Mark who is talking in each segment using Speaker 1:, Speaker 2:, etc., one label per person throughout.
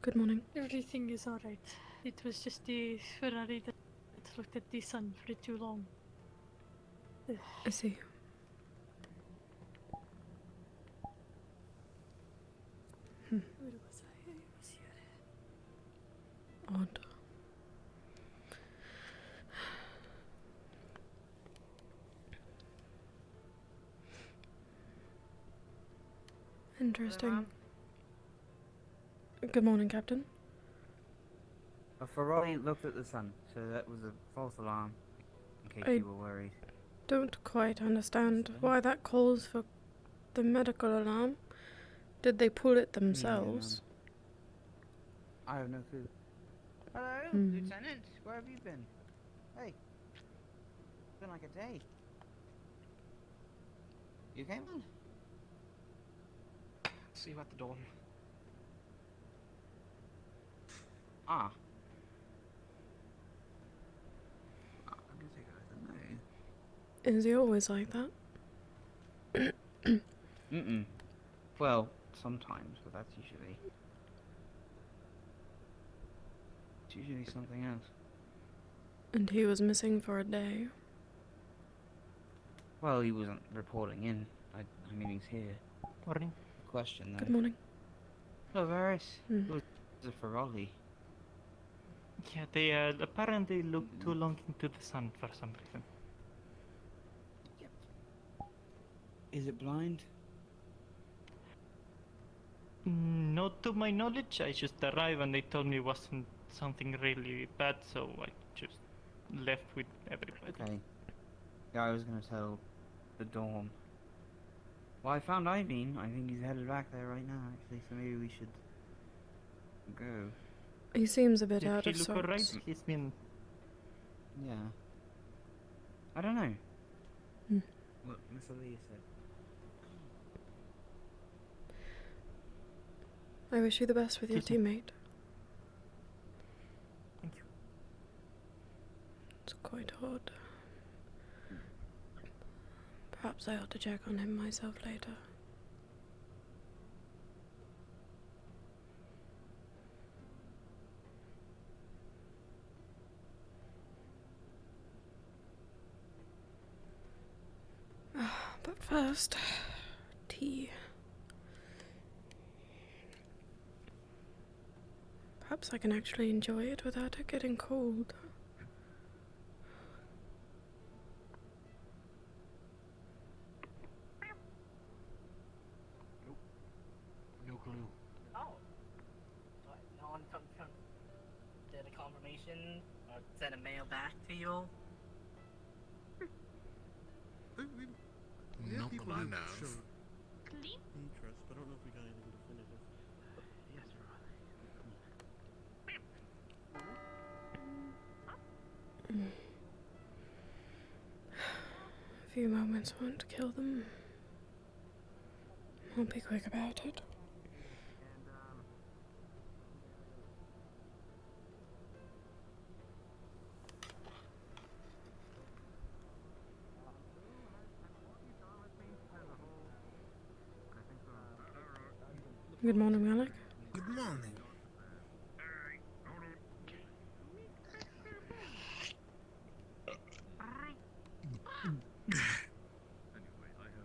Speaker 1: Good morning.
Speaker 2: Everything is alright. It was just the Ferrari that looked at the sun for too long.
Speaker 1: I see.
Speaker 2: Where was I? I was here.
Speaker 1: Odd. Interesting. Good morning, Captain.
Speaker 3: A Ferrari looked at the sun, so that was a false alarm, in case you were worried.
Speaker 1: Don't quite understand why that calls for the medical alarm. Did they pull it themselves?
Speaker 3: I have no clue. Hello, Lieutenant. Where have you been? Hey. It's been like a day. You came on?
Speaker 4: See you at the dawn.
Speaker 3: Ah. I guess I don't know.
Speaker 1: Is he always like that?
Speaker 3: Well, sometimes, but that's usually... It's usually something else.
Speaker 1: And he was missing for a day.
Speaker 3: Well, he wasn't reporting in. I mean, he's here.
Speaker 4: Morning.
Speaker 3: Question, though.
Speaker 1: Good morning.
Speaker 3: Hello, Varys. It was a Ferrari.
Speaker 4: Yeah, they apparently look too long into the sun for some reason.
Speaker 3: Yep. Is it blind?
Speaker 4: Not to my knowledge. I just arrived and they told me it wasn't something really bad, so I just left with everybody.
Speaker 3: Okay. Yeah, I was gonna tell the dorm. Well, I found Irene. I think he's headed back there right now, actually, so maybe we should go.
Speaker 1: He seems a bit
Speaker 4: Did
Speaker 1: out
Speaker 4: he
Speaker 1: of
Speaker 4: look
Speaker 1: sorts.
Speaker 4: alright? He's been...
Speaker 3: Yeah. I don't know.
Speaker 1: Hmm.
Speaker 3: What Miss Aaliyah said.
Speaker 1: I wish you the best with your teammate.
Speaker 4: Thank you.
Speaker 1: It's quite odd. Perhaps I ought to check on him myself later. But first, tea. Perhaps I can actually enjoy it without it getting cold.
Speaker 4: No clue.
Speaker 5: Oh. What, no one did a confirmation or sent a mail back to you?
Speaker 6: Not that I know of.
Speaker 7: Interest, but I don't know if we got anything definitive.
Speaker 4: Yes,
Speaker 1: A few moments won't kill them. I'll be quick about it. Good morning, Malik.
Speaker 6: Good morning.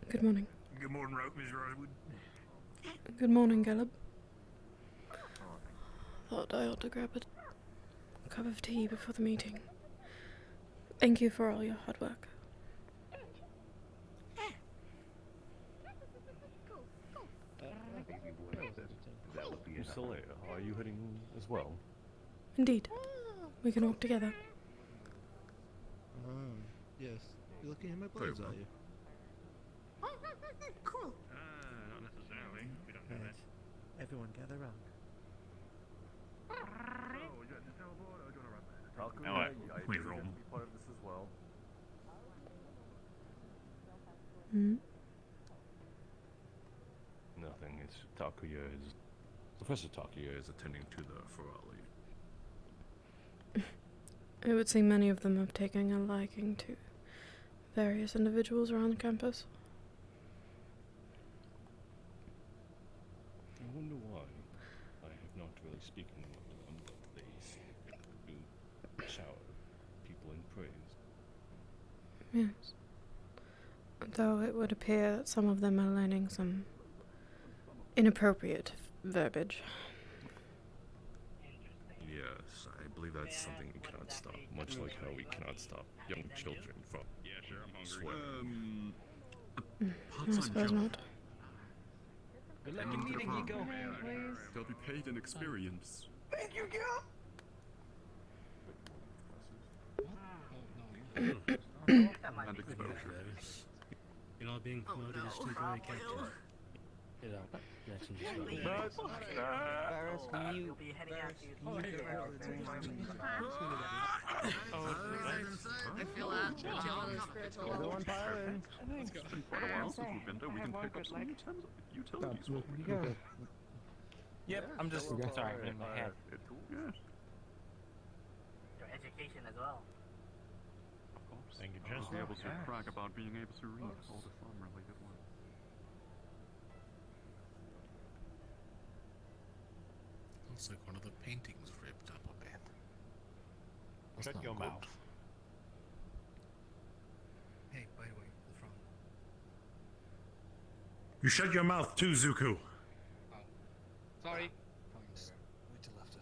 Speaker 1: Good morning.
Speaker 6: Good morning, Miss Rosewood.
Speaker 1: Good morning, Caleb. Thought I ought to grab a cup of tea before the meeting. Thank you for all your hard work.
Speaker 8: That would be Silly, are you heading as well?
Speaker 1: Indeed. We can walk together.
Speaker 7: Yes. You're looking at my blades, are you?
Speaker 6: Cool.
Speaker 8: Not necessarily. We don't do
Speaker 7: Right. Everyone gather round.
Speaker 8: So, would you like to teleport or do you want to run there? Taku,
Speaker 9: No,
Speaker 8: I
Speaker 9: we
Speaker 8: think
Speaker 9: roam.
Speaker 8: you be part of this as well.
Speaker 1: Hmm?
Speaker 8: Nothing. It's Takuya is... Professor Takuya is attending to the Ferrari.
Speaker 1: It would seem many of them have taken a liking to various individuals around campus.
Speaker 8: I wonder why. I have not really spoken
Speaker 1: Yes. Though it would appear that some of them are learning some inappropriate verbiage.
Speaker 8: Yes, I believe that's something we cannot stop, much like how we cannot stop young children from swearing.
Speaker 1: I suppose not.
Speaker 4: Good luck in meeting you, go.
Speaker 6: They'll be paid in experience.
Speaker 5: Thank you, Gil.
Speaker 6: And exposure.
Speaker 7: You're not being promoted as temporary captain. You know, Jackson just got
Speaker 5: Barris, we'll be heading out to
Speaker 9: I feel that.
Speaker 6: Everyone pile in. It's been quite a while since we've been there. We can pick up some utilities real quick.
Speaker 10: Yep, I'm just sorry, I'm in my head.
Speaker 6: Yes.
Speaker 5: your education as well.
Speaker 6: Of course.
Speaker 10: Thank you,
Speaker 6: I'll
Speaker 10: Jess.
Speaker 6: be able to brag about being able to read all the farm-related ones.
Speaker 11: Looks like one of the paintings ripped up a bit. That's
Speaker 10: Shut
Speaker 11: not
Speaker 10: your
Speaker 11: good.
Speaker 10: mouth.
Speaker 11: Hey, by the way, the front.
Speaker 6: You shut your mouth too, Zuko.
Speaker 11: Oh. Sorry. Wait till after.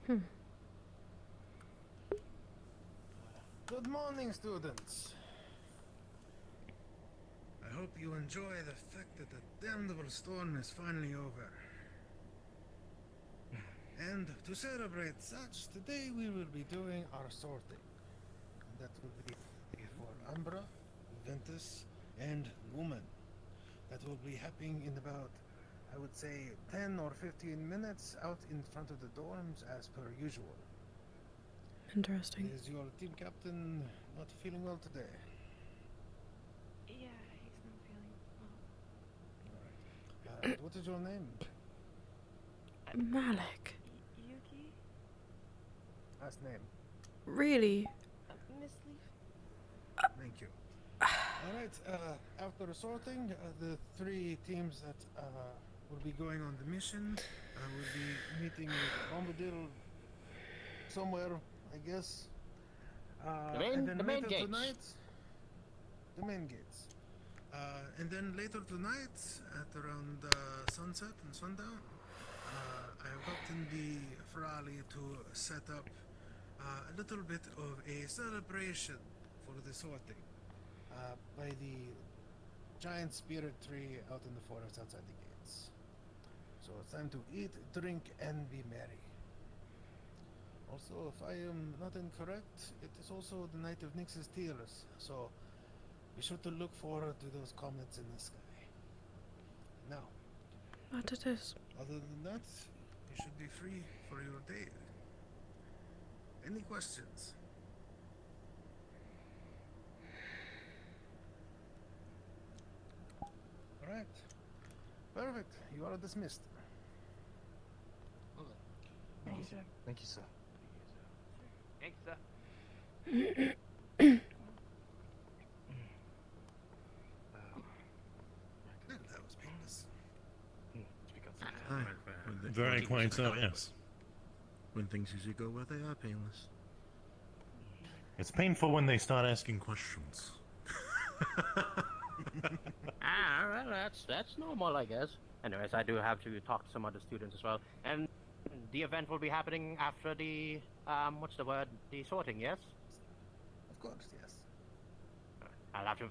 Speaker 11: Yeah.
Speaker 12: Good morning, students. I hope you enjoy the fact that the damnable storm is finally over. And to celebrate such, today we will be doing our sorting. And that will be for Umbra, Ventus, and Woman. That will be happening in about, I would say, 10 or 15 minutes out in front of the dorms as per usual.
Speaker 1: Interesting.
Speaker 12: Is your team captain not feeling well today?
Speaker 2: Yeah, he's not feeling well.
Speaker 12: Alright. What is your name?
Speaker 1: Malik.
Speaker 2: Yuki?
Speaker 12: Last name.
Speaker 1: Really?
Speaker 2: Miss Leaf?
Speaker 12: Thank you. Alright, after sorting, the three teams that will be going on the mission will be meeting with Bombadil somewhere, I guess. And then
Speaker 9: the main
Speaker 12: later
Speaker 9: gates.
Speaker 12: tonight, the main gates. And then later tonight, at around sunset and sundown, I have gotten the Ferrari to set up a little bit of a celebration for the sorting by the giant spirit tree out in the forest outside the gates. So it's time to eat, drink, and be merry. Also, if I am not incorrect, it is also the night of Nyx's tears, so be sure to look forward to those comets in the sky. Now,
Speaker 1: What it is?
Speaker 12: other than that, you should be free for your day. Any questions? Alright. Perfect. You are dismissed.
Speaker 5: Thank you, sir.
Speaker 11: Thank you, sir.
Speaker 5: Thanks, sir.
Speaker 12: That was painless.
Speaker 6: Very quaint, yes. When things usually go well, they are painless. It's painful when they start asking questions.
Speaker 9: Well, that's normal, I guess. Anyways, I do have to talk to some other students as well. And the event will be happening after the, what's the word? The sorting, yes?
Speaker 12: Of course, yes.
Speaker 9: I'll have to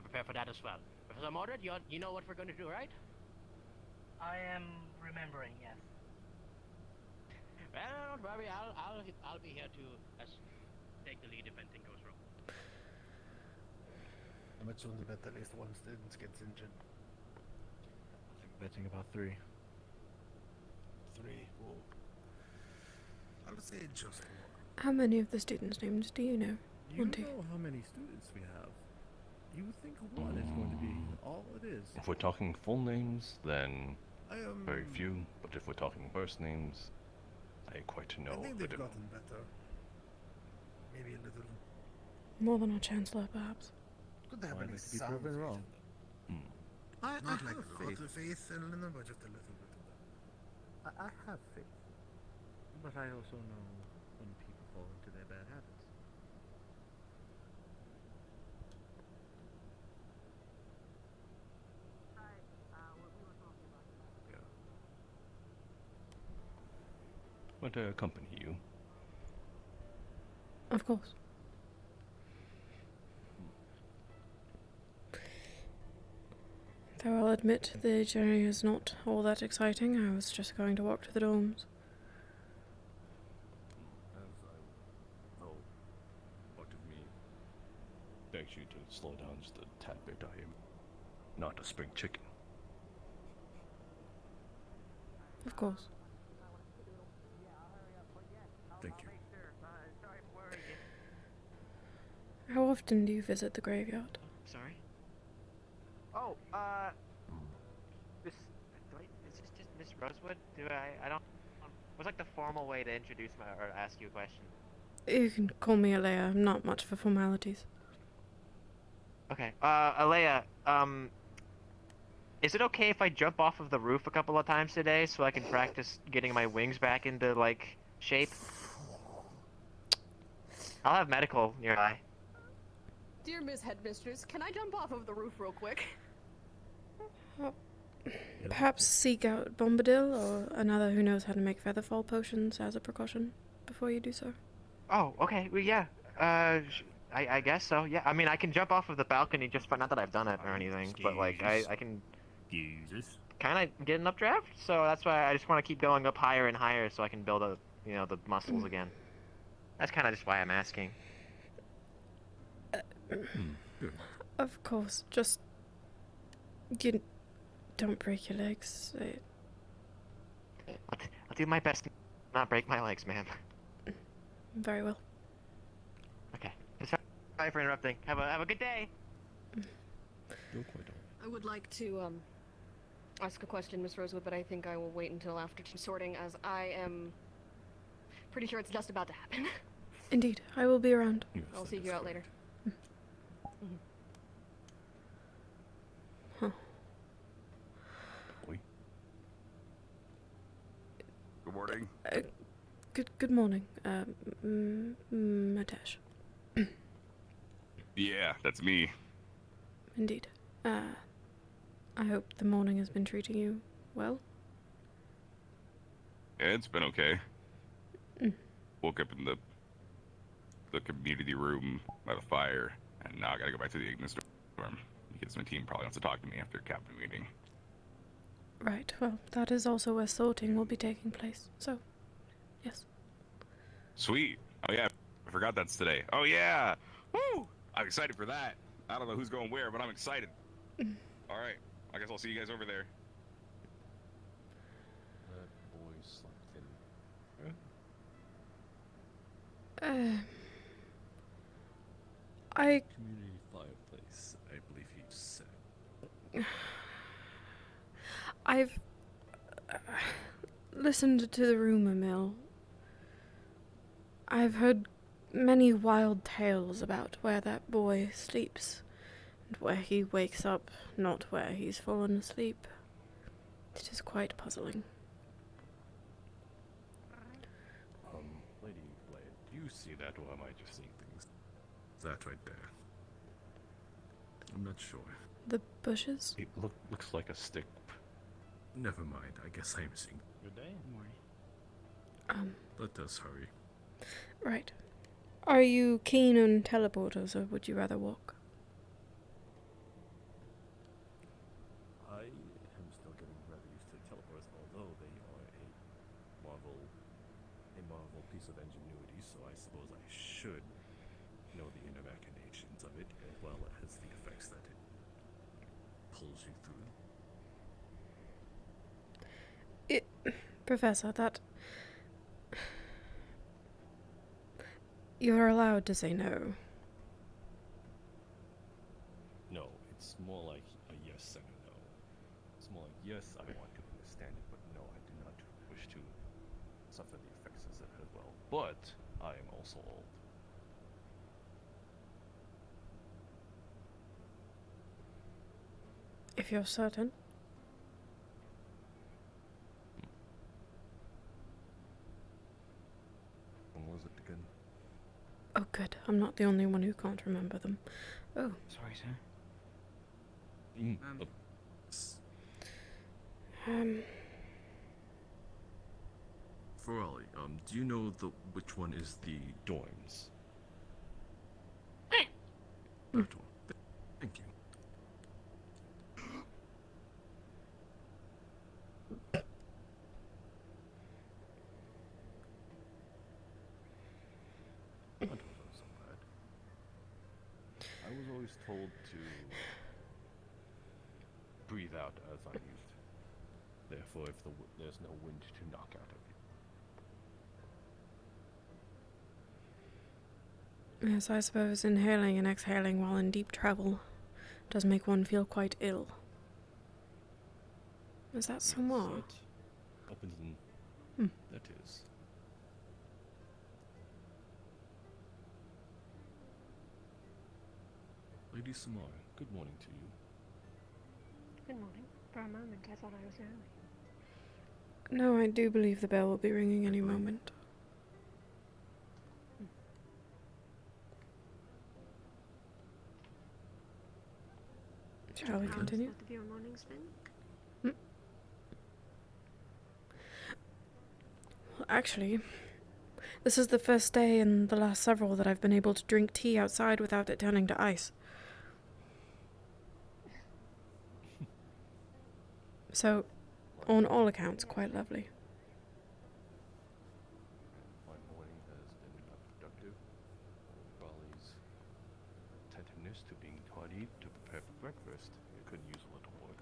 Speaker 9: prepare for that as well. Professor Mordred, you know what we're going to do, right?
Speaker 5: I am remembering, yes.
Speaker 9: Well, don't worry. I'll be here to take the lead if anything goes wrong.
Speaker 12: How much on the bet at least one student gets injured?
Speaker 10: Betting about 3.
Speaker 12: 3. Whoa. I would say just 1.
Speaker 1: How many of the students' names do you know?
Speaker 7: You
Speaker 1: Monty?
Speaker 7: know how many students we have. You would think one is going to be all it is.
Speaker 8: If we're talking full names, then
Speaker 12: I am
Speaker 8: very few. But if we're talking first names, I quite know
Speaker 12: I think
Speaker 8: a
Speaker 12: they've
Speaker 8: bit.
Speaker 12: gotten better. Maybe a little.
Speaker 1: More than our chancellor, perhaps.
Speaker 12: Good to have
Speaker 7: Wanting
Speaker 12: any
Speaker 7: to be
Speaker 12: sound
Speaker 7: proven wrong.
Speaker 6: I
Speaker 12: Not like
Speaker 6: have
Speaker 12: a lot of faith in Linda, but just a little bit of that.
Speaker 6: I have faith. But I also know when people
Speaker 13: fall into their bad habits.
Speaker 8: Want to accompany you?
Speaker 1: Of course. Though I'll admit the journey is not all that exciting, I was just going to walk to the dorms.
Speaker 8: Part of me begs you to slow down just a tad bit. I am not a spring chicken.
Speaker 1: Of course.
Speaker 8: Thank you.
Speaker 1: How often do you visit the graveyard?
Speaker 9: Sorry? Oh, Miss... Is this just Miss Rosewood? I don't... What's like the formal way to introduce or ask you a question?
Speaker 1: You can call me Alea, I'm not much for formalities.
Speaker 9: Okay, Alea, is it okay if I jump off of the roof a couple of times today so I can practice getting my wings back into, like, shape? I'll have medical nearby.
Speaker 14: Dear Miss Headmistress, can I jump off of the roof real quick?
Speaker 1: Perhaps seek out Bombadil or another who knows how to make featherfall potions as a precaution before you do so.
Speaker 9: Oh, okay, well, yeah, I guess so, yeah. I mean, I can jump off of the balcony just not that I've done it or anything, but, like, I can kind of get an updraft, so that's why I just want to keep going up higher and higher so I can build up, you know, the muscles again. That's kind of just why I'm asking.
Speaker 1: Of course, just... You don't break your legs.
Speaker 9: I'll do my best to not break my legs, ma'am.
Speaker 1: Very well.
Speaker 9: Okay. Sorry for interrupting. Have a good day.
Speaker 14: I would like to, ask a question, Miss Rosewood, but I think I will wait until after sorting, as I am pretty sure it's just about to happen.
Speaker 1: Indeed, I will be around.
Speaker 14: I'll see you out later.
Speaker 1: Huh.
Speaker 8: Good morning.
Speaker 1: Good morning, Matesh.
Speaker 8: Yeah, that's me.
Speaker 1: Indeed. I hope the morning has been treating you well.
Speaker 8: Yeah, it's been okay.
Speaker 1: Mm.
Speaker 8: Woke up in the community room by the fire, and now I gotta go back to the Ignis dorm because my team probably wants to talk to me after captain meeting.
Speaker 1: Right, well, that is also where sorting will be taking place, so, yes.
Speaker 8: Sweet. Oh yeah, I forgot that's today. Oh yeah! Woo! I'm excited for that. I don't know who's going where, but I'm excited. All right, I guess I'll see you guys over there.
Speaker 13: That boy slept in. Community fireplace, I believe he said.
Speaker 1: I've listened to the rumor mill. I've heard many wild tales about where that boy sleeps, and where he wakes up, not where he's fallen asleep. It is quite puzzling.
Speaker 8: Lady Blade, do you see that, or am I just seeing things?
Speaker 13: That right there. I'm not sure.
Speaker 1: The bushes?
Speaker 8: It looks like a stick.
Speaker 13: Never mind, I guess I'm seeing.
Speaker 4: Good day.
Speaker 1: Morning.
Speaker 13: Let us hurry.
Speaker 1: Right. Are you keen on teleporters, or would you rather walk?
Speaker 13: I am still getting rather used to teleporters, although they are a marvel piece of ingenuity, so I suppose I should know the inner machinations of it, as well as the effects that it pulls you through.
Speaker 1: Professor, that... You're allowed to say no.
Speaker 13: No, it's more like a yes and a no. It's more like, yes, I want to understand it, but no, I do not wish to suffer the effects of it as well. But I am also old.
Speaker 1: If you're certain.
Speaker 13: When was it again?
Speaker 1: Oh, good. I'm not the only one who can't remember them. Oh.
Speaker 3: Sorry, sir.
Speaker 13: Ferrari, do you know which one is the dorms? That one. Thank you. I don't know so bad. I was always told to breathe out as I used. Therefore, if there's no wind to knock out of you.
Speaker 1: Yes, I suppose inhaling and exhaling while in deep travel does make one feel quite ill. Is that somewhere?
Speaker 13: Up in that is. Lady Samar, good morning to you.
Speaker 14: Good morning. For a moment, I thought I was early.
Speaker 1: No, I do believe the bell will be ringing any moment. Shall we continue?
Speaker 14: Both of your mornings been?
Speaker 1: Well, actually, this is the first day in the last several that I've been able to drink tea outside without it turning to ice. So, on all accounts, quite lovely.
Speaker 13: My morning has been productive. Raleigh's attentiveness to being tardy to prepare for breakfast. It could use a little work.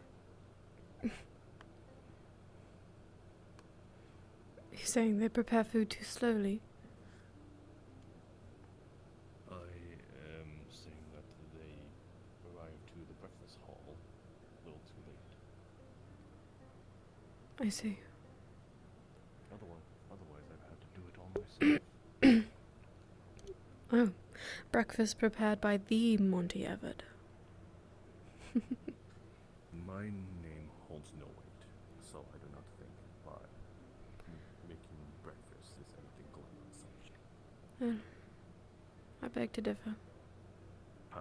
Speaker 1: You're saying they prepare food too slowly?
Speaker 13: I am saying that they arrived to the breakfast hall a little too late.
Speaker 1: I see.
Speaker 13: Otherwise I've had to do it all myself.
Speaker 1: Oh, breakfast prepared by the Monty Everett.
Speaker 13: My name holds no weight, so I do not think by making breakfast is anything going on such.
Speaker 1: I beg to differ.
Speaker 14: I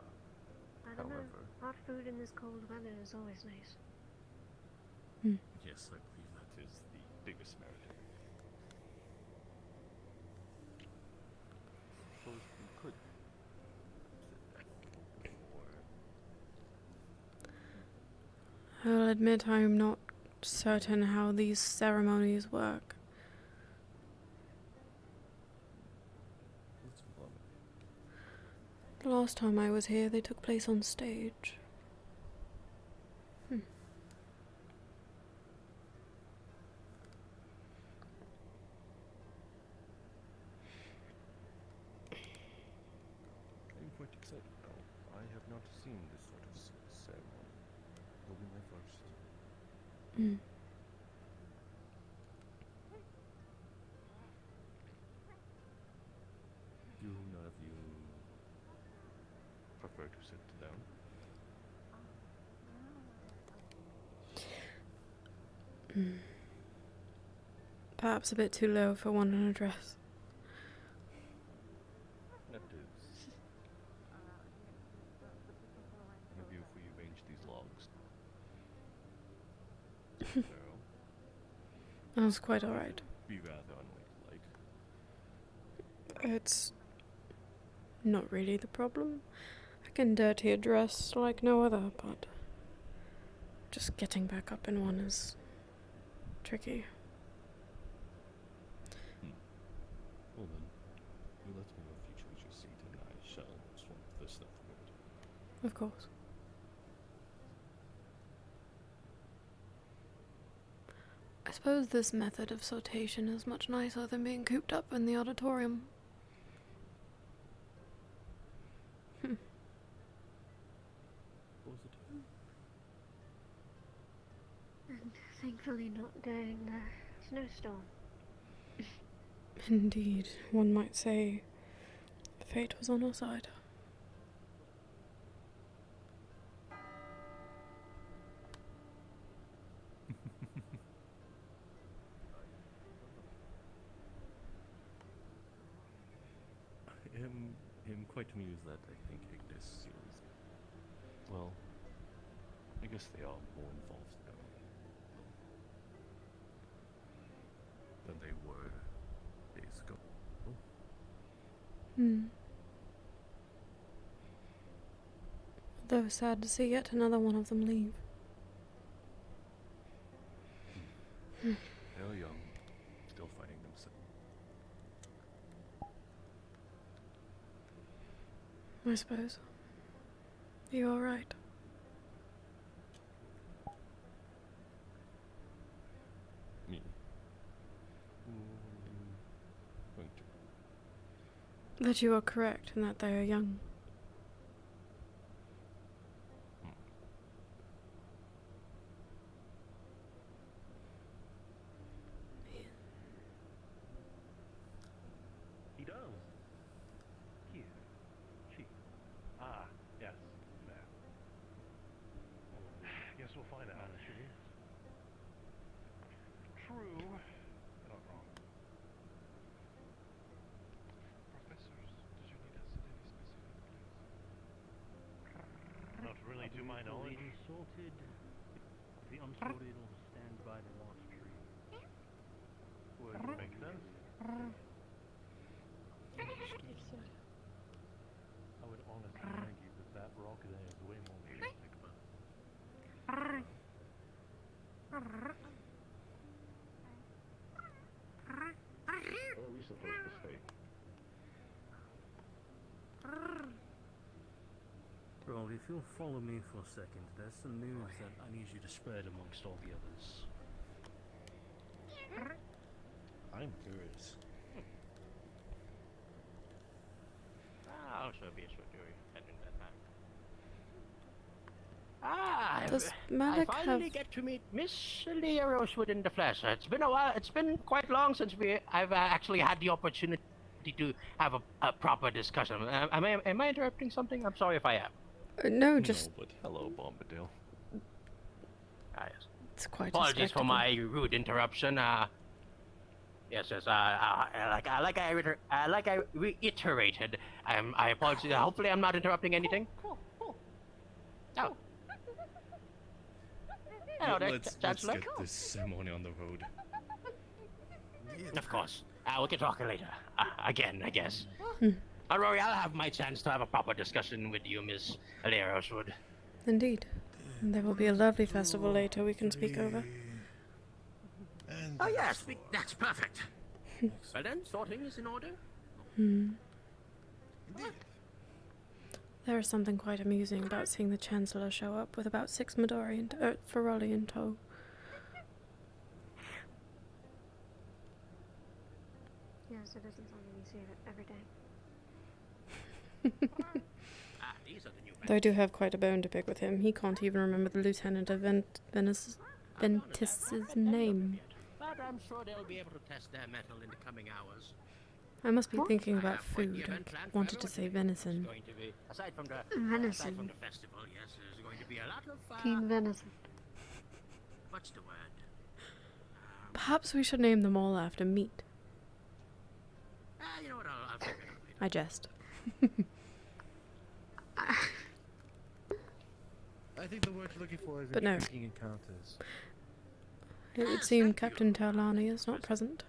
Speaker 14: don't know. Hot food in this cold weather is always nice.
Speaker 13: Yes, I believe that is the biggest merit. Suppose we could sit back or
Speaker 1: I'll admit I'm not certain how these ceremonies work. The last time I was here, they took place on stage.
Speaker 13: I'm quite excited though. I have not seen this sort of ceremony. It'll be my first. Do none of you prefer to sit down?
Speaker 1: Perhaps a bit too low for one in a dress.
Speaker 13: That is. Have you rearranged these logs? Girl,
Speaker 1: That was quite alright.
Speaker 13: be rather unladylike.
Speaker 1: It's not really the problem. I can dirty a dress like no other, but just getting back up in one is tricky.
Speaker 13: Well then, you let me know if you choose your seat and I shall swap this stuff forward.
Speaker 1: Of course. I suppose this method of sortation is much nicer than being cooped up in the auditorium.
Speaker 13: Positive.
Speaker 14: And thankfully not during the snowstorm.
Speaker 1: Indeed, one might say fate was on our side.
Speaker 13: I am quite amused that I think Ignis is, well, I guess they are more involved now than they were days ago.
Speaker 1: Though sad to see yet another one of them leave.
Speaker 13: They're young, still finding themselves.
Speaker 1: I suppose. You are right.
Speaker 13: Me. Going to.
Speaker 1: That you are correct and that they are young.
Speaker 13: He does. Here. She. Ah, yes. There. Guess we'll find out if she is. True. You're not wrong. Professors, did you need us at any specific place? Not really to my knowledge.
Speaker 7: The sorted, the unsorted will stand by the lost tree.
Speaker 13: Would make sense. I would honestly argue that rock there is way more realistic, but... Where are we supposed to stay?
Speaker 7: Bro, if you'll follow me for a second, there's some news that I need you to spread amongst all the others.
Speaker 6: I'm curious.
Speaker 9: I'll show you a short story. Heading that time. Ah,
Speaker 1: Does
Speaker 9: I
Speaker 1: Malik
Speaker 9: finally
Speaker 1: have...
Speaker 9: get to meet Miss Leah Rosewood in the flesh. It's been a while. It's been quite long since I've actually had the opportunity to have a proper discussion. Am I interrupting something? I'm sorry if I am.
Speaker 1: No, just...
Speaker 13: No, but hello, Bombadil.
Speaker 9: Ah, yes.
Speaker 1: It's quite a
Speaker 9: Apologies for
Speaker 1: spectacle.
Speaker 9: my rude interruption. Yes, like I reiterated, I apologize. Hopefully, I'm not interrupting anything. Oh. Hello there,
Speaker 13: Let's
Speaker 9: Chancellor.
Speaker 13: get this ceremony on the road.
Speaker 9: Of course. We can talk later. Again, I guess. Rory, I'll have my chance to have a proper discussion with you, Miss Leah Rosewood.
Speaker 1: Indeed. And there will be a lovely festival later we can speak over.
Speaker 9: Oh yes, that's perfect. Well then, sorting is in order.
Speaker 1: There is something quite amusing about seeing the Chancellor show up with about 6 Ferrari in tow.
Speaker 15: Yes, it isn't something you see every day.
Speaker 9: These are the new
Speaker 1: Though I do have quite a bone to pick with him. He can't even remember the Lieutenant of Ventis's name.
Speaker 9: But I'm sure they'll be able to test their metal in the coming hours.
Speaker 1: I must be thinking about food. I wanted to say venison.
Speaker 9: Aside from the
Speaker 15: Venison.
Speaker 9: festival, yes, there's going to be a lot of
Speaker 15: King venison.
Speaker 9: what's the word?
Speaker 1: Perhaps we should name them all after meat.
Speaker 9: You know what? I'll figure it out later.
Speaker 1: I jest.
Speaker 6: I think the word you're looking for is
Speaker 1: But no.
Speaker 6: intriguing encounters.
Speaker 1: It would seem Captain Taolani is not present,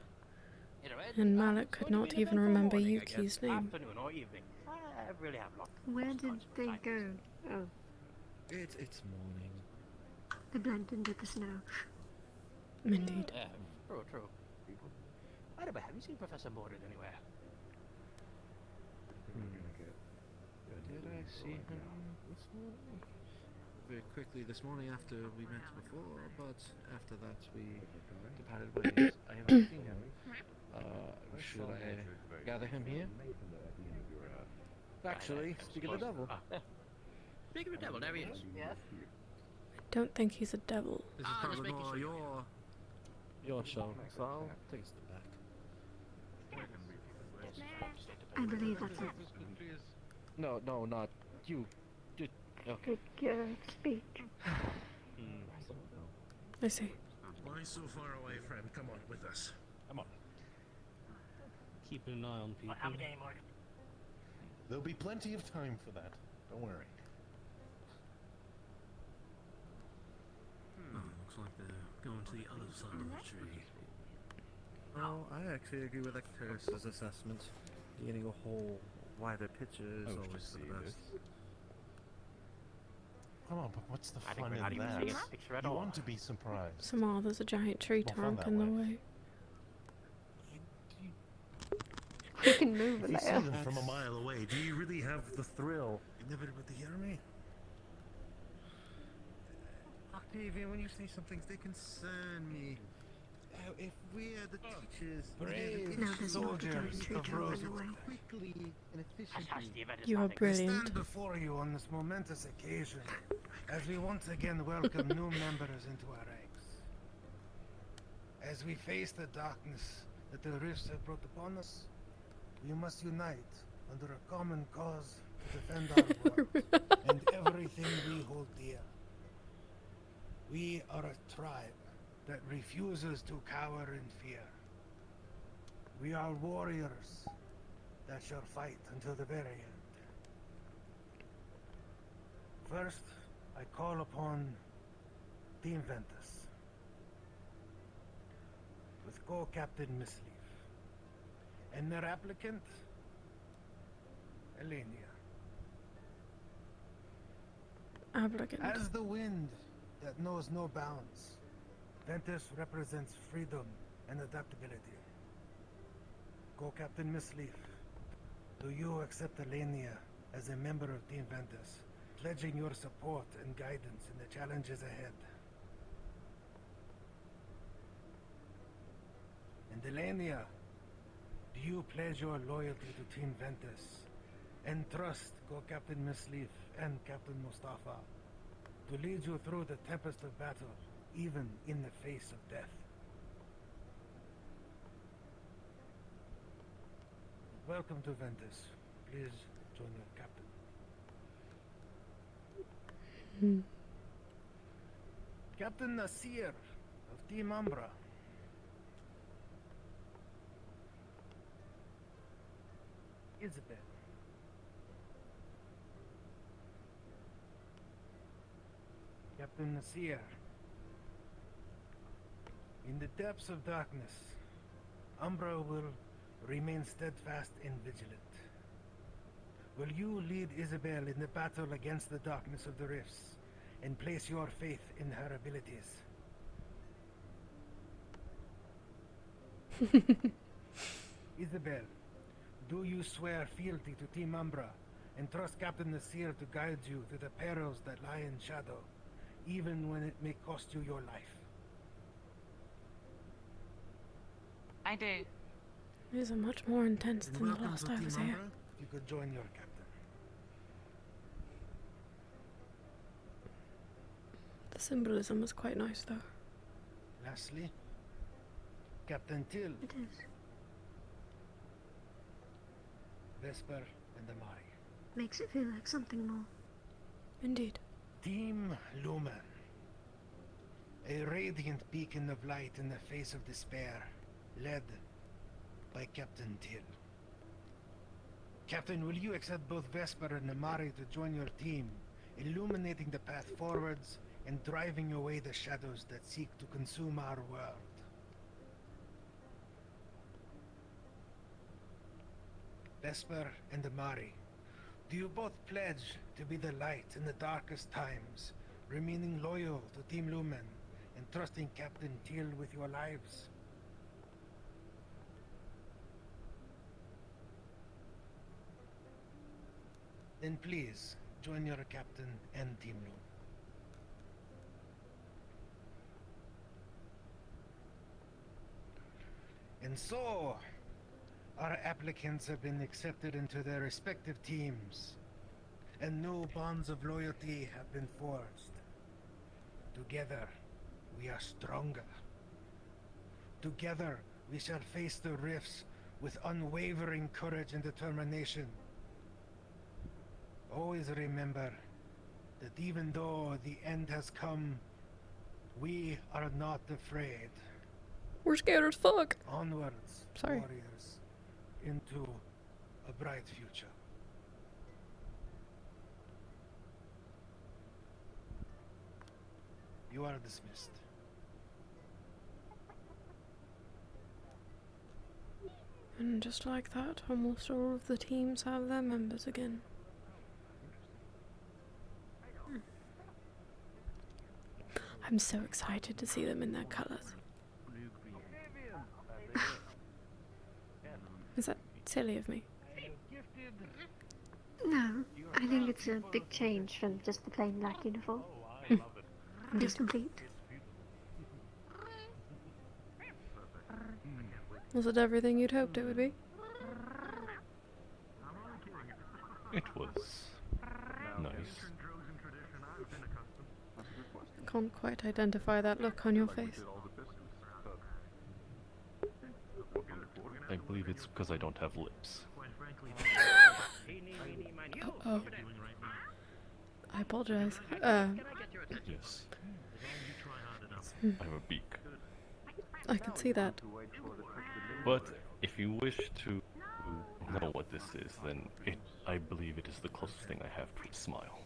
Speaker 1: and Malik could not even remember Yuki's name.
Speaker 9: Afternoon or evening. I really have lots.
Speaker 15: Where did they go? Oh,
Speaker 6: It's morning.
Speaker 15: they blend into the snow.
Speaker 1: Indeed.
Speaker 9: Yeah, true. By the way, have you seen Professor Mordred anywhere?
Speaker 6: Did I see him this morning? Very quickly this morning after we met before, but after that we departed ways. I haven't seen him. Should I gather him here? Actually, speak of the devil.
Speaker 9: Speak of the devil, there he is.
Speaker 5: Yes.
Speaker 1: I don't think he's a devil.
Speaker 6: This is probably more your show, so I'll take a step back.
Speaker 15: I believe that's it.
Speaker 6: No, not you. Okay.
Speaker 15: Take your speech.
Speaker 1: I see.
Speaker 6: Why so far away, friend? Come on with us.
Speaker 13: Come on.
Speaker 7: Keeping an eye on people.
Speaker 5: Have a game, Mark.
Speaker 16: There'll be plenty of time for that. Don't worry.
Speaker 7: Oh, looks like they're going to the other side of the tree.
Speaker 6: Oh, I actually agree with Ector's assessment. Getting a whole wider picture is
Speaker 13: I wish to
Speaker 6: always
Speaker 13: see
Speaker 6: for the best.
Speaker 13: this.
Speaker 16: Come on, but what's the
Speaker 9: I think
Speaker 16: fun
Speaker 9: we're
Speaker 16: in
Speaker 9: not even
Speaker 16: that?
Speaker 9: seeing a picture at
Speaker 16: You
Speaker 9: all.
Speaker 16: want to be surprised.
Speaker 1: Samar, there's a giant tree
Speaker 16: More fun
Speaker 1: trunk
Speaker 16: that
Speaker 1: in the
Speaker 16: way.
Speaker 1: way.
Speaker 15: We can move
Speaker 16: If
Speaker 15: it
Speaker 16: you see
Speaker 15: later.
Speaker 16: them from a mile away, do you really have the thrill?
Speaker 12: You never able to hear me?
Speaker 6: Octavian, when you say some things, they concern me. If we are the teachers,
Speaker 12: Brave
Speaker 15: No, there's not a
Speaker 12: soldiers
Speaker 15: giant tree
Speaker 12: of
Speaker 15: trunk in the
Speaker 12: Rosewood,
Speaker 15: way.
Speaker 6: quickly and efficiently.
Speaker 1: You are
Speaker 12: we
Speaker 1: brilliant.
Speaker 12: stand before you on this momentous occasion as we once again welcome new members into our ranks. As we face the darkness that the rifts have brought upon us, we must unite under a common cause to defend our world and everything we hold dear. We are a tribe that refuses to cower in fear. We are warriors that shall fight until the very end. First, I call upon Team Ventus with co-captain Miss Leaf and their applicant, Elenia.
Speaker 1: Applicant.
Speaker 12: As the wind that knows no bounds, Ventus represents freedom and adaptability. Co-captain Miss Leaf, do you accept Elenia as a member of Team Ventus, pledging your support and guidance in the challenges ahead? And Elenia, do you pledge your loyalty to Team Ventus and trust Co-captain Miss Leaf and Captain Mustafa to lead you through the tempest of battle, even in the face of death? Welcome to Ventus. Please join your captain. Captain Nasir of Team Umbra. Isabel. Captain Nasir. In the depths of darkness, Umbra will remain steadfast and vigilant. Will you lead Isabel in the battle against the darkness of the rifts and place your faith in her abilities? Isabel, do you swear fealty to Team Umbra and trust Captain Nasir to guide you through the perils that lie in shadow, even when it may cost you your life?
Speaker 17: I do.
Speaker 1: These are much more intense
Speaker 12: And
Speaker 1: than the
Speaker 12: welcome
Speaker 1: last
Speaker 12: to
Speaker 1: I
Speaker 12: Team
Speaker 1: was here.
Speaker 12: Umbra. You could join your captain.
Speaker 1: The symbolism was quite nice, though.
Speaker 12: Lastly, Captain Till,
Speaker 15: It is.
Speaker 12: Vesper, and Amari.
Speaker 15: Makes it feel like something more.
Speaker 1: Indeed.
Speaker 12: Team Lumen. A radiant beacon of light in the face of despair, led by Captain Till. Captain, will you accept both Vesper and Amari to join your team, illuminating the path forwards and driving away the shadows that seek to consume our world? Vesper and Amari, do you both pledge to be the light in the darkest times, remaining loyal to Team Lumen and trusting Captain Till with your lives? Then please, join your captain and Team Lumen. And so, our applicants have been accepted into their respective teams, and new bonds of loyalty have been forged. Together, we are stronger. Together, we shall face the rifts with unwavering courage and determination. Always remember that even though the end has come, we are not afraid.
Speaker 1: We're scared as fuck.
Speaker 12: Onwards,
Speaker 1: Sorry.
Speaker 12: warriors, into a bright future. You are dismissed.
Speaker 1: And just like that, almost all of the teams have their members again. I'm so excited to see them in their colours. Is that silly of me?
Speaker 15: No, I think it's a big change from just the plain black uniform. Just complete.
Speaker 1: Was it everything you'd hoped it would be?
Speaker 13: It was nice.
Speaker 1: Can't quite identify that look on your face.
Speaker 13: I believe it's because I don't have lips.
Speaker 1: Oh. I apologize.
Speaker 13: Yes. I have a beak.
Speaker 1: I can see that.
Speaker 13: But if you wish to know what this is, then I believe it is the closest thing I have to a smile.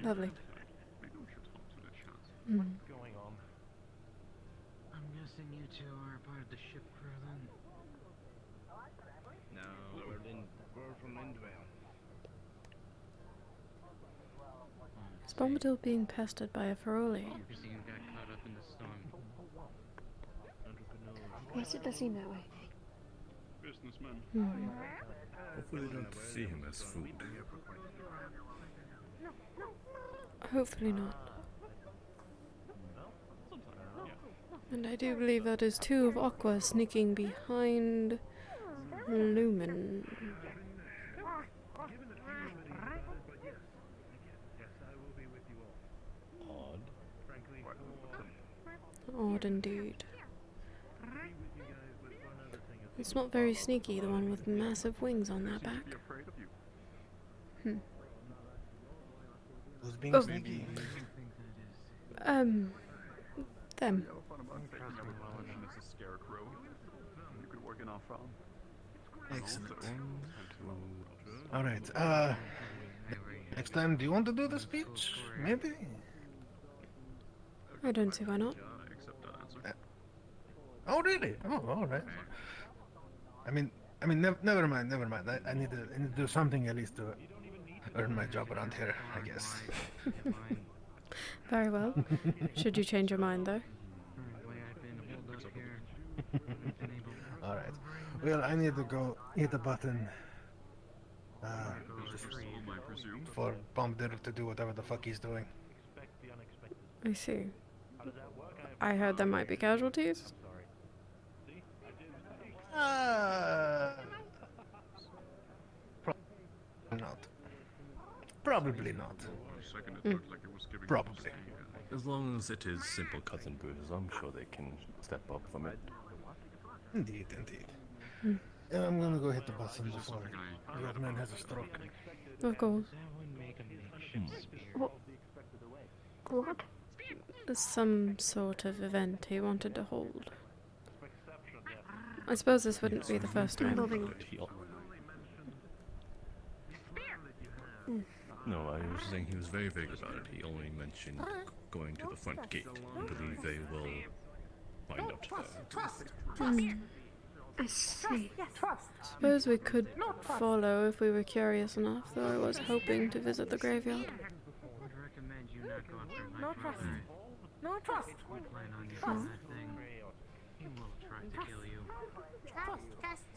Speaker 1: Lovely.
Speaker 18: What's going on? I'm guessing you two are part of the ship crew then?
Speaker 3: No, we're from Lindvale.
Speaker 1: Is Bombadil being pestered by a Feroli?
Speaker 18: Because you got caught up in the storm.
Speaker 15: Yes, it does seem that way.
Speaker 8: Businessman.
Speaker 13: Hopefully they don't see him as food.
Speaker 1: Hopefully not. And I do believe that is two of Aqua sneaking behind Lumen. Odd indeed. It's not very sneaky, the one with massive wings on their back.
Speaker 12: Who's being sneaky?
Speaker 1: Them.
Speaker 12: Excellent. Alright, next time, do you want to do the speech? Maybe?
Speaker 1: I don't see why not.
Speaker 12: Oh, really? Oh, alright. I mean, never mind. I need to do something at least to earn my job around here, I guess.
Speaker 1: Very well. Should you change your mind, though?
Speaker 12: Alright. Well, I need to go hit a button. Just for Bombadil to do whatever the fuck he's doing.
Speaker 1: I see. I heard there might be casualties.
Speaker 12: Not. Probably not. Probably.
Speaker 13: As long as it is simple cuts and bruises, I'm sure they can step up from it.
Speaker 12: Indeed. Yeah, I'm gonna go hit the button before that man has a stroke.
Speaker 1: Of course.
Speaker 15: What?
Speaker 1: There's some sort of event he wanted to hold. I suppose this wouldn't be the first time.
Speaker 13: No, I was saying he was very vague about it. He only mentioned going to the front gate. I believe they will find out.
Speaker 15: I see.
Speaker 1: Suppose we could follow if we were curious enough, though I was hoping to visit the graveyard.
Speaker 18: No trust. No trust. We plan on using that thing. He will try to kill you.
Speaker 15: Trust.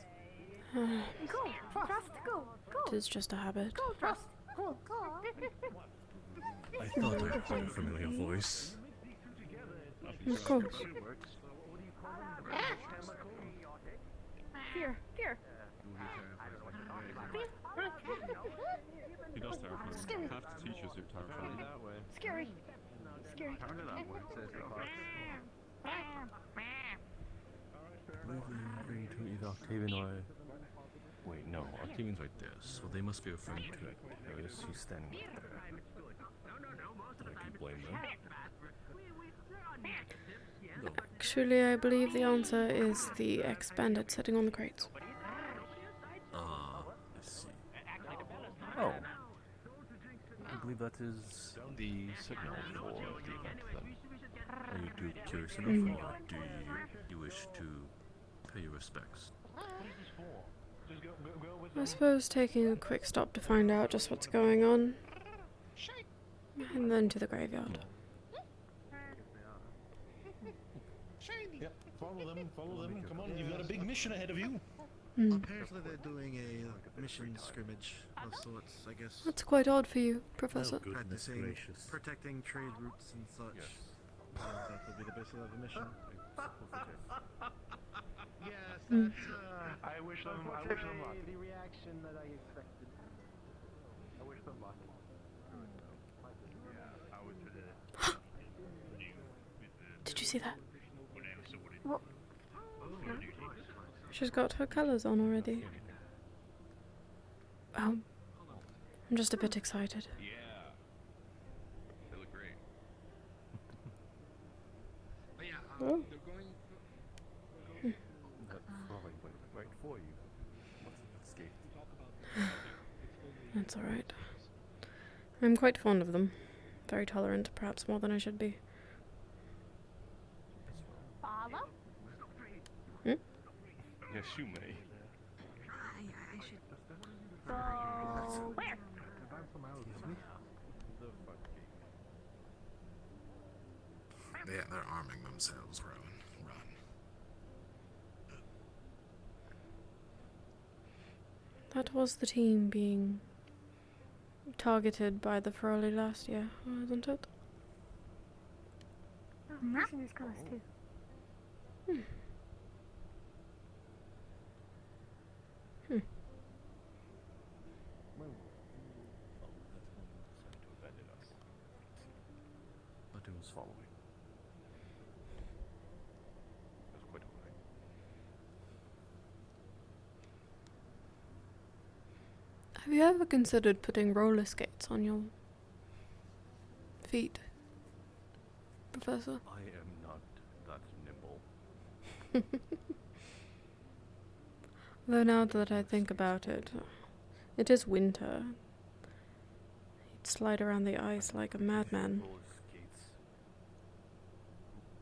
Speaker 15: Go. Trust. Go.
Speaker 1: It is just a habit.
Speaker 15: Go. Trust. Go.
Speaker 13: I thought I heard a familiar voice.
Speaker 1: Of course.
Speaker 15: Fear.
Speaker 8: He does terrify.
Speaker 15: Scary.
Speaker 8: Half the teachers do terrify.
Speaker 15: Scary.
Speaker 13: Moving to either Octavian or... Wait, no, Octavian's right there, so they must be referring to Harris. He's standing right there. I can blame them. No.
Speaker 1: Actually, I believe the answer is the ex-bandit sitting on the crates.
Speaker 13: I see. Oh. believe that is the signal for the event then.
Speaker 6: Are you curious enough, or do you wish to pay your respects?
Speaker 1: I suppose taking a quick stop to find out just what's going on. And then to the graveyard.
Speaker 16: Yep, follow them, come on, you've got a big mission ahead of you.
Speaker 12: Apparently they're doing a mission scrimmage of sorts, I guess.
Speaker 1: That's quite odd for you, Professor.
Speaker 12: Practicing, protecting trade routes and such.
Speaker 6: Yes.
Speaker 12: That would be the basis of the mission.
Speaker 18: Yes,
Speaker 1: Mm.
Speaker 18: that's,
Speaker 19: I wish them luck.
Speaker 18: the reaction that I expected.
Speaker 19: I wish them luck. Yeah, I was
Speaker 1: Did you see that?
Speaker 15: What?
Speaker 1: She's got her colours on already. Oh. I'm just a bit excited.
Speaker 8: Yeah. They look great.
Speaker 6: But yeah,
Speaker 1: Oh.
Speaker 6: they're going.
Speaker 13: That Frolly went right for you. Must have escaped.
Speaker 1: That's alright. I'm quite fond of them. Very tolerant, perhaps more than I should be.
Speaker 15: Follow?
Speaker 13: Yes, you may.
Speaker 15: I should go where?
Speaker 11: They're arming themselves, Rowan. Run.
Speaker 1: That was the team being targeted by the Froley last year, wasn't it?
Speaker 15: Oh, I'm using these colours too.
Speaker 1: Hmm. Hmm.
Speaker 13: To abandon us. But it was following. It was quite alright.
Speaker 1: Have you ever considered putting roller skates on your feet, Professor?
Speaker 13: I am not that nimble.
Speaker 1: Though now that I think about it, it is winter. He'd slide around the ice like a madman.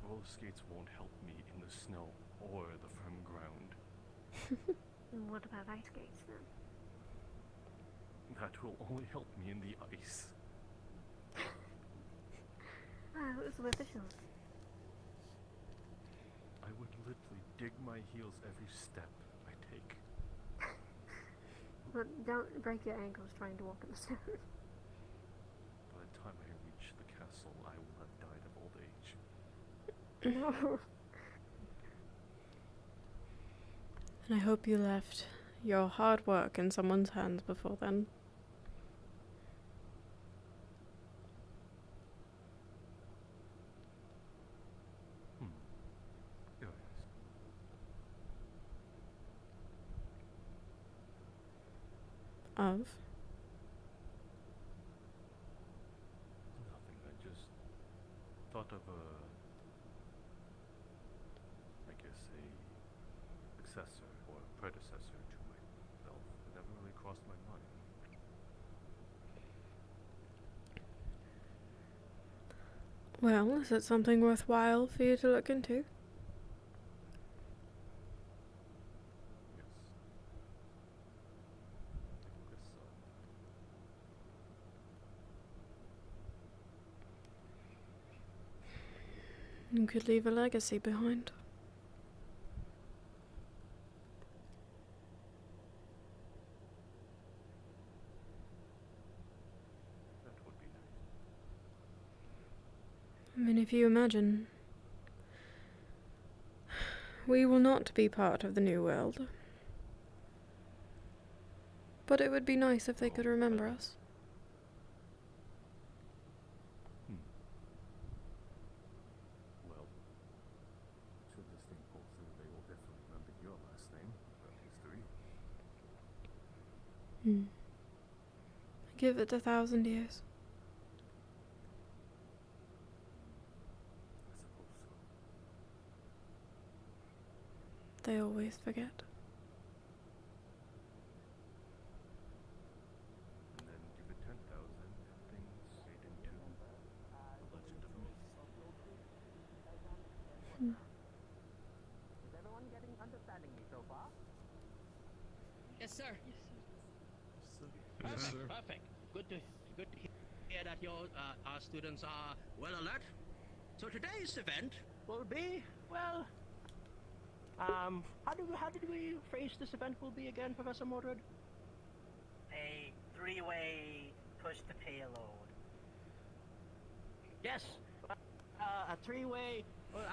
Speaker 13: Roller skates won't help me in the snow or the firm ground.
Speaker 15: What about ice skates then?
Speaker 13: That will only help me in the ice.
Speaker 15: Ah, it was worth a shot.
Speaker 13: I would literally dig my heels every step I take.
Speaker 15: But don't break your ankles trying to walk in the snow.
Speaker 13: By the time I reach the castle, I will have died of old age.
Speaker 15: No.
Speaker 1: And I hope you left your hard work in someone's hands before then.
Speaker 13: Yes.
Speaker 1: Of?
Speaker 13: Nothing. I just thought of I guess a successor or predecessor to myself. It never really crossed my mind.
Speaker 1: Well, is it something worthwhile for you to look into? You could leave a legacy behind.
Speaker 13: That would be nice.
Speaker 1: I mean, if you imagine, we will not be part of the new world. But it would be nice if they could remember us.
Speaker 13: Well, should this thing pull through, they will definitely remember your last name, history.
Speaker 1: Give it 1,000 years.
Speaker 13: I suppose so.
Speaker 1: They always forget.
Speaker 13: And then give it 10,000 and things
Speaker 20: Yes, sir.
Speaker 6: Yes, sir.
Speaker 20: Perfect. Good to hear that your our students are well alert. So today's event will be, well, how did we phrase this event will be again, Professor Mordred?
Speaker 5: A three-way push the payload.
Speaker 20: Yes, a three-way. Well,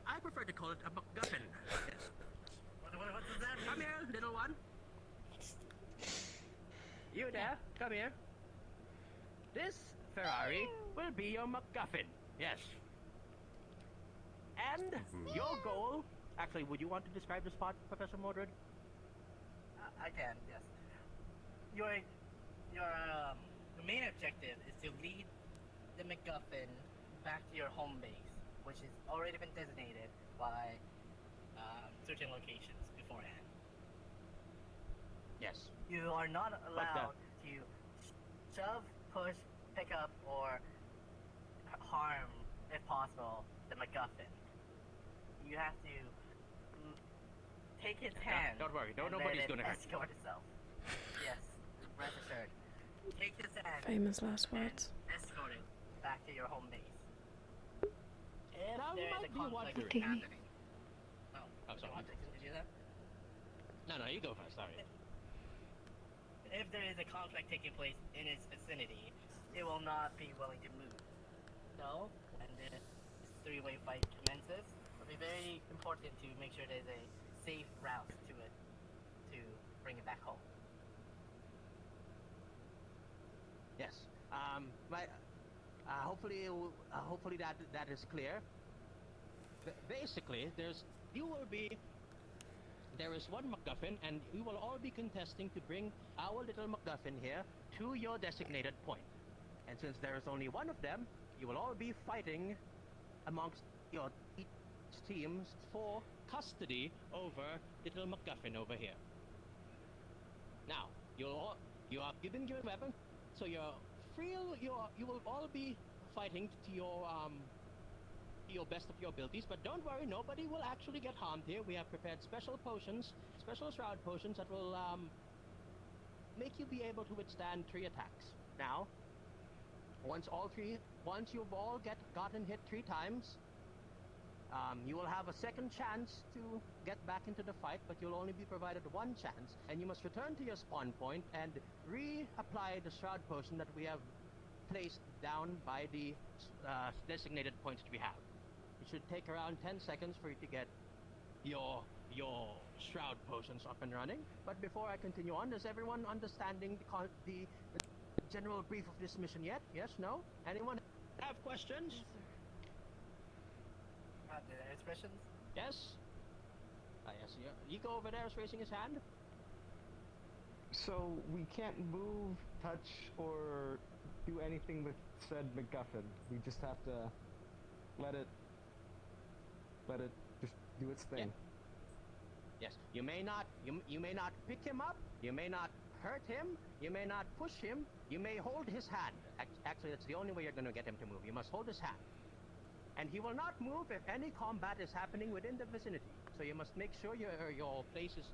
Speaker 20: I prefer to call it a MacGuffin. Yes.
Speaker 5: What does that mean?
Speaker 20: Come here, little one. You there? Come here. This Ferrari will be your MacGuffin. Yes. And your goal. Actually, would you want to describe this part, Professor Mordred?
Speaker 5: I can, yes. Your main objective is to lead the MacGuffin back to your home base, which has already been designated by certain locations beforehand.
Speaker 20: Yes.
Speaker 5: You are not allowed to shove, push, pick up, or harm, if possible, the MacGuffin. You have to take his hand.
Speaker 20: Don't worry,
Speaker 5: and
Speaker 20: nobody's
Speaker 5: let it
Speaker 20: gonna hurt you.
Speaker 5: escort itself. Yes, rest assured. Take his hand.
Speaker 1: Famous last words.
Speaker 5: And escort it back to your home base.
Speaker 20: And I
Speaker 5: There is
Speaker 20: might
Speaker 5: a
Speaker 20: be
Speaker 5: conflict
Speaker 20: wondering.
Speaker 5: happening. Oh,
Speaker 20: sorry.
Speaker 5: you want to do that?
Speaker 20: No, you go first. Sorry.
Speaker 5: If there is a conflict taking place in its vicinity, it will not be willing to move. So, when this three-way fight commences, it'll be very important to make sure there's a safe route to it to bring it back home.
Speaker 20: Yes. Hopefully that is clear. Basically, there is one MacGuffin, and we will all be contesting to bring our little MacGuffin here to your designated point. And since there is only one of them, you will all be fighting amongst your teams for custody over little MacGuffin over here. Now, you are given your weapon, so you will all be fighting to your best of your abilities, but don't worry, nobody will actually get harmed here. We have prepared special potions, special shroud potions that will make you be able to withstand 3 attacks. Now, once you've all gotten hit 3 times, you will have a second chance to get back into the fight, but you'll only be provided 1 chance, and you must return to your spawn point and reapply the shroud potion that we have placed down by the designated points that we have. It should take around 10 seconds for you to get your shroud potions up and running. But before I continue on, is everyone understanding the general brief of this mission yet? Yes? No? Anyone have questions?
Speaker 5: There is questions?
Speaker 20: Yes? Yes. Nico over there is raising his hand.
Speaker 21: So we can't move, touch, or do anything with said MacGuffin. We just have to let it just do its thing.
Speaker 20: Yes. You may not pick him up. You may not hurt him. You may not push him. You may hold his hand. Actually, that's the only way you're going to get him to move. You must hold his hand. And he will not move if any combat is happening within the vicinity. So you must make sure your place is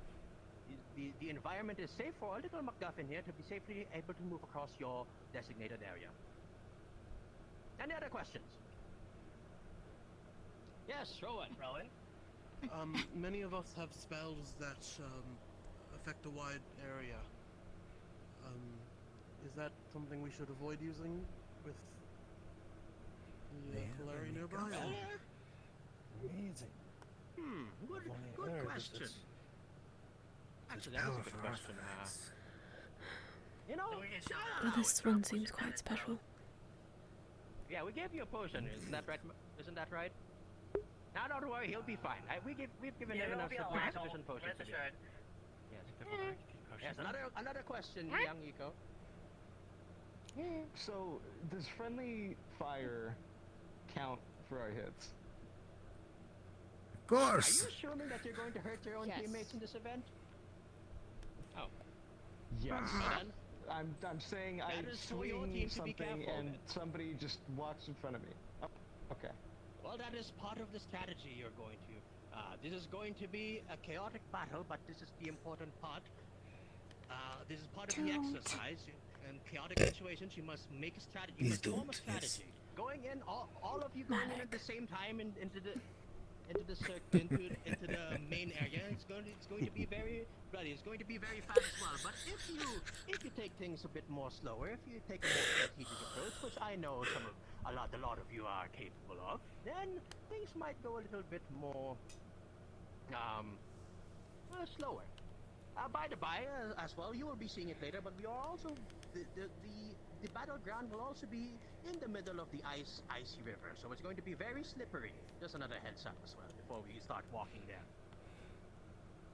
Speaker 20: the environment is safe for a little MacGuffin here to be safely able to move across your designated area. Any other questions? Yes, Rowan.
Speaker 12: Many of us have spells that affect a wide area. Is that something we should avoid using with the Polari nearby?
Speaker 7: Amazing.
Speaker 20: Good question. Actually, that is a good question.
Speaker 1: Well, this one seems quite special.
Speaker 20: Yeah, we gave you a potion. Isn't that right? Isn't that right? Now, don't worry, he'll be fine. We've given him enough sufficient potions. Yes. Another question, young Eco.
Speaker 21: So, does friendly fire count for our hits?
Speaker 12: Of course!
Speaker 20: Are you assuming that you're going to hurt your own teammates in this event? Oh.
Speaker 21: Yes.
Speaker 20: Well then,
Speaker 21: I'm saying I swing something and somebody just walks in front of me. Oh, okay.
Speaker 20: Well, that is part of the strategy you're going to. This is going to be a chaotic battle, but this is the important part. this is part of the exercise. In chaotic situations, you must make a strategy. You must form a strategy. Going in, all of you going in at the same time into the main area. It's going to be very bloody. It's going to be very fast as well. But if you take things a bit more slower, if you take a more strategic approach, which I know a lot of you are capable of, then things might go a little bit more slower. By the by, as well, you will be seeing it later. But we are also the battleground will also be in the middle of the icy river, so it's going to be very slippery. Just another heads up as well before we start walking there.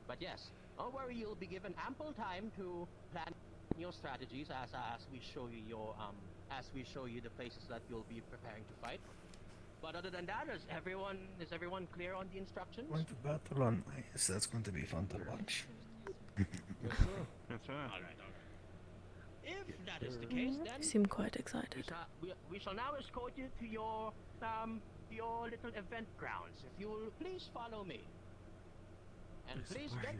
Speaker 20: But yes, don't worry, you'll be given ample time to plan your strategies as we show you the places that you'll be preparing to fight. But other than that, is everyone clear on the instructions?
Speaker 12: Going to battle on ice. That's going to be fun to watch.
Speaker 6: Yes, sir.
Speaker 3: Yes, sir.
Speaker 20: All right. If that is the case, then
Speaker 1: You seem quite excited.
Speaker 20: we shall now escort you to your little event grounds. If you will please follow me. And please get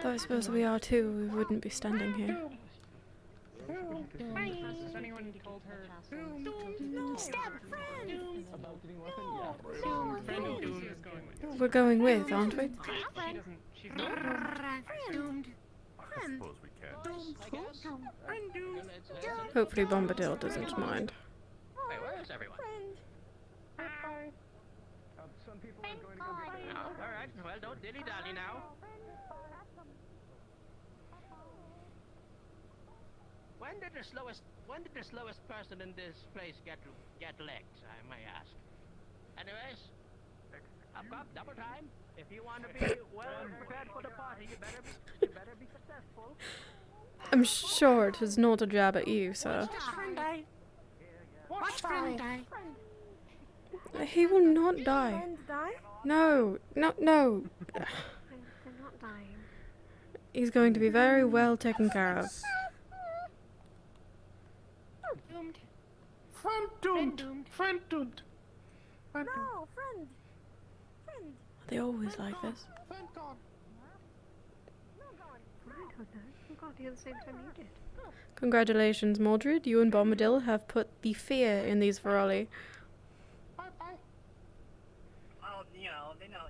Speaker 1: Though I suppose we are too, we wouldn't be standing here.
Speaker 18: Has anyone told her? Step friend!
Speaker 21: About getting weapon? Yeah.
Speaker 1: We're going with, aren't we?
Speaker 18: She's not doomed.
Speaker 13: I suppose we can.
Speaker 1: Hopefully Bombadil doesn't mind.
Speaker 20: Wait, where is everyone?
Speaker 21: Some people are going to go get their
Speaker 20: All right. Well, don't dilly-dally now. When did the slowest person in this place get legs, I may ask? Anyways, up, double time. If you want to be well prepared for the party, you better be successful.
Speaker 1: I'm sure it is not a jab at you, sir.
Speaker 18: Watch friend die.
Speaker 1: He will not die. No.
Speaker 15: They're not dying.
Speaker 1: He's going to be very well taken care of.
Speaker 18: Doomed.
Speaker 12: Friend doomed. Friend doomed.
Speaker 18: No, friend.
Speaker 1: Are they always like this?
Speaker 12: Friend gone.
Speaker 15: I don't know. You got here the same time you did.
Speaker 1: Congratulations, Mordred. You and Bombadil have put the fear in these Varoli.
Speaker 12: Bye bye.
Speaker 5: Well, they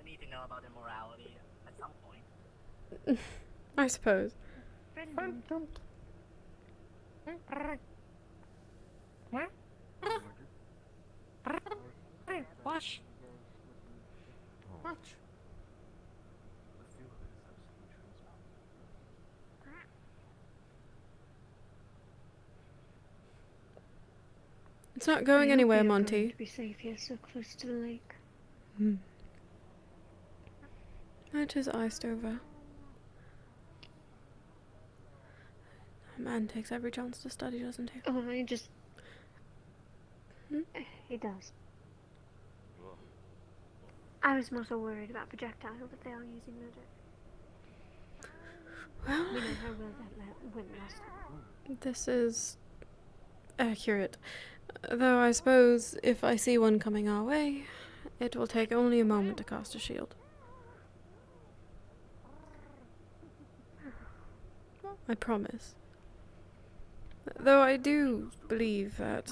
Speaker 5: need to know about their morality at some point.
Speaker 1: I suppose.
Speaker 12: Friend doomed.
Speaker 18: Wash.
Speaker 12: Watch.
Speaker 1: It's not going anywhere,
Speaker 15: Going
Speaker 1: Monty.
Speaker 15: to be safe here, so close to the lake.
Speaker 1: It is iced over. A man takes every chance to study, doesn't he?
Speaker 15: Oh, I just... He does. I was more so worried about projectiles if they are using magic.
Speaker 1: Well,
Speaker 15: We know how well that went last time.
Speaker 1: this is accurate. Though I suppose if I see one coming our way, it will take only a moment to cast a shield. I promise. Though I do believe that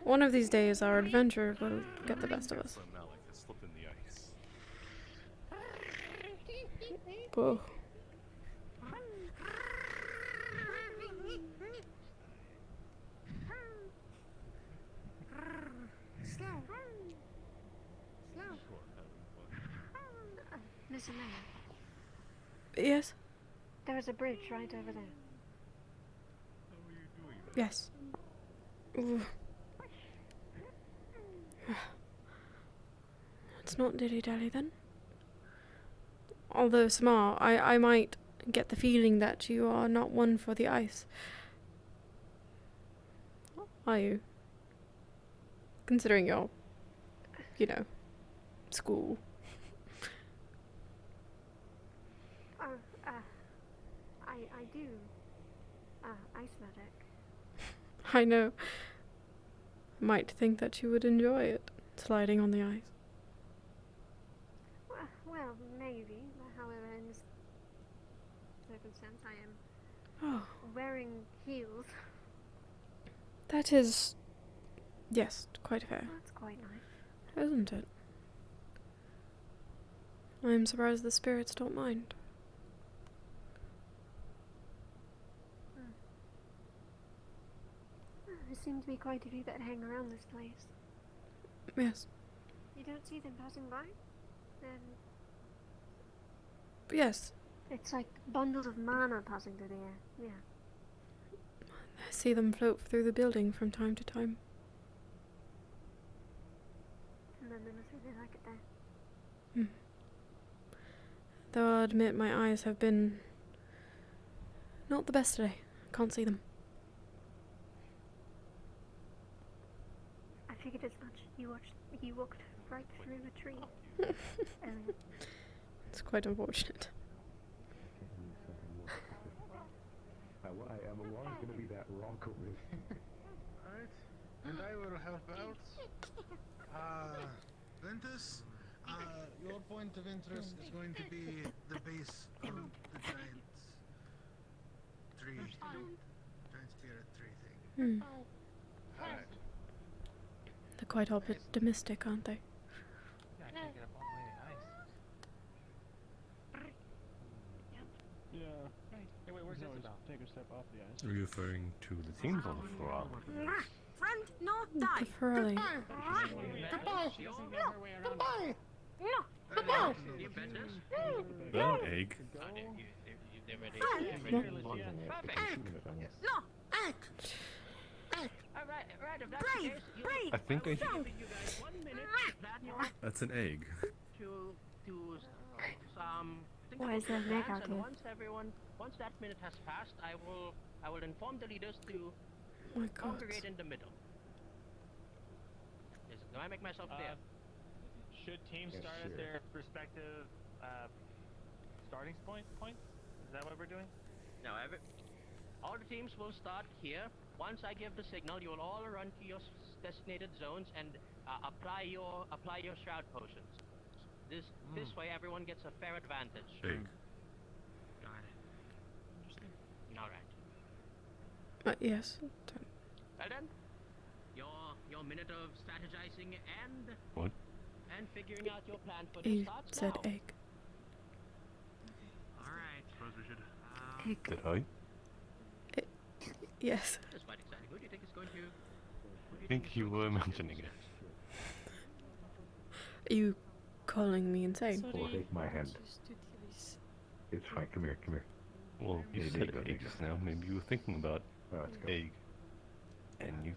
Speaker 1: one of these days our adventure will get the best of us.
Speaker 13: Malik has slipped in the ice.
Speaker 1: Whoa.
Speaker 15: Miss Amaya,
Speaker 1: Yes?
Speaker 15: there is a bridge right over there.
Speaker 1: Yes. Ooh. It's not dilly-dally then. Although smart, I might get the feeling that you are not one for the ice. Are you? Considering your, school.
Speaker 15: I do. Ice medic.
Speaker 1: I know. Might think that you would enjoy it, sliding on the ice.
Speaker 15: Well, maybe. However, circumstance, I am
Speaker 1: Oh,
Speaker 15: wearing heels.
Speaker 1: that is... Yes, quite fair.
Speaker 15: That's quite nice.
Speaker 1: Isn't it? I'm surprised the spirits don't mind.
Speaker 15: There seem to be quite a few that hang around this place.
Speaker 1: Yes.
Speaker 15: You don't see them passing by? Then
Speaker 1: Yes.
Speaker 15: it's like bundles of mana passing through the air. Yeah.
Speaker 1: I see them float through the building from time to time.
Speaker 15: And then they must really like it there.
Speaker 1: Though I'll admit my eyes have been not the best today. Can't see them.
Speaker 15: I figured as much. You walked right through a tree. Earlier.
Speaker 1: It's quite unfortunate.
Speaker 21: I am always going to be that rock over there.
Speaker 12: Alright, and I will help out. Ventus, your point of interest is going to be the base of the giant tree. Giant spirit tree thing. Alright.
Speaker 1: They're quite optimistic, aren't they?
Speaker 10: Yeah, I can't get up all the way to ice.
Speaker 21: Yeah.
Speaker 10: Right. Hey, wait, where's Isabel?
Speaker 21: Take a step off the ice.
Speaker 13: Are you referring to the teams on the floor?
Speaker 18: Friend, no,
Speaker 1: The
Speaker 18: die.
Speaker 1: Ferrari.
Speaker 18: Goodbye.
Speaker 21: She doesn't know her way around.
Speaker 18: Goodbye. No, goodbye.
Speaker 13: That egg.
Speaker 18: No, act. Brave, brave.
Speaker 13: I think I.
Speaker 18: Friend.
Speaker 13: That's an egg.
Speaker 20: To think
Speaker 15: Why
Speaker 20: about
Speaker 15: is there
Speaker 20: your
Speaker 15: an egg
Speaker 20: plans,
Speaker 15: out
Speaker 20: and
Speaker 15: here?
Speaker 20: once that minute has passed, I will inform the leaders to
Speaker 1: Oh my god.
Speaker 20: congregate in the middle. Do I make myself clear?
Speaker 4: Should teams start at their respective starting points? Is that what we're doing?
Speaker 20: No, all the teams will start here. Once I give the signal, you will all run to your designated zones and apply your shroud potions. This way, everyone gets a fair advantage.
Speaker 13: Egg.
Speaker 20: Got it. All right.
Speaker 1: Yes.
Speaker 20: Well then, your minute of strategizing
Speaker 13: What?
Speaker 20: and figuring out your plan for this
Speaker 1: You
Speaker 20: starts
Speaker 1: said
Speaker 20: now.
Speaker 1: egg.
Speaker 20: All right.
Speaker 11: Suppose we should.
Speaker 13: Did I?
Speaker 1: Yes.
Speaker 20: That's quite exciting. Who do you think is going to?
Speaker 13: I think you were mentioning it.
Speaker 1: Are you calling me insane?
Speaker 21: Oh, take my hand. It's fine. Come here. Come here.
Speaker 13: Well, you said egg just now. Maybe you were thinking about egg. And you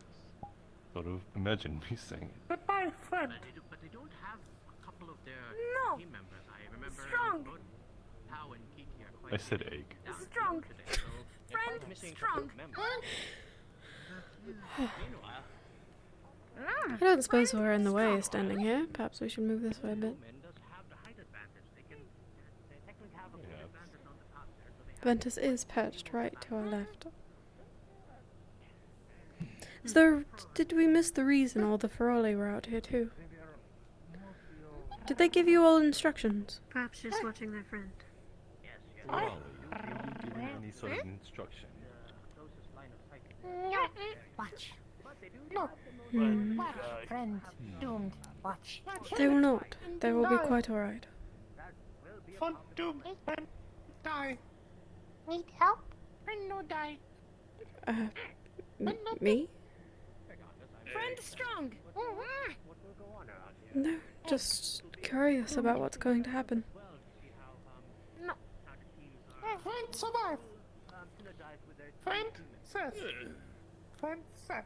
Speaker 13: sort of imagined me saying it.
Speaker 18: Goodbye, friend.
Speaker 20: But they don't have a couple of their
Speaker 18: No.
Speaker 20: team members. I remember
Speaker 18: Strong.
Speaker 20: both Tao and Kiki are quite
Speaker 13: I said egg.
Speaker 20: down
Speaker 18: Strong.
Speaker 20: today, so they're
Speaker 18: Friend,
Speaker 20: missing a
Speaker 18: strong.
Speaker 20: couple of members. Meanwhile,
Speaker 1: I don't suppose we're in the way standing here. Perhaps we should move this way a bit.
Speaker 20: men does have the height advantage. They technically have a good advantage on the top there, so they have
Speaker 1: Ventus is perched right to our left. So, did we miss the reason all the Ferrari were out here too? Did they give you all instructions?
Speaker 15: Perhaps just watching their friend.
Speaker 13: Well, you give me any sort of instruction.
Speaker 18: Watch. No.
Speaker 1: Hmm.
Speaker 18: Watch, friend. Doomed. Watch.
Speaker 1: They will not. They will be quite alright.
Speaker 18: Friend doomed. Friend die. Need help? Friend no die.
Speaker 1: Me?
Speaker 18: Friend strong.
Speaker 1: No, just curious about what's going to happen.
Speaker 18: No. Friend survive. Friend Seth. Friend Seth.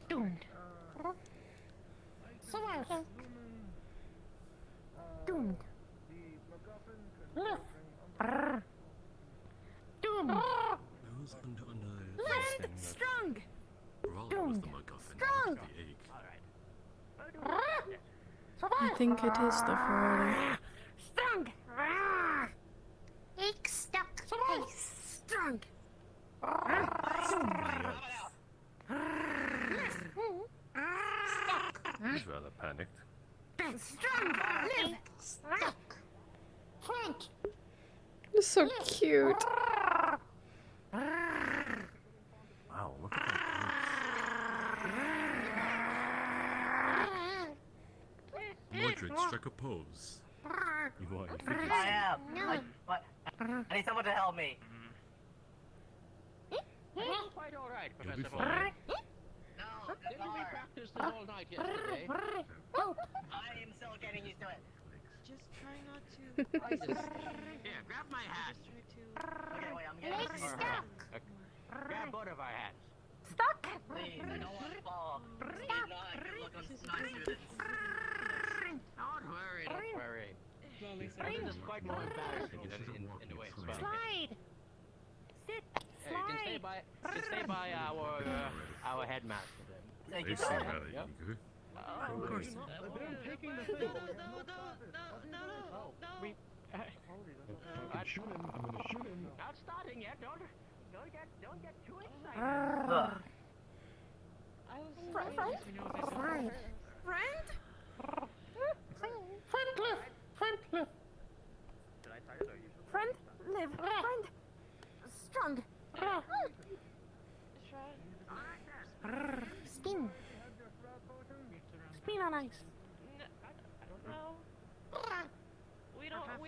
Speaker 18: Doomed. Survive. Doomed. Left. Doomed.
Speaker 11: Who's under
Speaker 18: Friend strong.
Speaker 11: Roll
Speaker 18: Doomed.
Speaker 11: with the MacGuffin,
Speaker 18: Strong.
Speaker 11: not the egg.
Speaker 1: I think it is the Ferrari.
Speaker 18: Strong. Egg stuck. Survive. Strong.
Speaker 13: He's rather panicked.
Speaker 18: Strong. Live. Stuck. Friend.
Speaker 1: It's so cute.
Speaker 13: Wow, look at that.
Speaker 11: Mordred, strike a pose.
Speaker 13: You are.
Speaker 5: I am. What? I need someone to help me.
Speaker 20: Quite all right,
Speaker 11: You'll be
Speaker 20: Professor.
Speaker 11: fine.
Speaker 5: No,
Speaker 20: Didn't we practice this all night yesterday?
Speaker 5: I am still getting used to it.
Speaker 18: Just try not to.
Speaker 20: Here, grab my hat.
Speaker 5: Okay, wait, I'm getting used to it.
Speaker 20: Grab both of our hats.
Speaker 5: Please, I don't want to fall. Please, not a good look on non-students.
Speaker 20: Don't worry, don't worry. This is quite more embarrassing in a way.
Speaker 18: Slide. Sit.
Speaker 20: You can stay by our headmaster then.
Speaker 5: Thank
Speaker 11: They
Speaker 5: you,
Speaker 11: seem
Speaker 5: sir.
Speaker 11: rather
Speaker 20: Yep.
Speaker 11: eager.
Speaker 20: Of course.
Speaker 21: They're taking the thing.
Speaker 20: We.
Speaker 21: I'm shoot him. I'm gonna shoot him.
Speaker 20: Not starting yet. Don't get too excited.
Speaker 5: Ugh.
Speaker 18: Friend?
Speaker 20: Did I start it or you?
Speaker 18: Friend? Live. Friend. Strong. Spin. Spin on ice.
Speaker 2: No. We don't have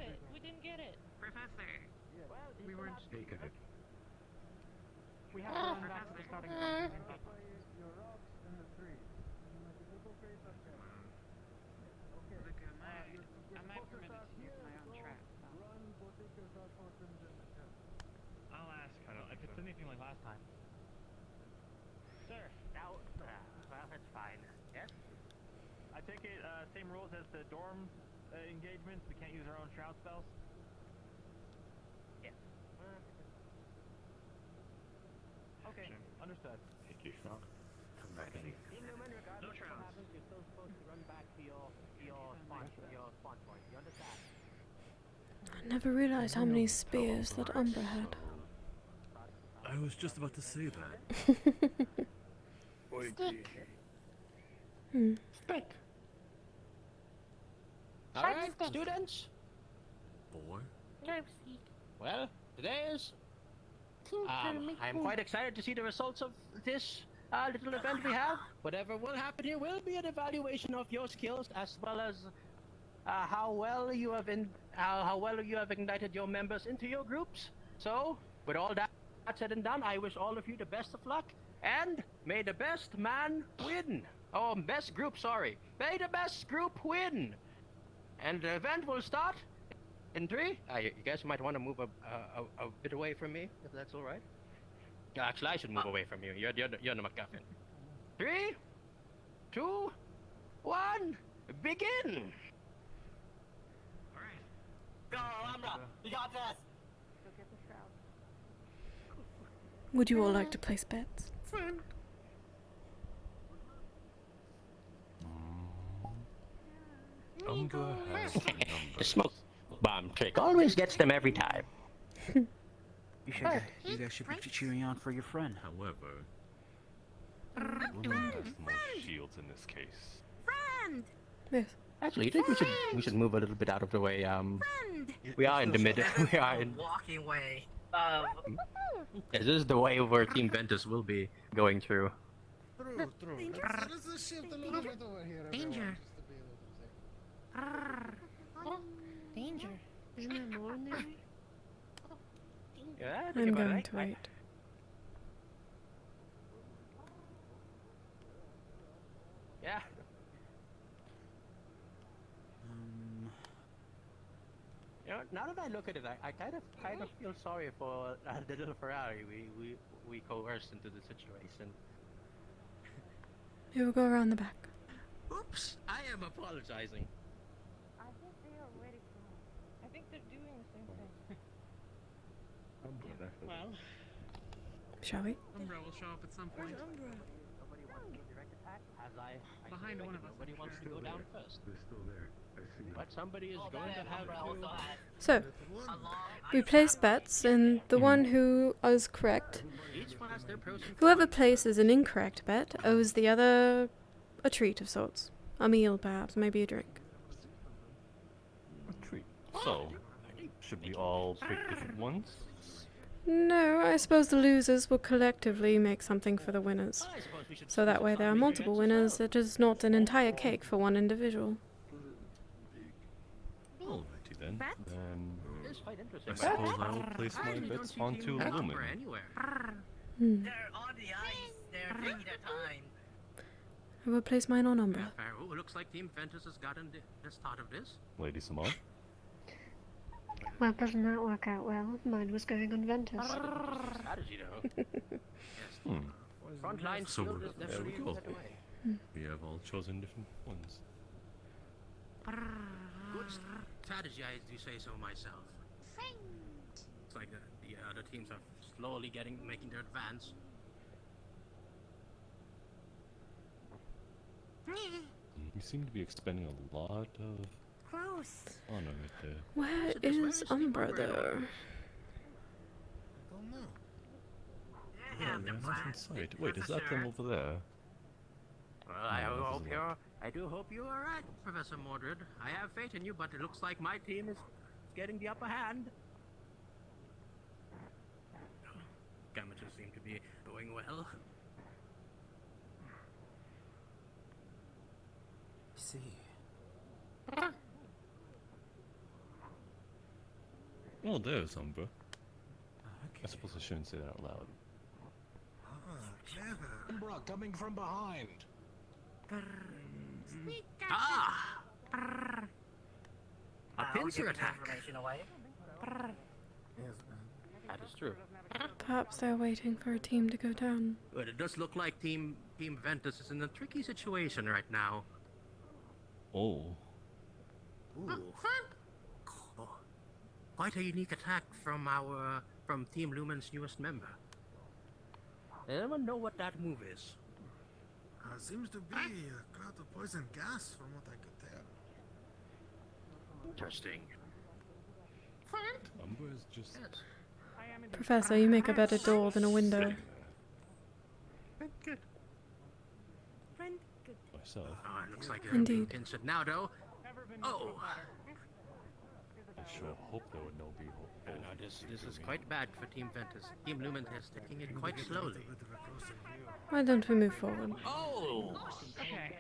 Speaker 2: it. We didn't get it. Professor.
Speaker 21: We weren't taking it.
Speaker 20: We have to run back to the starting point.
Speaker 2: I might permit it to use my own trap.
Speaker 10: I'll ask. If it's anything like last time.
Speaker 20: Sir, now, well, that's fine. Yes?
Speaker 10: I take it same rules as the dorm engagements. We can't use our own shroud spells.
Speaker 20: Yes.
Speaker 10: Okay, understood.
Speaker 13: Thank you.
Speaker 10: Come back in.
Speaker 20: Inhuman, regardless of what happens, you're still supposed to run back to your spawn point. You understand?
Speaker 1: I never realized how many spears that Umbra had.
Speaker 13: I was just about to say that.
Speaker 18: Stick.
Speaker 20: Stick. Alright, students.
Speaker 13: Boy.
Speaker 20: Well, today is. I'm quite excited to see the results of this little event we have. Whatever will happen here will be an evaluation of your skills as well as how well you have ignited your members into your groups. So, with all that said and done, I wish all of you the best of luck, and may the best man win. Oh, best group, sorry. May the best group win. And the event will start in 3. You guys might want to move a bit away from me, if that's all right. Actually, I should move away from you. You're the MacGuffin. 3, 2, 1, begin.
Speaker 5: Go, Umbra! You got this!
Speaker 1: Would you all like to place bets?
Speaker 13: Umbra has the number.
Speaker 20: The smoke bomb trick always gets them every time.
Speaker 3: You guys should be cheering on for your friend.
Speaker 13: However, women has the most shields in this case.
Speaker 18: Friend.
Speaker 1: Yes.
Speaker 20: Actually, I think we should move a little bit out of the way. We are in the mid. We are in.
Speaker 5: Walking way.
Speaker 20: This is the way where Team Ventus will be going through.
Speaker 12: True. Let's shift a little bit over here.
Speaker 18: Danger.
Speaker 15: Danger. Isn't there more in there?
Speaker 20: Yeah, I think
Speaker 1: I'm
Speaker 20: about
Speaker 1: going
Speaker 20: it.
Speaker 1: to wait.
Speaker 20: Yeah. You know, now that I look at it, I kind of feel sorry for the little Ferrari we coerced into the situation.
Speaker 1: It will go around the back.
Speaker 20: Oops, I am apologizing.
Speaker 2: I think they are ready for me. I think they're doing the same thing.
Speaker 18: Well,
Speaker 1: Shall we?
Speaker 18: Umbra will show up at some point.
Speaker 20: Nobody wants to direct attack, as I
Speaker 18: Behind one of us.
Speaker 20: Nobody wants to go down first.
Speaker 6: They're still there. I see.
Speaker 20: But somebody is going to have to.
Speaker 1: So, we place bets, and the one who is correct,
Speaker 20: Each one has their pros and
Speaker 1: whoever places an incorrect bet, owes the other a treat of sorts. A meal, perhaps, maybe a drink.
Speaker 13: A treat. So, should we all pick different ones?
Speaker 1: No, I suppose the losers will collectively make something for the winners. So that way there are multiple winners, it is not an entire cake for one individual.
Speaker 13: Alrighty then.
Speaker 20: It's quite interesting.
Speaker 13: I suppose I will place my bets onto Lumen.
Speaker 1: Hmm.
Speaker 5: They're on the ice. They're taking their time.
Speaker 1: I will place mine on Umbra.
Speaker 20: Oh, looks like Team Ventus has gotten the start of this.
Speaker 13: Lady Simone?
Speaker 15: Well, doesn't that work out well? Mine was going on Ventus.
Speaker 20: Strategy, though. Frontline
Speaker 13: So
Speaker 20: shield is
Speaker 13: there
Speaker 20: definitely
Speaker 13: we go.
Speaker 20: set away.
Speaker 13: We have all chosen different ones.
Speaker 20: Good strategy, I do say so myself. It's like the other teams are slowly making their advance.
Speaker 13: You seem to be expending a lot of honor right there.
Speaker 1: Where is Umbra, though?
Speaker 12: Don't know.
Speaker 13: Oh, they're not in sight. Wait, is that them over there?
Speaker 20: Well,
Speaker 13: No,
Speaker 20: I do hope you are right, Professor Mordred. I have faith in you, but it looks like my team is getting the upper hand. Damages seem to be going well.
Speaker 6: See.
Speaker 13: Oh, there's Umbra. I suppose I shouldn't say that out loud.
Speaker 12: Clever.
Speaker 16: Umbra coming from behind.
Speaker 20: Ah! A pincer
Speaker 5: giving
Speaker 20: attack.
Speaker 5: information away.
Speaker 20: That is true.
Speaker 1: Perhaps they're waiting for a team to go down.
Speaker 20: But it does look like Team Ventus is in a tricky situation right now.
Speaker 13: Oh.
Speaker 20: Ooh. Oh. Quite a unique attack from from Team Lumen's newest member. Anyone know what that move is?
Speaker 12: Seems to be a cloud of poison gas, from what I could tell.
Speaker 20: Interesting.
Speaker 13: Umbra is just...
Speaker 1: Professor, you make a better door than a window.
Speaker 20: Good.
Speaker 13: Myself.
Speaker 20: Oh, it looks like
Speaker 1: Indeed.
Speaker 20: pinch it now, though. Oh.
Speaker 13: I sure hope there would no be hope.
Speaker 20: No, this is quite bad for Team Ventus. Team Lumen is taking it quite slowly.
Speaker 1: Why don't we move forward?
Speaker 20: Oh!
Speaker 2: Okay.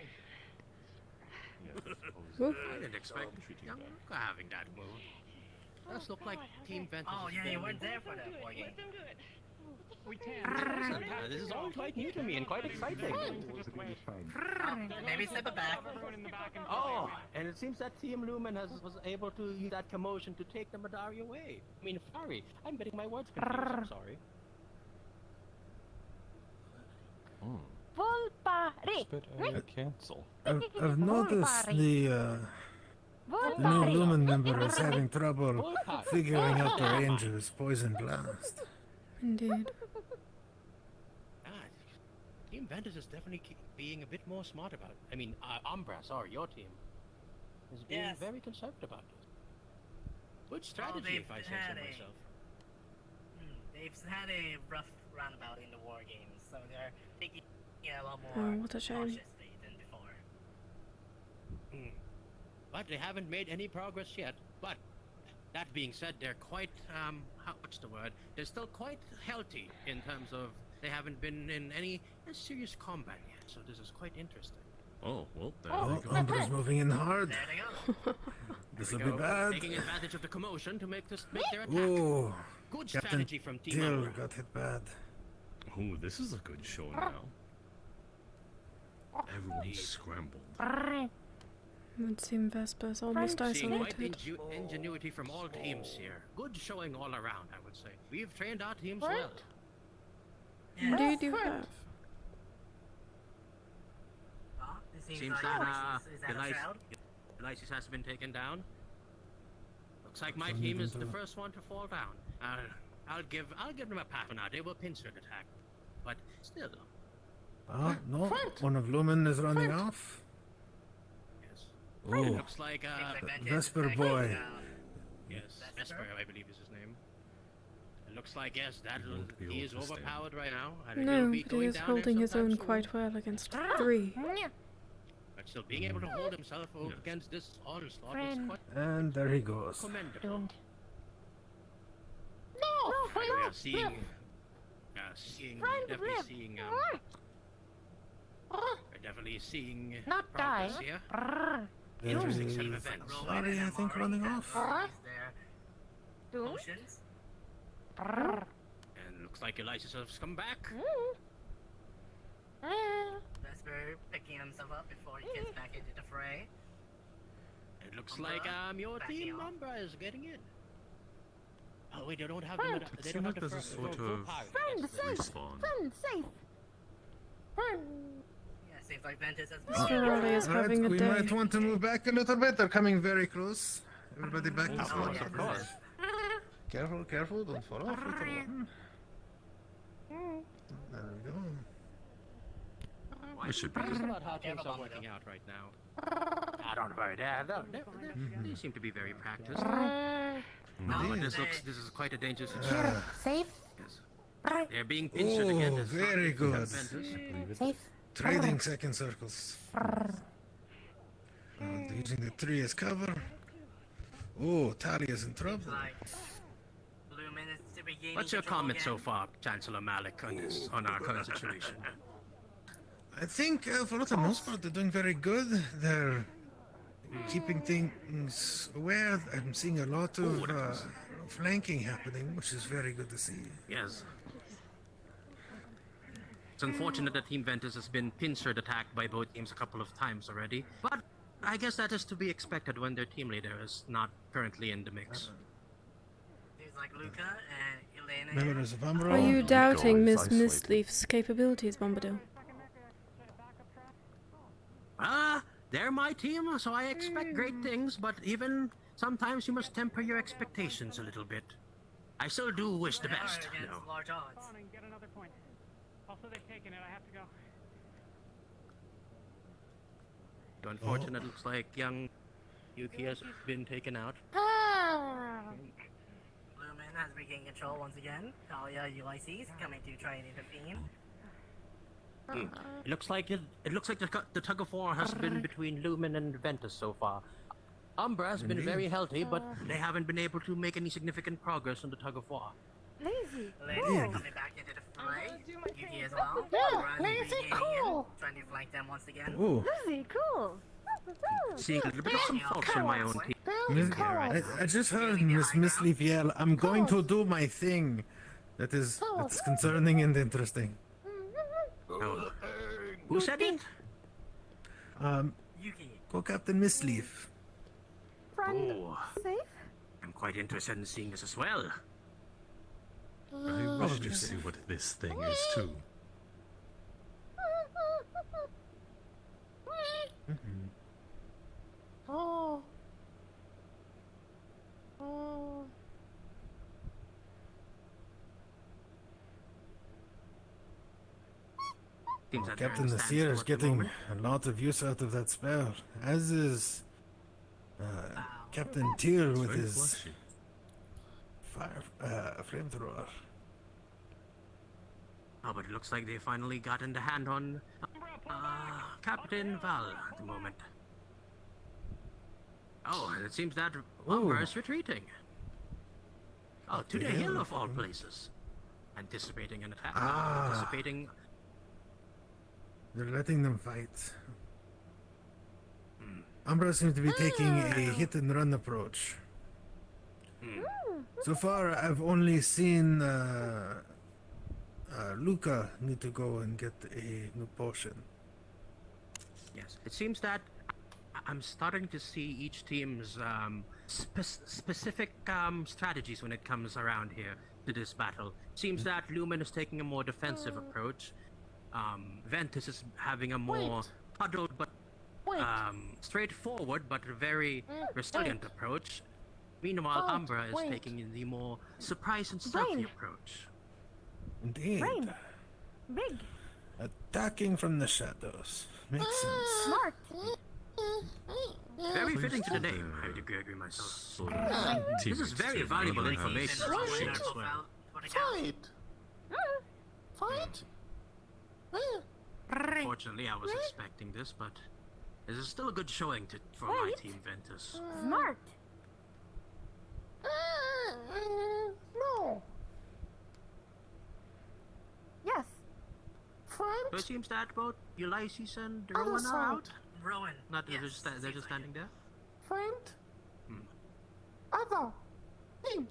Speaker 1: Whoop.
Speaker 20: I didn't expect Young Luca having that move. Does look like Team Ventus.
Speaker 5: Oh
Speaker 20: is
Speaker 5: yeah, you
Speaker 20: being-
Speaker 5: weren't there for that war game.
Speaker 2: Let them do it. We can.
Speaker 20: Listen, this is all quite new to me and quite exciting.
Speaker 5: Maybe step it back.
Speaker 20: Oh, and it seems that Team Lumen was able to use that commotion to take the Madari away. I mean, sorry, I'm getting my words confused. I'm sorry.
Speaker 13: But I cancel.
Speaker 12: I've noticed the new Lumen member is having trouble figuring out the range of his poison blast.
Speaker 1: Indeed.
Speaker 20: Team Ventus is definitely being a bit more smart about it. I mean, Umbra, sorry, your team is being very conservative about this. Good strategy, if I say so myself.
Speaker 5: They've had a rough roundabout in the war games, so they're taking it a lot
Speaker 1: Oh,
Speaker 5: more
Speaker 1: what a shame.
Speaker 5: cautiously than before.
Speaker 20: But they haven't made any progress yet. But that being said, they're quite what's the word? They're still quite healthy in terms of they haven't been in any serious combat yet. So this is quite interesting.
Speaker 13: Oh, well, there
Speaker 12: Oh,
Speaker 13: they go.
Speaker 12: Umbra's moving in hard.
Speaker 5: There they go.
Speaker 12: This'll be bad.
Speaker 20: Taking advantage of the commotion to make their attack.
Speaker 12: Oh,
Speaker 20: Good
Speaker 12: Captain
Speaker 20: strategy from Team
Speaker 12: Dill
Speaker 20: Umbra.
Speaker 12: got hit bad.
Speaker 13: Ooh, this is a good show now. Everyone's scrambled.
Speaker 1: It would seem Vesper's almost
Speaker 20: Seeing quite
Speaker 1: isolated.
Speaker 20: ingenuity from all teams here. Good showing all around, I would say. We've trained our teams well.
Speaker 1: Indeed you have.
Speaker 5: Seems
Speaker 20: that
Speaker 5: is that a shroud?
Speaker 20: Lysis has been taken down. Looks like my team is the first one to fall down. I'll give them a pat on that. They will pincer an attack, but still.
Speaker 12: Oh, no, one of Lumen is running off.
Speaker 20: Yes.
Speaker 12: Oh,
Speaker 20: It looks like
Speaker 12: Vesper boy.
Speaker 20: Yes, Vesper, I believe is his name. It looks like that
Speaker 13: won't be
Speaker 20: he is
Speaker 13: able to stand.
Speaker 20: overpowered right now. And
Speaker 1: No,
Speaker 20: he'll be
Speaker 1: but he
Speaker 20: going
Speaker 1: is
Speaker 20: down
Speaker 1: holding
Speaker 20: there
Speaker 1: his
Speaker 20: sometime
Speaker 1: own
Speaker 20: soon.
Speaker 1: quite well against 3.
Speaker 20: But still, being able to hold himself against this onslaught is quite
Speaker 12: And there he goes.
Speaker 20: commendable. We are seeing, definitely seeing, we're definitely seeing
Speaker 17: Not
Speaker 20: progress
Speaker 17: die.
Speaker 20: here.
Speaker 12: There
Speaker 20: Interesting
Speaker 12: is
Speaker 20: set of events.
Speaker 12: Sorry, I think running off.
Speaker 5: Potions.
Speaker 20: And looks like Elias has come back.
Speaker 5: Vesper picking himself up before he gets back into the fray.
Speaker 20: It looks
Speaker 5: Umbra,
Speaker 20: like your
Speaker 5: backing
Speaker 20: team
Speaker 5: off.
Speaker 20: Umbra is getting in. Oh wait, they don't have them. They
Speaker 11: It
Speaker 20: don't have
Speaker 11: seemed like
Speaker 20: the
Speaker 11: there's a
Speaker 20: full
Speaker 11: sort of
Speaker 20: power.
Speaker 15: Friend, safe!
Speaker 11: respawn.
Speaker 15: Friend, safe! Friend!
Speaker 5: Yeah, seems like Ventus has
Speaker 1: Mr. Raleigh is
Speaker 12: Alright,
Speaker 1: having a
Speaker 12: we
Speaker 1: day.
Speaker 12: might want to move back a little bit. They're coming very close. Everybody back to
Speaker 9: Of
Speaker 12: front.
Speaker 9: course, of course.
Speaker 12: Careful, careful, don't fall off, little one. There we go.
Speaker 11: We should be
Speaker 20: Just
Speaker 11: good.
Speaker 20: about how things are working out right now. Don't worry, they seem to be very practiced. No, but this is quite a dangerous situation.
Speaker 17: Safe?
Speaker 20: Yes. They're being pincered
Speaker 12: Oh,
Speaker 20: again.
Speaker 12: very good.
Speaker 17: Safe?
Speaker 12: Trading second circles. Using the tree as cover. Oh, Talia's in trouble.
Speaker 5: Lumen is to be gaining
Speaker 20: What's your
Speaker 5: control
Speaker 20: comment so
Speaker 5: again.
Speaker 20: far, Chancellor Malik, on our current situation?
Speaker 12: I think for the most part they're doing very good. They're keeping things aware. I'm seeing a lot of flanking happening, which is very good to see.
Speaker 20: Yes. It's unfortunate that Team Ventus has been pincered attacked by both teams a couple of times already, but I guess that is to be expected when their team leader is not currently in the mix.
Speaker 5: There's like Luca and Elena.
Speaker 12: Members of Umbra.
Speaker 1: Are you doubting Miss
Speaker 11: isolated.
Speaker 1: Mistleaf's capabilities, Bombadil?
Speaker 20: They're my team, so I expect great things, but even sometimes you must temper your expectations a little bit. I still do wish the best, you know.
Speaker 5: Large odds.
Speaker 10: Come on and get another point. Also, they've taken it. I have to go.
Speaker 20: So unfortunate, looks like young Yuki has been taken out.
Speaker 5: Lumen has regained control once again. Talia, Ulysses coming to try and intervene.
Speaker 20: It looks like the tug of war has been between Lumen and Ventus so far. Umbra has been very healthy, but they haven't been able to make any significant progress on the tug of war.
Speaker 15: Lazy!
Speaker 5: Elena coming back into the fray. Yuki as well.
Speaker 15: Yeah,
Speaker 5: Umbra is
Speaker 15: Lazy,
Speaker 5: regaining
Speaker 15: cool.
Speaker 5: it, trying to flank them once again.
Speaker 12: Ooh.
Speaker 15: Lazy, cool!
Speaker 20: Seeing a little bit of some faults in my own team.
Speaker 12: I just heard Miss Mistleaf yell, "I'm going to do my thing." That's concerning and interesting.
Speaker 20: Oh. Who said it?
Speaker 5: Yuki.
Speaker 12: Co-Captain Mistleaf.
Speaker 15: Friend,
Speaker 20: Oh,
Speaker 15: safe?
Speaker 20: I'm quite interested in seeing this as well.
Speaker 11: I wish to see what this thing is too.
Speaker 17: Oh. Oh.
Speaker 20: Seems that they're
Speaker 12: Captain
Speaker 20: in a
Speaker 12: Nasir
Speaker 20: standstill
Speaker 12: is
Speaker 20: at the
Speaker 12: getting
Speaker 20: moment.
Speaker 12: a lot of use out of that spell, as is Captain Tyr with
Speaker 11: very
Speaker 12: his
Speaker 11: flashy.
Speaker 12: flamethrower.
Speaker 20: Oh, but it looks like they finally got in the hand on Captain Val at the moment. Oh, and it seems that Umbra is retreating. Oh, to the hill of all places. Anticipating an attack. Anticipating...
Speaker 12: They're letting them fight. Umbra seems to be taking a hit and run approach. So far, I've only seen Luca need to go and get a new potion.
Speaker 20: Yes, it seems that I'm starting to see each team's specific strategies when it comes around here to this battle. Seems that Lumen is taking a more defensive approach. Ventus is having a more huddled but straightforward but very resilient approach. Meanwhile, Umbra is taking the more surprise and stealthy approach.
Speaker 12: Indeed.
Speaker 15: Brain. Big.
Speaker 12: Attacking from the shadows. Makes sense.
Speaker 15: Smart.
Speaker 20: Very fitting to the name, I would agree myself. This is very
Speaker 11: Teammates
Speaker 20: valuable
Speaker 11: really
Speaker 20: information.
Speaker 11: has-
Speaker 20: as well.
Speaker 5: Fight!
Speaker 17: Fight?
Speaker 20: Fortunately, I was expecting this, but this is still a good showing for my team, Ventus.
Speaker 15: Smart.
Speaker 17: No.
Speaker 20: So it seems that both Ulysses and
Speaker 17: Other
Speaker 20: Rowan
Speaker 17: side.
Speaker 20: are out.
Speaker 5: Rowan.
Speaker 20: Not
Speaker 5: yes,
Speaker 20: they're just standing there.
Speaker 17: Friend.
Speaker 20: Hmm.
Speaker 17: Other. Team.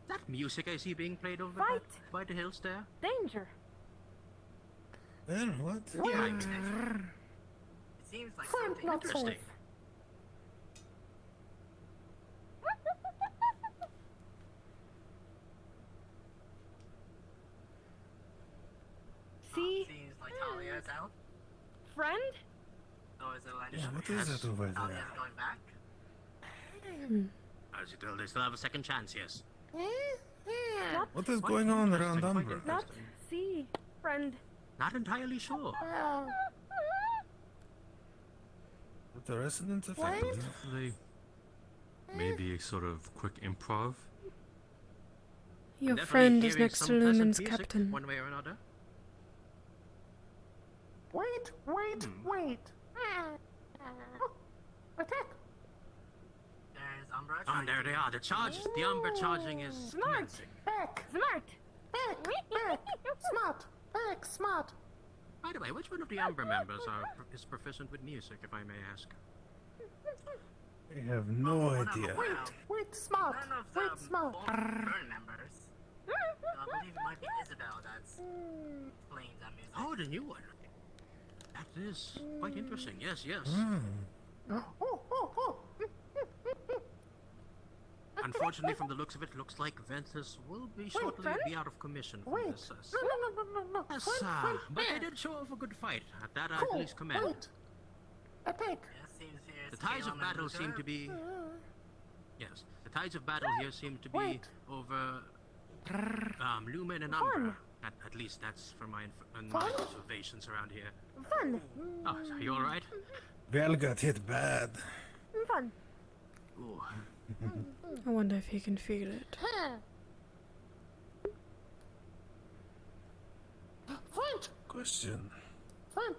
Speaker 20: That music I see being played over
Speaker 18: Fight.
Speaker 20: by the hills there.
Speaker 18: Danger.
Speaker 12: Well, what?
Speaker 20: Yeah.
Speaker 5: It seems like
Speaker 17: Friend
Speaker 5: something
Speaker 17: not
Speaker 20: Interesting.
Speaker 17: safe.
Speaker 18: See?
Speaker 5: Seems like Talia is out.
Speaker 18: Friend?
Speaker 5: So is it like
Speaker 12: Yeah, what is that over
Speaker 5: Talia's
Speaker 12: there?
Speaker 5: going back?
Speaker 20: As you tell, they still have a second chance, yes.
Speaker 18: Not,
Speaker 12: What is going on around
Speaker 20: Quite
Speaker 12: Umbra?
Speaker 18: not see. Friend.
Speaker 20: Not entirely sure.
Speaker 12: With the residents
Speaker 13: I
Speaker 12: affected?
Speaker 13: believe they maybe a sort of quick improv.
Speaker 1: Your
Speaker 20: Definitely
Speaker 1: friend is
Speaker 20: hearing
Speaker 1: next to
Speaker 20: some pleasant
Speaker 1: Lumen's
Speaker 20: music,
Speaker 1: captain.
Speaker 20: one way or another.
Speaker 17: Wait. Attack.
Speaker 5: There's Umbra.
Speaker 20: Oh, and there they are. The Umber charging is
Speaker 18: Smart.
Speaker 20: commencing.
Speaker 17: Back.
Speaker 18: Smart.
Speaker 17: Back. Smart. Back. Smart.
Speaker 20: By the way, which one of the Umber members is proficient with music, if I may ask?
Speaker 12: I have no idea.
Speaker 17: Wait. Smart.
Speaker 5: None of
Speaker 17: Wait.
Speaker 5: the
Speaker 17: Smart.
Speaker 5: Burn members. So I believe it might be Isabel that's playing that music.
Speaker 20: Oh, the new one. That is quite interesting. Yes.
Speaker 17: Oh.
Speaker 20: Unfortunately, from the looks of it, looks like Ventus will be shortly
Speaker 17: friend?
Speaker 20: be out of commission from
Speaker 17: Wait.
Speaker 20: this.
Speaker 17: No.
Speaker 20: Yes,
Speaker 17: Friend.
Speaker 20: but they did show off a good fight. At that I
Speaker 17: Cool.
Speaker 20: at least commend.
Speaker 17: Wait. Attack.
Speaker 5: Yeah, seems here
Speaker 20: The
Speaker 5: it's
Speaker 20: tides
Speaker 5: Caleb
Speaker 20: of
Speaker 5: and
Speaker 20: battle
Speaker 5: Luther.
Speaker 20: seem to be. Yes, the tides of battle here seem to be
Speaker 17: Wait.
Speaker 20: over Lumen and Umbra. At least that's from my observations around here.
Speaker 18: Fun.
Speaker 20: Oh, so are you alright?
Speaker 12: Vel got hit bad.
Speaker 18: Fun.
Speaker 20: Ooh.
Speaker 1: I wonder if he can feel it.
Speaker 17: Friend.
Speaker 12: Question.
Speaker 17: Friend.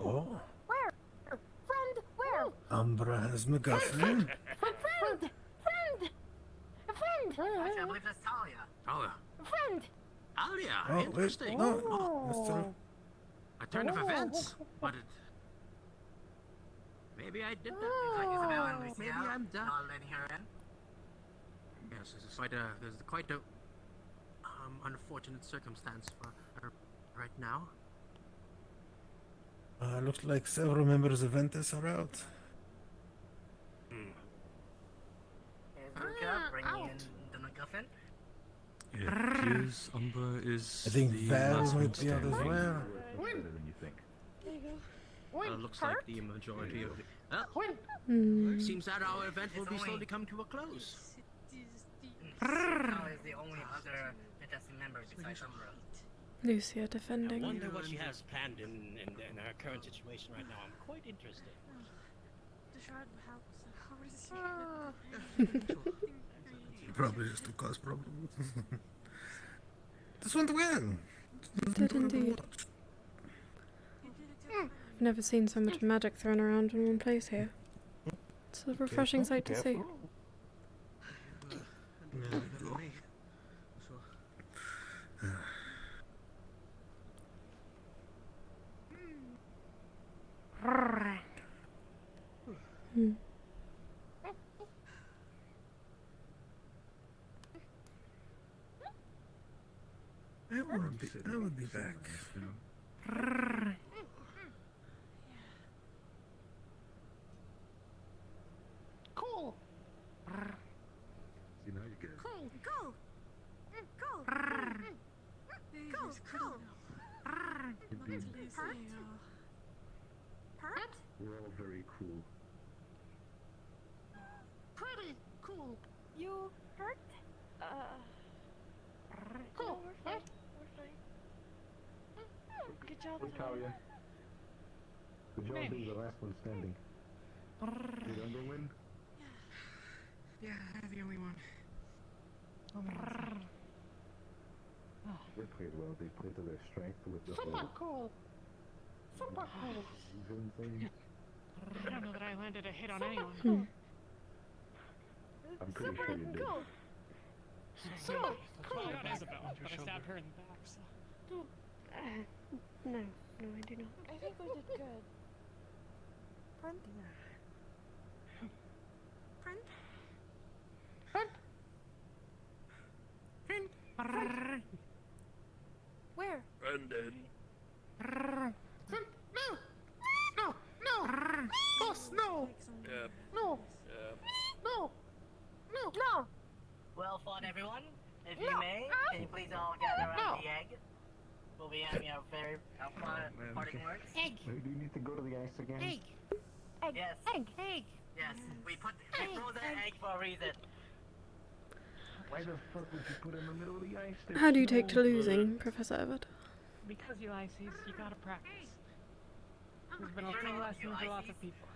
Speaker 12: Oh,
Speaker 18: Where? Friend, where?
Speaker 12: Umbra has MacGuffin.
Speaker 18: Friend.
Speaker 5: Actually, I believe that's Talia.
Speaker 20: Oh,
Speaker 18: Friend.
Speaker 20: Alia,
Speaker 12: Oh, wait.
Speaker 20: interesting.
Speaker 12: No, Mr.
Speaker 20: A turn of events, but it. Maybe I did that.
Speaker 5: Like Isabel and Lucia,
Speaker 20: Maybe I'm done.
Speaker 5: not letting her in.
Speaker 20: Yes, this is quite a unfortunate circumstance for her right now.
Speaker 12: Looks like several members of Ventus are out.
Speaker 5: Here's Luca bringing in the MacGuffin.
Speaker 13: It appears Umbra is
Speaker 12: I think
Speaker 13: the
Speaker 12: Val
Speaker 13: last one
Speaker 12: might be out as
Speaker 13: standing.
Speaker 12: well.
Speaker 16: Better than you think.
Speaker 18: There you go.
Speaker 20: Looks like the majority of the. Seems that our event will be slowly come to a close.
Speaker 5: Talia is the only other contesting member besides Umbra.
Speaker 1: Lucia
Speaker 2: I
Speaker 1: defending.
Speaker 2: wonder what she has planned in her current situation right now. I'm quite interested.
Speaker 14: The shard helps. How is she?
Speaker 12: Probably just to cause problems. This went well.
Speaker 1: Did indeed. I've never seen so much magic thrown around in one place here. It's a refreshing sight to see.
Speaker 12: I would be back.
Speaker 17: Cool.
Speaker 16: See, now you get it.
Speaker 14: Go. Go. Hurt?
Speaker 16: We're all very cool.
Speaker 17: Pretty cool.
Speaker 18: You hurt?
Speaker 17: Cool.
Speaker 18: No, we're fine. Good job.
Speaker 16: Talia. Good job being the last one standing. Did Umbra win?
Speaker 5: Yeah, I'm the only one.
Speaker 16: They played well. They played to their strength with the
Speaker 17: Super
Speaker 16: whole
Speaker 17: cool. Super cool.
Speaker 16: even thing.
Speaker 2: I don't know that I landed a hit on anyone.
Speaker 16: I'm pretty sure you did.
Speaker 2: Super cool. I got Isabel, but I stabbed her in the back, so.
Speaker 15: No, I do not.
Speaker 14: I think we did good. Friend? Friend? Friend? Where?
Speaker 11: Brendan.
Speaker 17: No! Boss, no!
Speaker 11: Yep.
Speaker 17: No!
Speaker 11: Yep.
Speaker 17: No! No!
Speaker 5: Well fought, everyone. If you may, can you please all gather around the egg? We'll be having our very parting words.
Speaker 16: Wait, do you need to go to the ice again?
Speaker 5: Yes. Yes. We froze that egg for a reason.
Speaker 16: Why the fuck would you put it in the middle of the ice? There's
Speaker 1: How do you take to
Speaker 16: no-
Speaker 1: losing, Professor Everett?
Speaker 10: Because you Ices, you gotta practice. There's been a few lessons for lots of people.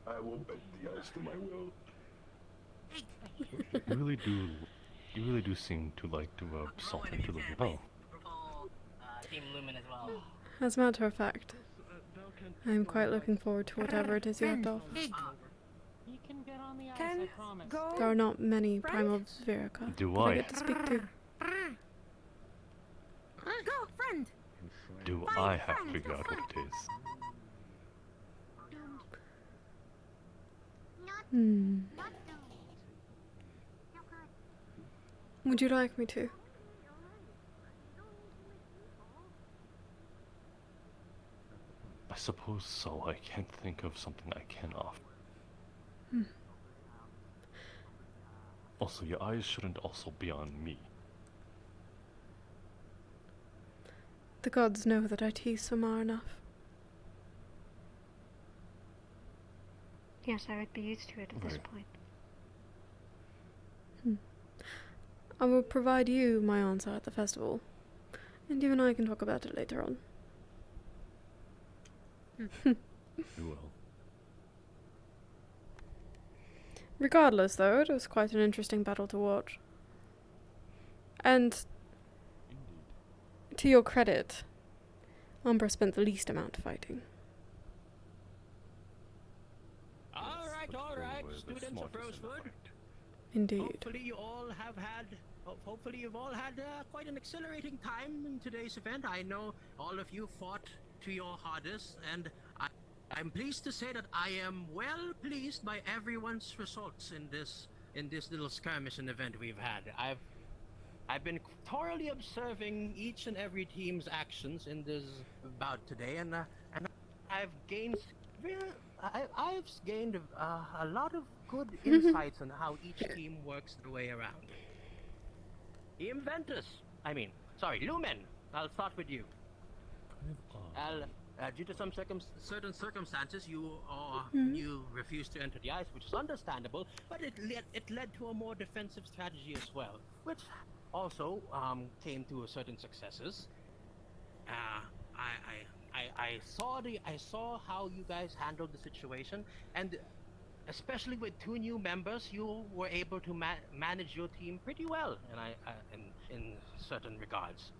Speaker 16: I will bend the ice to my will.
Speaker 13: You really do seem to like to something to look at. Oh.
Speaker 5: Team Lumen as well.
Speaker 1: As a matter of fact, I'm quite looking forward to whatever it is you have to offer.
Speaker 10: You can get on the ice, I promise.
Speaker 1: There are not many Primal Zvirica
Speaker 13: Do
Speaker 1: that I
Speaker 13: I?
Speaker 1: get to speak to.
Speaker 17: Go, friend!
Speaker 13: Do I have to figure out what it is?
Speaker 1: Hmm. Would you like me to?
Speaker 13: I suppose so. I can't think of something I can offer.
Speaker 1: Hmm.
Speaker 13: Also, your eyes shouldn't also be on me.
Speaker 1: The gods know that I tease Samar enough.
Speaker 15: Yes, I would be used to it at this point.
Speaker 1: I will provide you my answer at the festival, and you and I can talk about it later on.
Speaker 13: You will.
Speaker 1: Regardless, though, it was quite an interesting battle to watch. And, to your credit, Umbra spent the least amount fighting.
Speaker 20: All right, students of Rosewood.
Speaker 1: Indeed.
Speaker 20: Hopefully you've all had quite an exhilarating time in today's event. I know all of you fought to your hardest, and I'm pleased to say that I am well pleased by everyone's results in this little skirmish and event we've had. I've been thoroughly observing each and every team's actions in this bout today, and I've gained a lot of good insights on how each team works their way around. Lumen, I'll start with you. Due to some certain circumstances, you refused to enter the ice, which is understandable, but it led to a more defensive strategy as well, which also came to certain successes. I saw how you guys handled the situation, and especially with 2 new members, you were able to manage your team pretty well, in certain regards.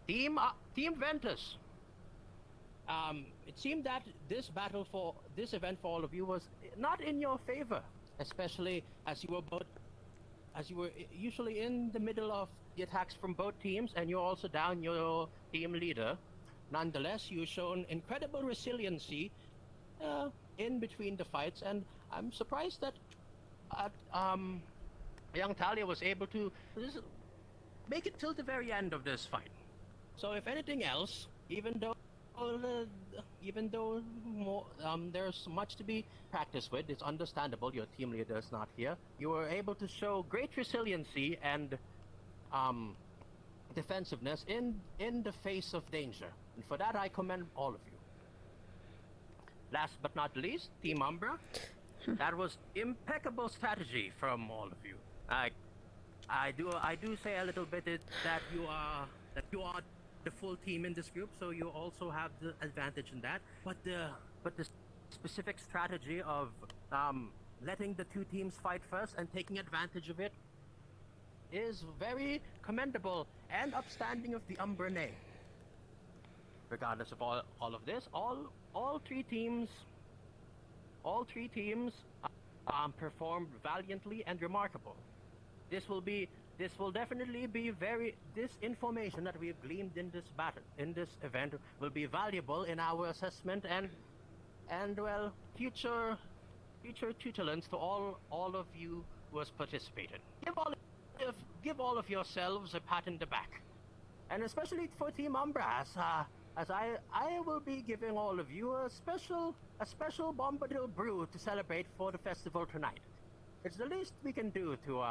Speaker 20: Team Ventus. It seemed that this event for all of you was not in your favor, especially as you were usually in the middle of the attacks from both teams, and you're also down your team leader. Nonetheless, you've shown incredible resiliency in between the fights, and I'm surprised that young Talia was able to make it till the very end of this fight. So if anything else, even though there's much to be practiced with, it's understandable your team leader is not here, you were able to show great resiliency and defensiveness in the face of danger. And for that, I commend all of you. Last but not least, Team Umbra. That was impeccable strategy from all of you. I do say a little bit that you are the full team in this group, so you also have the advantage in that. But the specific strategy of letting the 2 teams fight first and taking advantage of it is very commendable and upstanding of the Umbra name. Regardless of all of this, all three teams performed valiantly and remarkable. This will be this will definitely be this information that we have gleaned in this event will be valuable in our assessment and well, future tutelance to all of you who has participated. Give all of yourselves a pat in the back. And especially for Team Umbra, as I will be giving all of you a special Bombadil brew to celebrate for the festival tonight. It's the least we can do to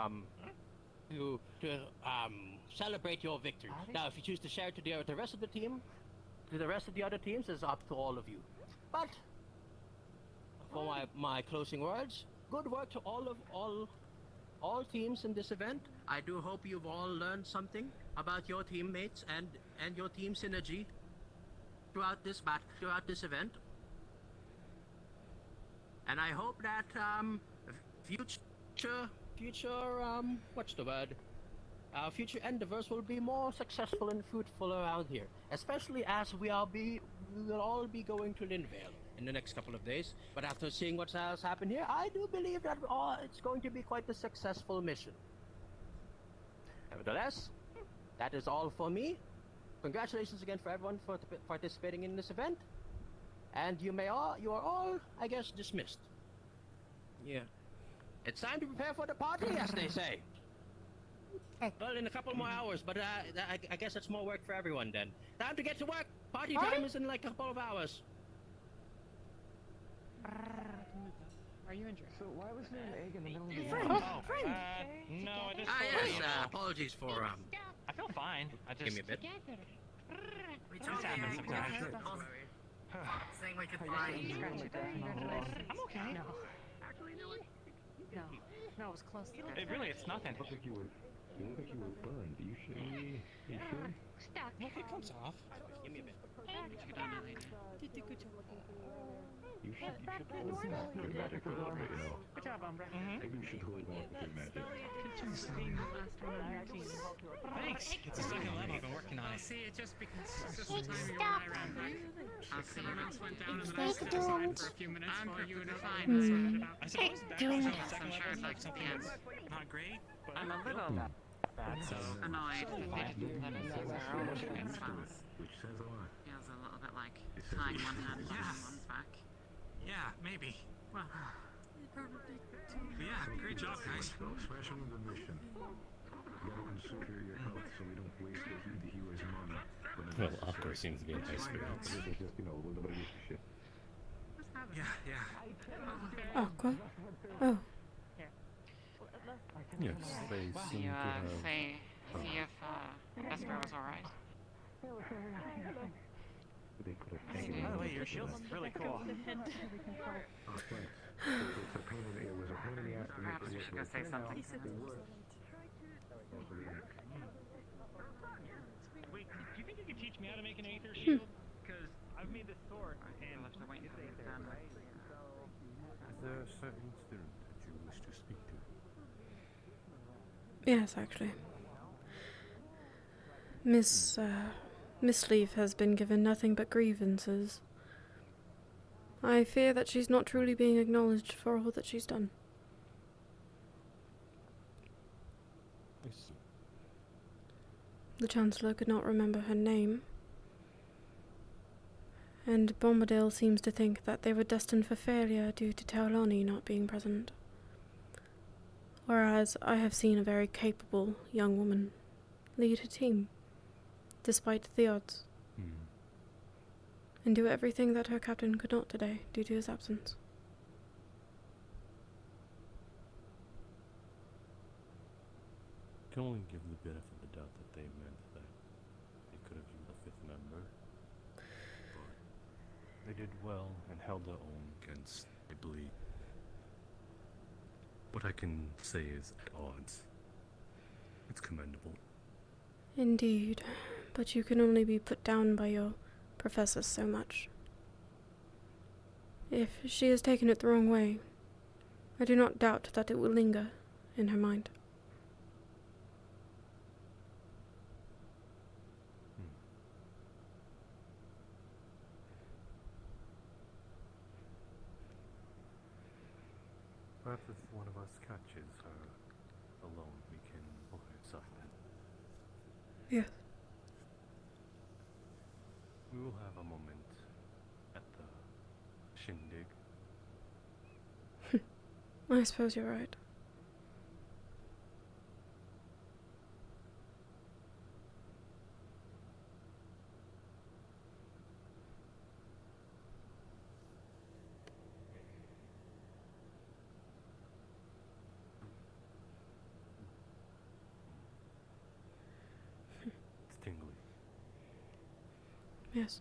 Speaker 20: celebrate your victory. Now, if you choose to share it to the rest of the team, to the rest of the other teams, is up to all of you. But for my closing words, good work to all teams in this event. I do hope you've all learned something about your teammates and your team synergy throughout this event. And I hope that future future endeavors will be more successful and fruitful around here, especially as we will all be going to Linvale in the next couple of days. But after seeing what has happened here, I do believe that it's going to be quite a successful mission. Nevertheless, that is all for me. Congratulations again for everyone for participating in this event. And you are all, I guess, dismissed. Yeah. It's time to prepare for the party, as they say. Well, in a couple more hours, but I guess that's more work for everyone then. Time to get to work! Party time is in like a couple of hours.
Speaker 2: Are you injured?
Speaker 21: So why was there an egg in the middle of the
Speaker 2: Friend!
Speaker 10: No, I just.
Speaker 20: Yes, apologies for
Speaker 10: I feel fine. I just.
Speaker 20: Give me a bit.
Speaker 5: We
Speaker 10: This
Speaker 5: told you
Speaker 10: happens
Speaker 5: you
Speaker 10: sometimes.
Speaker 5: saying we could find you.
Speaker 10: I'm okay.
Speaker 2: No. Actually, no. No, it was close.
Speaker 10: It's nothing.
Speaker 16: You look like you were burned. You should. You should.
Speaker 2: Stuck.
Speaker 10: It comes off.
Speaker 20: Give me a bit.
Speaker 2: Did a good job.
Speaker 16: You should hold on to your magic for a little bit, you know.
Speaker 2: Good job, Umbra.
Speaker 16: Maybe you should hold on to your magic.
Speaker 7: Thanks. It's the second level. I've been working on it.
Speaker 2: See, it just because it's just the time you and I ran back. Someone else went down and then I stood aside for a few minutes while you and I sorted it out.
Speaker 7: I suppose back on the second level is like something that's not great, but
Speaker 2: I'm a little annoyed that they didn't let us use our own insurance funds.
Speaker 16: Which says a lot.
Speaker 2: Feels a little bit like tying one hand behind one's back.
Speaker 7: yeah, maybe.
Speaker 2: Well,
Speaker 7: Yeah, great job, guys.
Speaker 16: Smashing the mission. You gotta consider your health so we don't waste the hero's money.
Speaker 13: Well, Aqua seems to be in high spirits.
Speaker 16: This is just, you know, nobody gives a shit.
Speaker 7: Yeah.
Speaker 1: Aqua? Oh.
Speaker 13: Yes, they seem to have.
Speaker 2: see if Esper was alright.
Speaker 16: They put a
Speaker 10: By the way, your shield's really cool.
Speaker 16: Oh, thanks. It's a pain in the, it was a pain in the ass to make
Speaker 2: Perhaps we should go say something.
Speaker 10: Wait, do you think you could teach me how to make an Aether shield? Because I've made this sword and.
Speaker 2: We'll have to wait until he's done.
Speaker 13: Is there a certain student that you wish to speak to?
Speaker 1: Yes, actually. Miss Leaf has been given nothing but grievances. I fear that she's not truly being acknowledged for all that she's done.
Speaker 13: I see.
Speaker 1: The Chancellor could not remember her name, and Bombadil seems to think that they were destined for failure due to Taolani not being present. Whereas I have seen a very capable young woman lead her team, despite the odds, and do everything that her captain could not today due to his absence.
Speaker 13: I can only give the benefit of the doubt that they meant that they could have used a fifth member, but they did well and held their own against, I believe. What I can say is at odds. It's commendable.
Speaker 1: Indeed, but you can only be put down by your professor so much. If she has taken it the wrong way, I do not doubt that it will linger in her mind.
Speaker 13: Perhaps if one of us catches her alone, we can pull her aside then.
Speaker 1: Yes.
Speaker 13: We will have a moment at the shindig.
Speaker 1: I suppose you're right.
Speaker 13: It's tingly.
Speaker 1: Yes.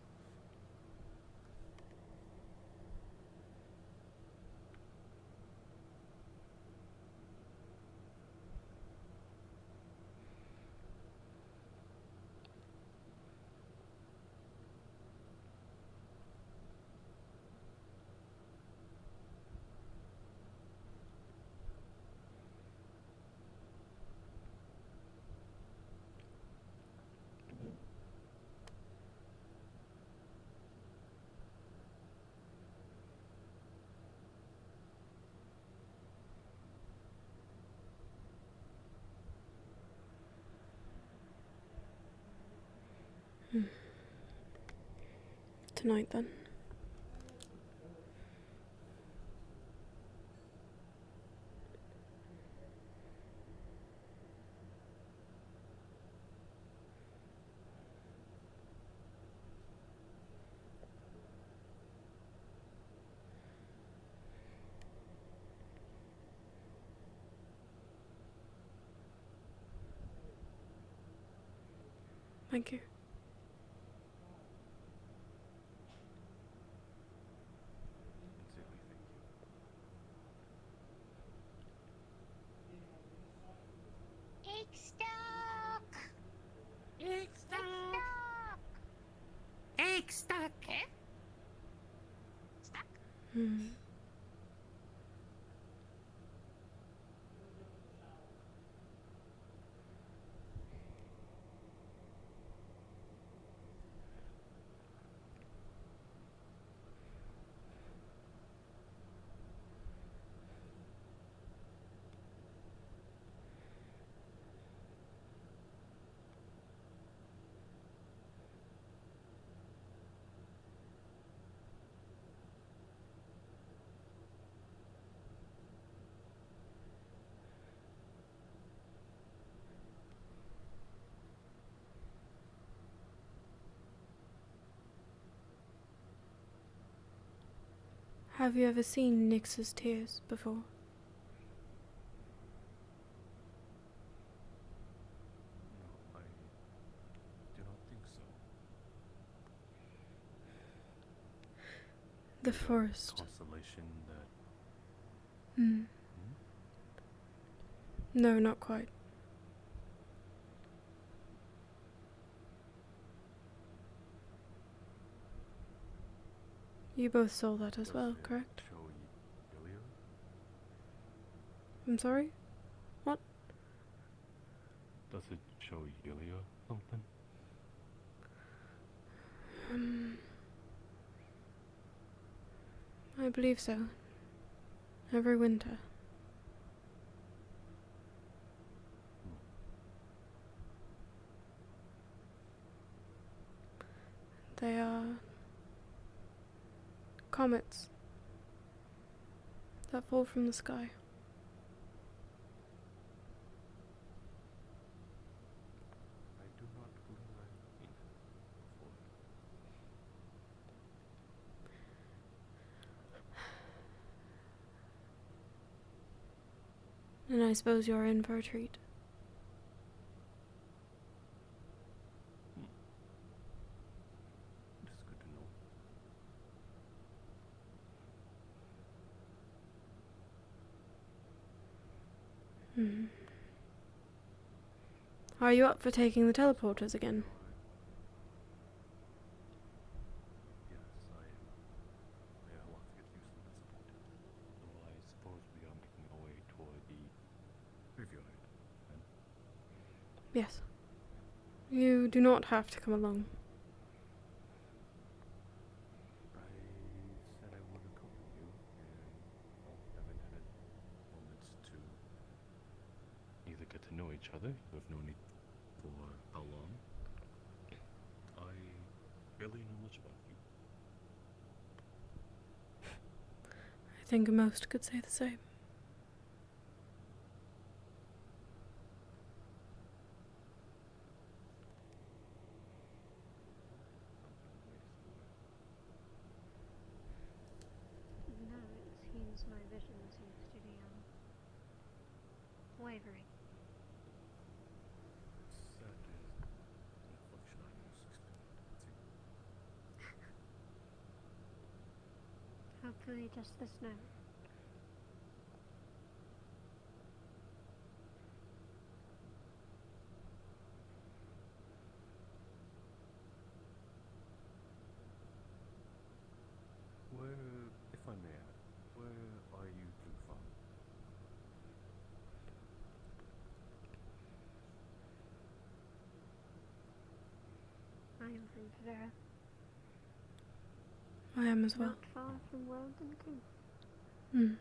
Speaker 1: Tonight then. Thank you.
Speaker 2: Egg stuck. Egg stuck. Egg stuck. Eh? Stuck?
Speaker 1: Hmm. Have you ever seen Nyx's tears before?
Speaker 13: No, I do not think so.
Speaker 1: The forest.
Speaker 13: Constellation that...
Speaker 1: Hmm. No, not quite. You both saw that as well, correct?
Speaker 13: Show Yulia?
Speaker 1: I'm sorry? What?
Speaker 13: Does it show Yulia something?
Speaker 1: I believe so. Every winter. They are comets that fall from the sky.
Speaker 13: I do not believe I've seen it before.
Speaker 1: And I suppose you're in for a treat.
Speaker 13: It's good to know.
Speaker 1: Hmm. Are you up for taking the teleporters again?
Speaker 13: Yes, I am. I have lots to get used to at this point. So I suppose we are making our way toward the graveyard, then?
Speaker 1: Yes. You do not have to come along.
Speaker 13: I said I would accompany you, and I haven't had moments to either know each other. You have known it for how long? I barely know much about you.
Speaker 1: I think most could say the same.
Speaker 15: No, it seems my vision seems to be wavering.
Speaker 13: That is an affliction I most expected.
Speaker 15: Hopefully just the snow.
Speaker 13: Where, if I may ask, where are you two from?
Speaker 15: I am from Favera,
Speaker 1: I am as well.
Speaker 15: not far from Weldon King.
Speaker 1: Hmm.
Speaker 13: And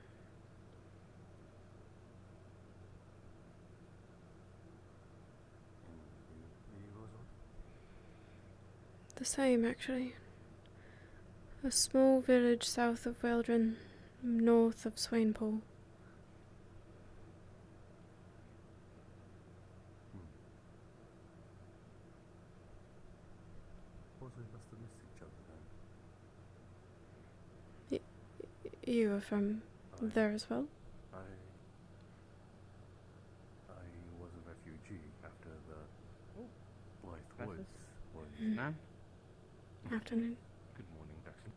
Speaker 13: you, Rosewood?
Speaker 1: The same, actually. A small village south of Weldon, north of Swainpool.
Speaker 13: Suppose we must have missed each other then.
Speaker 1: You are from there as well?
Speaker 13: I was a refugee after the Blythe Woods was...
Speaker 1: Ma'am? Afternoon.
Speaker 13: Good morning, Jackson.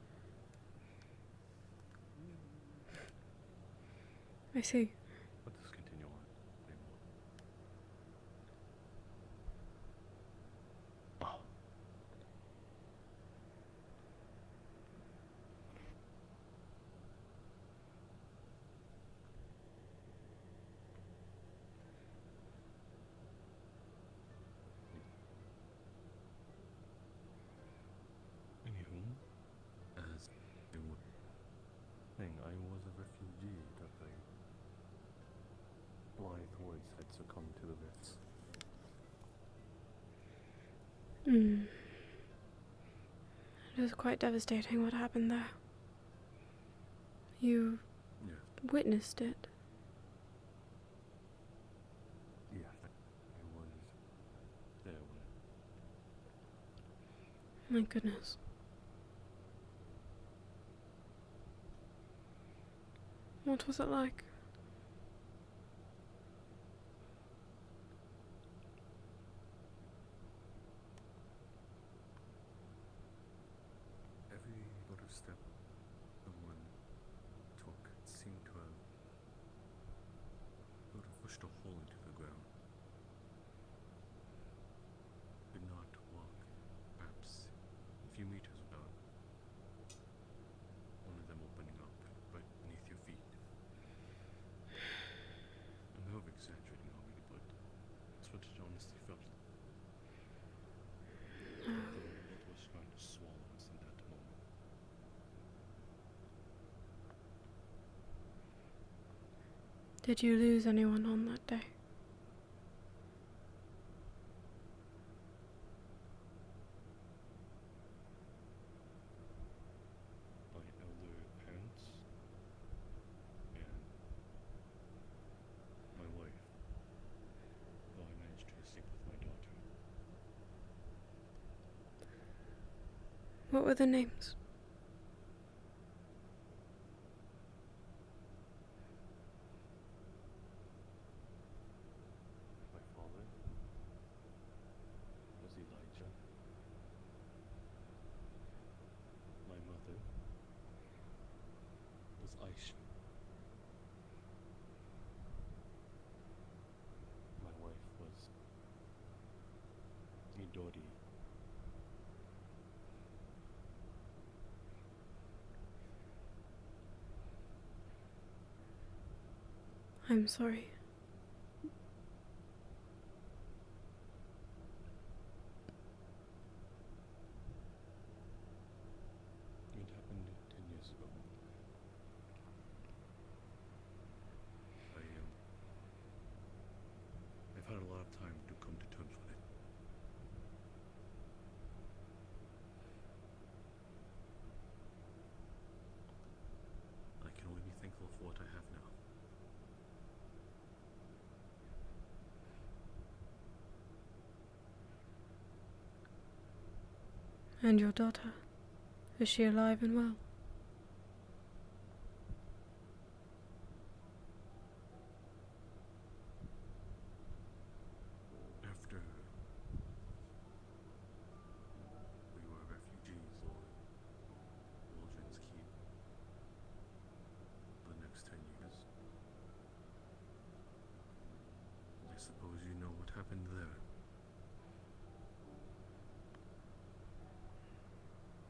Speaker 1: I see.
Speaker 13: Let us continue on. Oh. Anywho, as I was saying, I was a refugee that the Blythe Woods had succumbed to the Rifts.
Speaker 1: Hmm. It was quite devastating what happened there. You witnessed it.
Speaker 13: Yeah, I was there when
Speaker 1: My goodness. What was it like?
Speaker 13: every little step someone took seemed to have sort of pushed a hole into the ground. Could not walk, perhaps a few meters without one of them opening up right beneath your feet. I'm over exaggerating already, but that's what it honestly felt. Although it was trying to swallow us in that moment.
Speaker 1: Did you lose anyone on that day?
Speaker 13: My elder parents and my wife, though I managed to escape with my daughter.
Speaker 1: What were the names?
Speaker 13: My father was Elijah. My mother was Aisha. My wife was Midori.
Speaker 1: I'm sorry.
Speaker 13: It happened 10 years ago. I've had a
Speaker 1: And your daughter? Is she alive and well?
Speaker 6: After we were refugees on Waldron's Keep for the next 10 years, I suppose you know what happened there.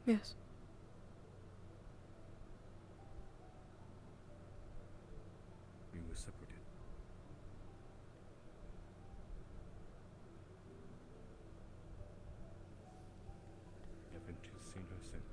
Speaker 1: Yes.
Speaker 6: We were separated. Haven't you seen her since?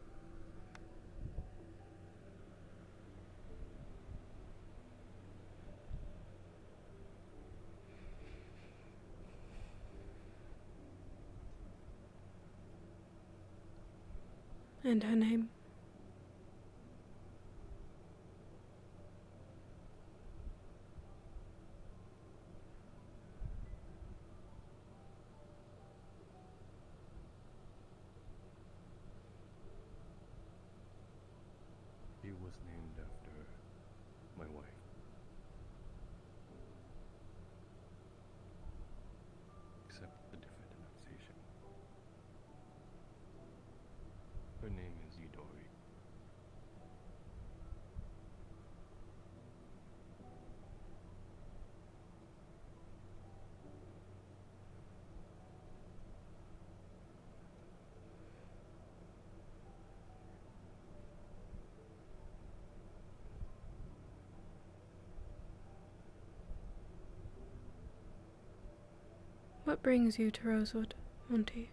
Speaker 1: And her name?
Speaker 13: He was named after my wife. Except a different pronunciation. Her name is Yidori.
Speaker 1: What brings you to Rosewood, Monty?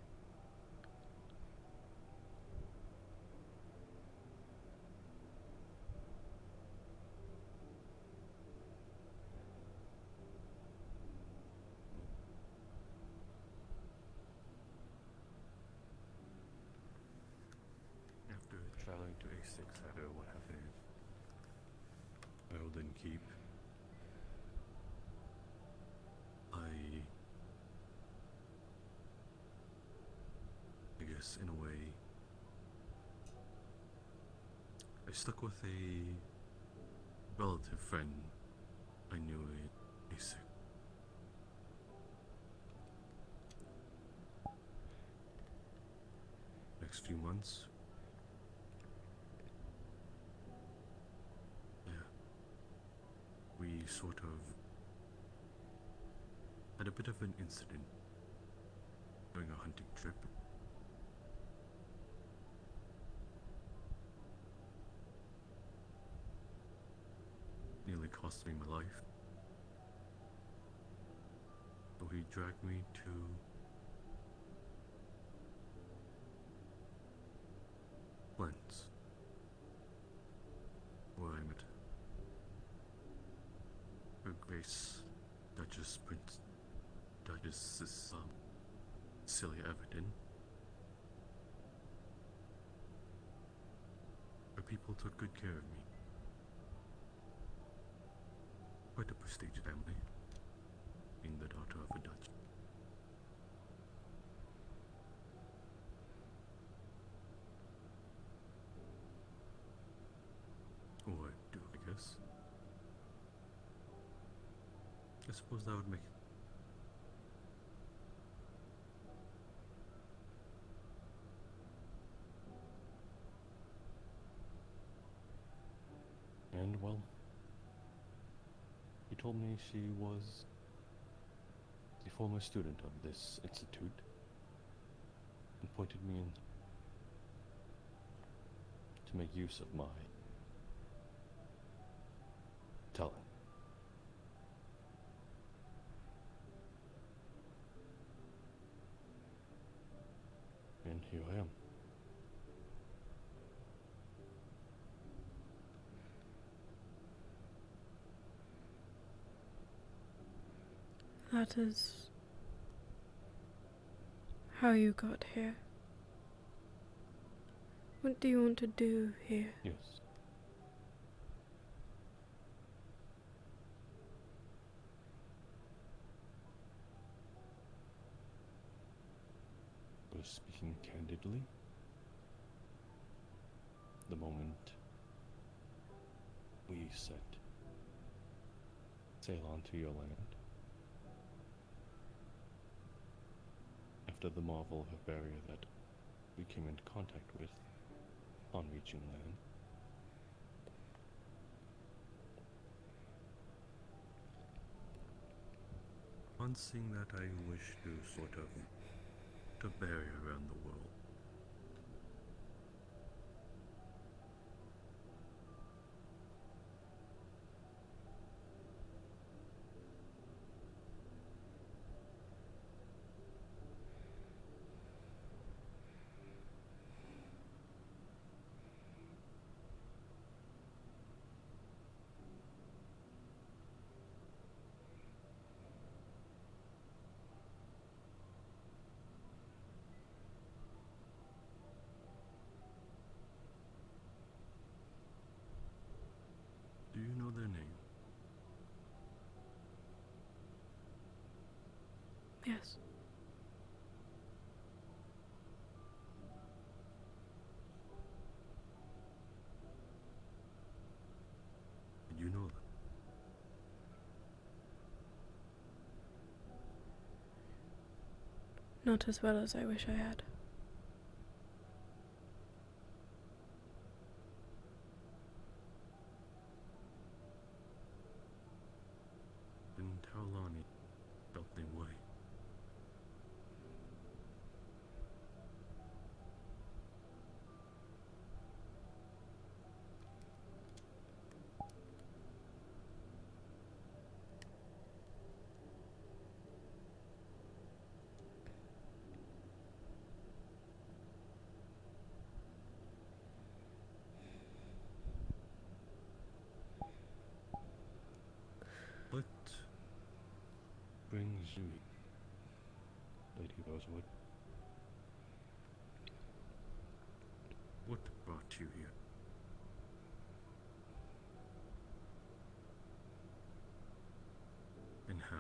Speaker 6: After traveling to A6 after what happened in Eldon Keep, I guess in a way, I stuck with a relative friend I knew in A6. Next few months, yeah, we sort of had a bit of an incident during a hunting trip. Nearly cost me my life. So he dragged me to Lens, where I met Her Grace Duchess Celia Everton. Her people took good care of me. Quite a prestigious family, being the daughter of a Dutch. Or do, I guess. I suppose that would make it.
Speaker 13: And well, he told me she was a former student of this institute and pointed me in to make use of my talent. And here I am.
Speaker 1: That is how you got here. What do you want to do here?
Speaker 13: Yes. We're speaking candidly. the moment we set sail onto your land, after the marvel of barrier that we came into contact with on reaching land, one thing that I wish to sort of to bury around the world. Do you know their name?
Speaker 1: Yes.
Speaker 13: Did you know them?
Speaker 1: Not as well as I wish I had.
Speaker 13: Didn't how long it felt their way. What brings you, Lady Rosewood? What brought you here? And how?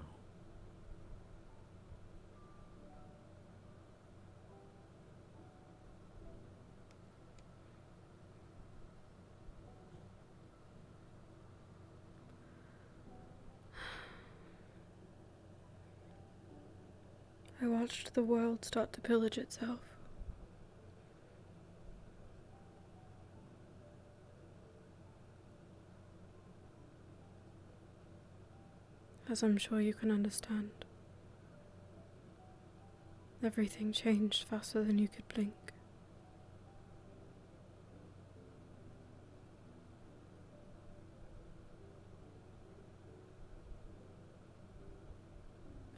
Speaker 1: I watched the world start to pillage itself. As I'm sure you can understand. Everything changed faster than you could blink.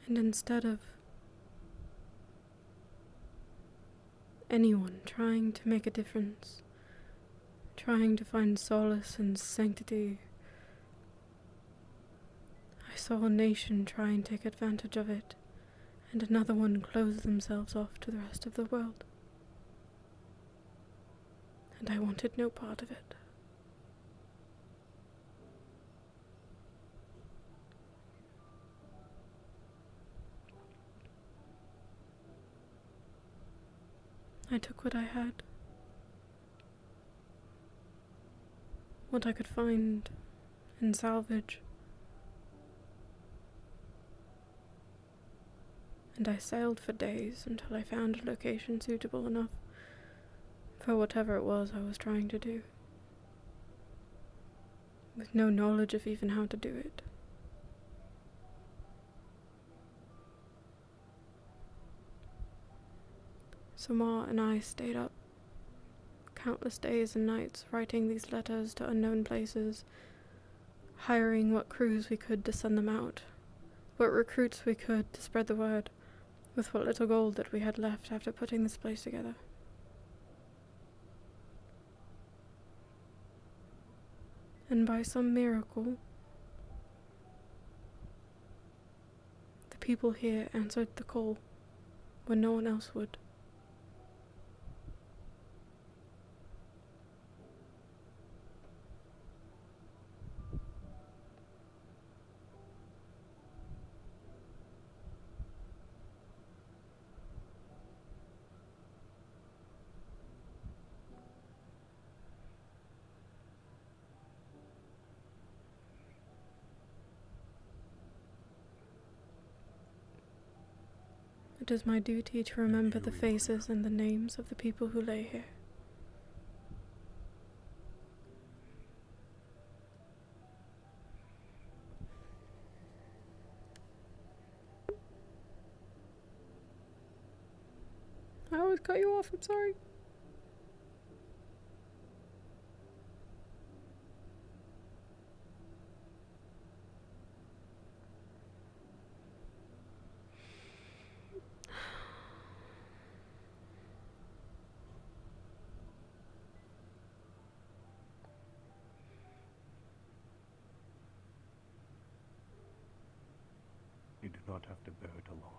Speaker 1: And instead of anyone trying to make a difference, trying to find solace and sanctity, I saw a nation try and take advantage of it, and another one close themselves off to the rest of the world. And I wanted no part of it. I took what I had, what I could find and salvage, and I sailed for days until I found a location suitable enough for whatever it was I was trying to do, with no knowledge of even how to do it. Samar and I stayed up countless days and nights writing these letters to unknown places, hiring what crews we could to send them out, what recruits we could to spread the word, with what little gold that we had left after putting this place together. And by some miracle, the people here answered the call when no one else would. It is my duty to remember the faces and the names of the people who lay here. I always cut you off, I'm sorry.
Speaker 13: You do not have to bear it alone.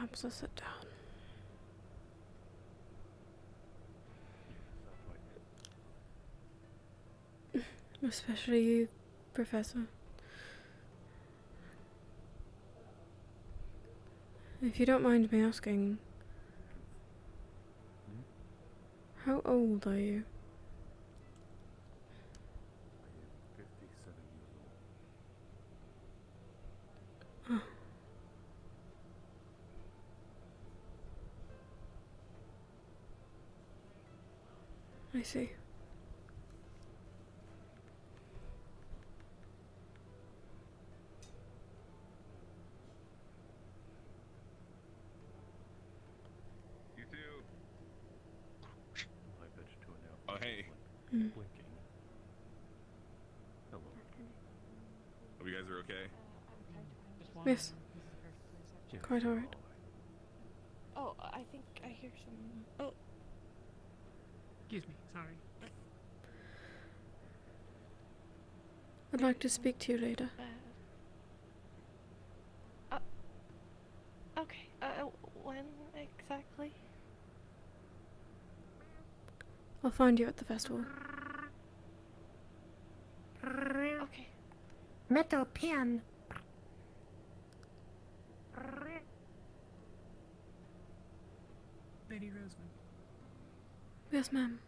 Speaker 1: Perhaps I'll sit down. Especially you, Professor. If you don't mind me asking, how old are you?
Speaker 13: I am 57 years old.
Speaker 1: Oh. I see.
Speaker 8: You too.
Speaker 13: I bet you 2.5.
Speaker 8: Oh, hey.
Speaker 1: Mm.
Speaker 13: Blinking. Hello.
Speaker 8: Hope you guys are okay.
Speaker 1: Yes.
Speaker 13: Yes,
Speaker 1: Quite
Speaker 13: I'm
Speaker 1: alright.
Speaker 14: Oh, I think I hear some. Oh.
Speaker 10: Excuse me, sorry.
Speaker 1: I'd like to speak to you later.
Speaker 14: Okay. When exactly?
Speaker 1: I'll find you at the festival.
Speaker 14: Okay.
Speaker 17: Metal pen.
Speaker 10: Lady Rosewood,
Speaker 1: Yes, ma'am.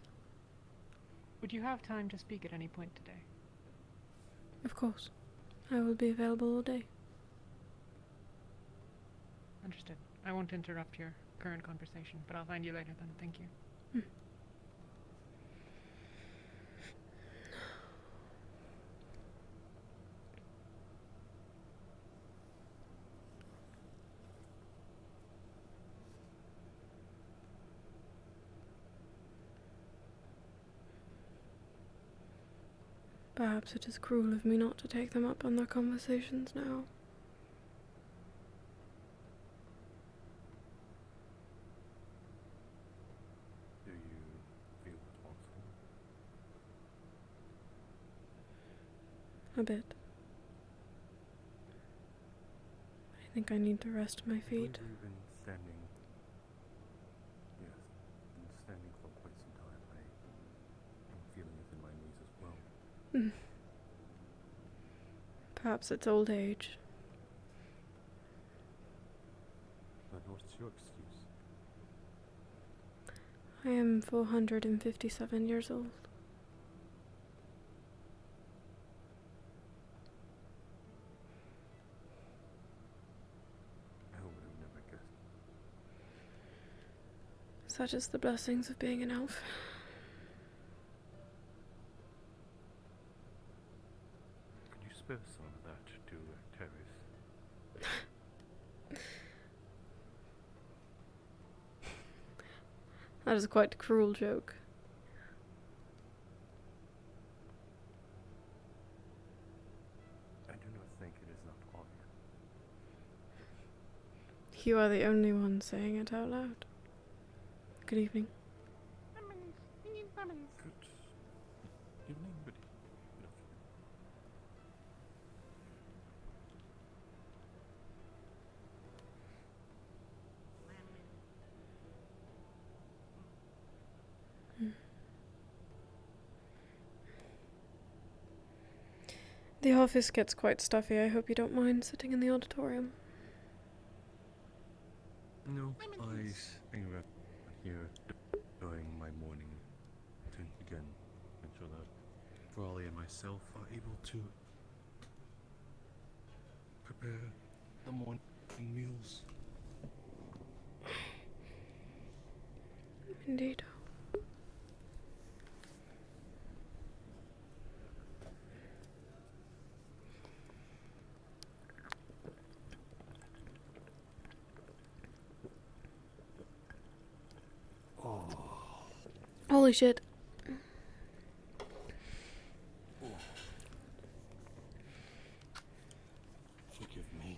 Speaker 10: would you have time to speak at any point today?
Speaker 1: Of course. I will be available all day.
Speaker 10: Understood. I won't interrupt your current conversation, but I'll find you later then. Thank you.
Speaker 1: Perhaps it is cruel of me not to take them up on their conversations now.
Speaker 13: Do you feel responsible?
Speaker 1: A bit. I think I need to rest my
Speaker 13: I
Speaker 1: feet.
Speaker 13: believe we've been standing. Yes, been standing for quite some time. I'm feeling it in my knees as well.
Speaker 1: Perhaps it's old age.
Speaker 13: But what's your excuse?
Speaker 1: I am 457 years old.
Speaker 13: I would have never guessed.
Speaker 1: Such is the blessings of being an elf.
Speaker 13: Could you spare some of that to Terrace?
Speaker 1: That is quite a cruel joke.
Speaker 13: I do not think it is not obvious.
Speaker 1: You are the only one saying it out loud. Good evening.
Speaker 13: Good evening, good afternoon.
Speaker 1: The office gets quite stuffy. I hope you don't mind sitting in the auditorium.
Speaker 13: No, I hang around here during my morning to again ensure that Frawley and myself are able to prepare the morning meals.
Speaker 1: Indeed. Holy shit.
Speaker 13: Forgive me,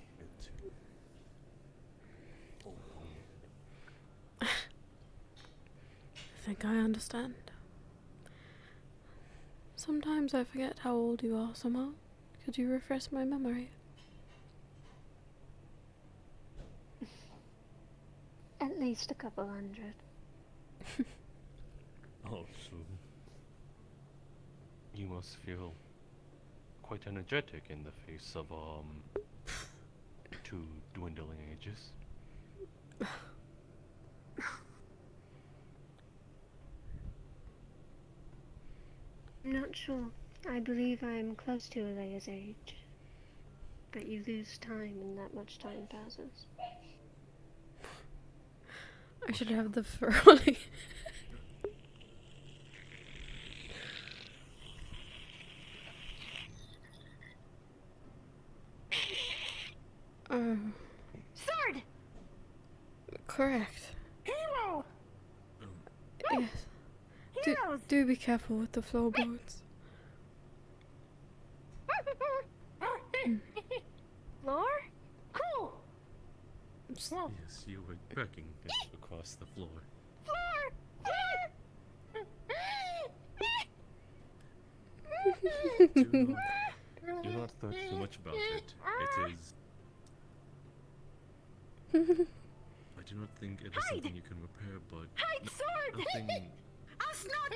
Speaker 1: I think I understand. Sometimes I forget how old you are somehow. Could you refresh my memory?
Speaker 15: least a couple hundred.
Speaker 13: Oh, so you must feel quite energetic in the face of two dwindling ages.
Speaker 15: I'm not sure. I believe I am close to Alea's age. But you lose time and that much time passes.
Speaker 1: I should have the Ferrari.
Speaker 17: Sword!
Speaker 1: Correct.
Speaker 17: Hero!
Speaker 1: Yes. Do be careful with the floorboards.
Speaker 17: Floor? Cool!
Speaker 13: Yes, you were breaking it across the floor.
Speaker 17: Floor!
Speaker 13: Do not thought too much about it. It is. I do not think it is something you can repair, but
Speaker 17: Hide sword!
Speaker 13: nothing.
Speaker 17: Us not!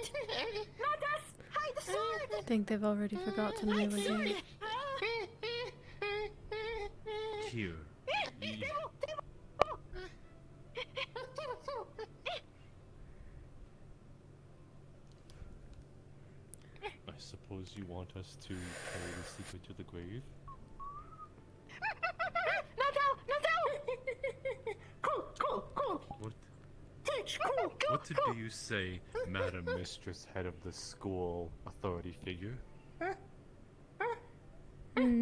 Speaker 17: Not us! Hide the sword!
Speaker 1: I think they've already forgotten we were here.
Speaker 13: Here. I suppose you want us to carry the secret to the grave?
Speaker 17: Not out! Not out! Cool!
Speaker 13: What?
Speaker 17: Teach! Cool!
Speaker 13: What did you say, Madam Mistress, head of the school authority figure?
Speaker 17: Please!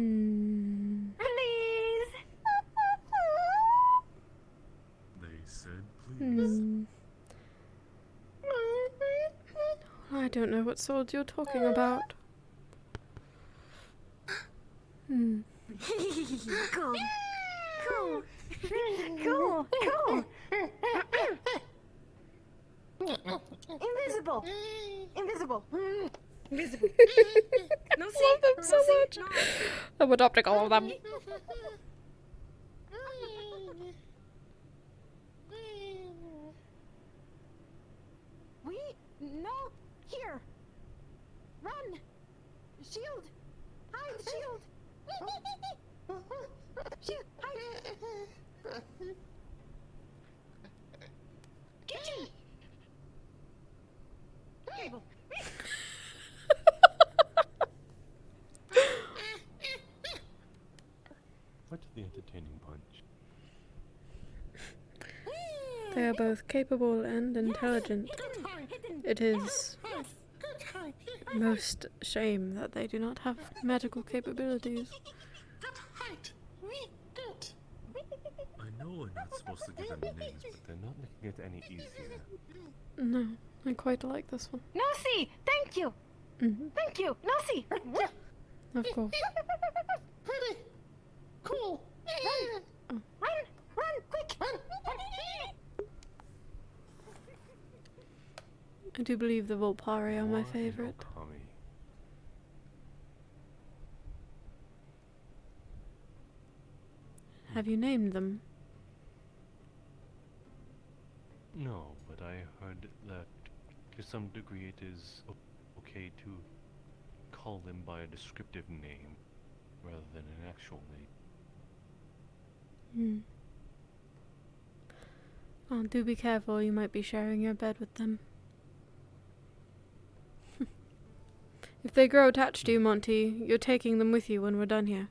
Speaker 13: They said please.
Speaker 1: I don't know what swords you're talking about.
Speaker 17: Cool! Invisible! No, see?
Speaker 1: Love them so much. I'm adopting all of them.
Speaker 17: No! Here! Run! Shield! Hide! Shield! Shield! Hide! Kitchen! Table!
Speaker 13: What's the entertaining bunch?
Speaker 1: They are both capable and intelligent. It is most shame that they do not have medical capabilities.
Speaker 13: I know we're not supposed to give them names, but they're not making it any easier.
Speaker 1: No, I quite like this one.
Speaker 17: Nosy! Thank you! Thank you! Nosy!
Speaker 1: Of course.
Speaker 17: Pretty! Cool! Run! Run! Quick!
Speaker 1: I do believe the Volpari are my favorite. Have you named them?
Speaker 13: No, but I heard that to some degree it is okay to call them by a descriptive name rather than an actual name.
Speaker 1: Oh, do be careful, you might be sharing your bed with them. If they grow attached to you, Monty, you're taking them with you when we're done here.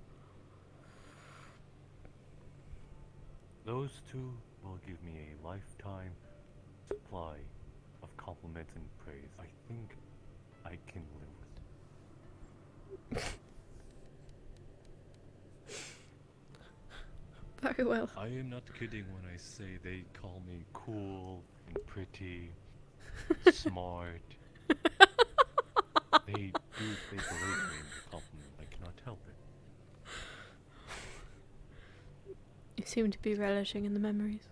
Speaker 13: Those two will give me a lifetime supply of compliments and praise. I think I can live with.
Speaker 1: Very well.
Speaker 13: I am not kidding when I say they call me cool and pretty, smart. They berate me in the compliment. I cannot help it.
Speaker 1: You seem to be relishing in the memories.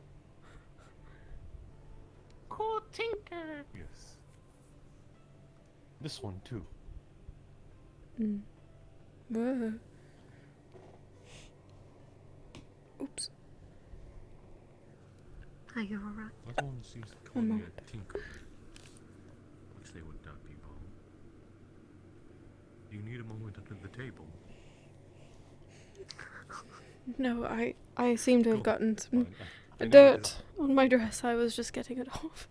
Speaker 17: Cool tinker!
Speaker 13: Yes. This one too.
Speaker 1: Whoa. Oops.
Speaker 15: Are you alright?
Speaker 6: Everyone seems to call me a tinker, which they would not be wrong. Do you need a moment under the table?
Speaker 1: No, I seem to have
Speaker 6: Cool.
Speaker 1: gotten some
Speaker 6: Fine. I know
Speaker 1: dirt on my dress. I was just getting it off.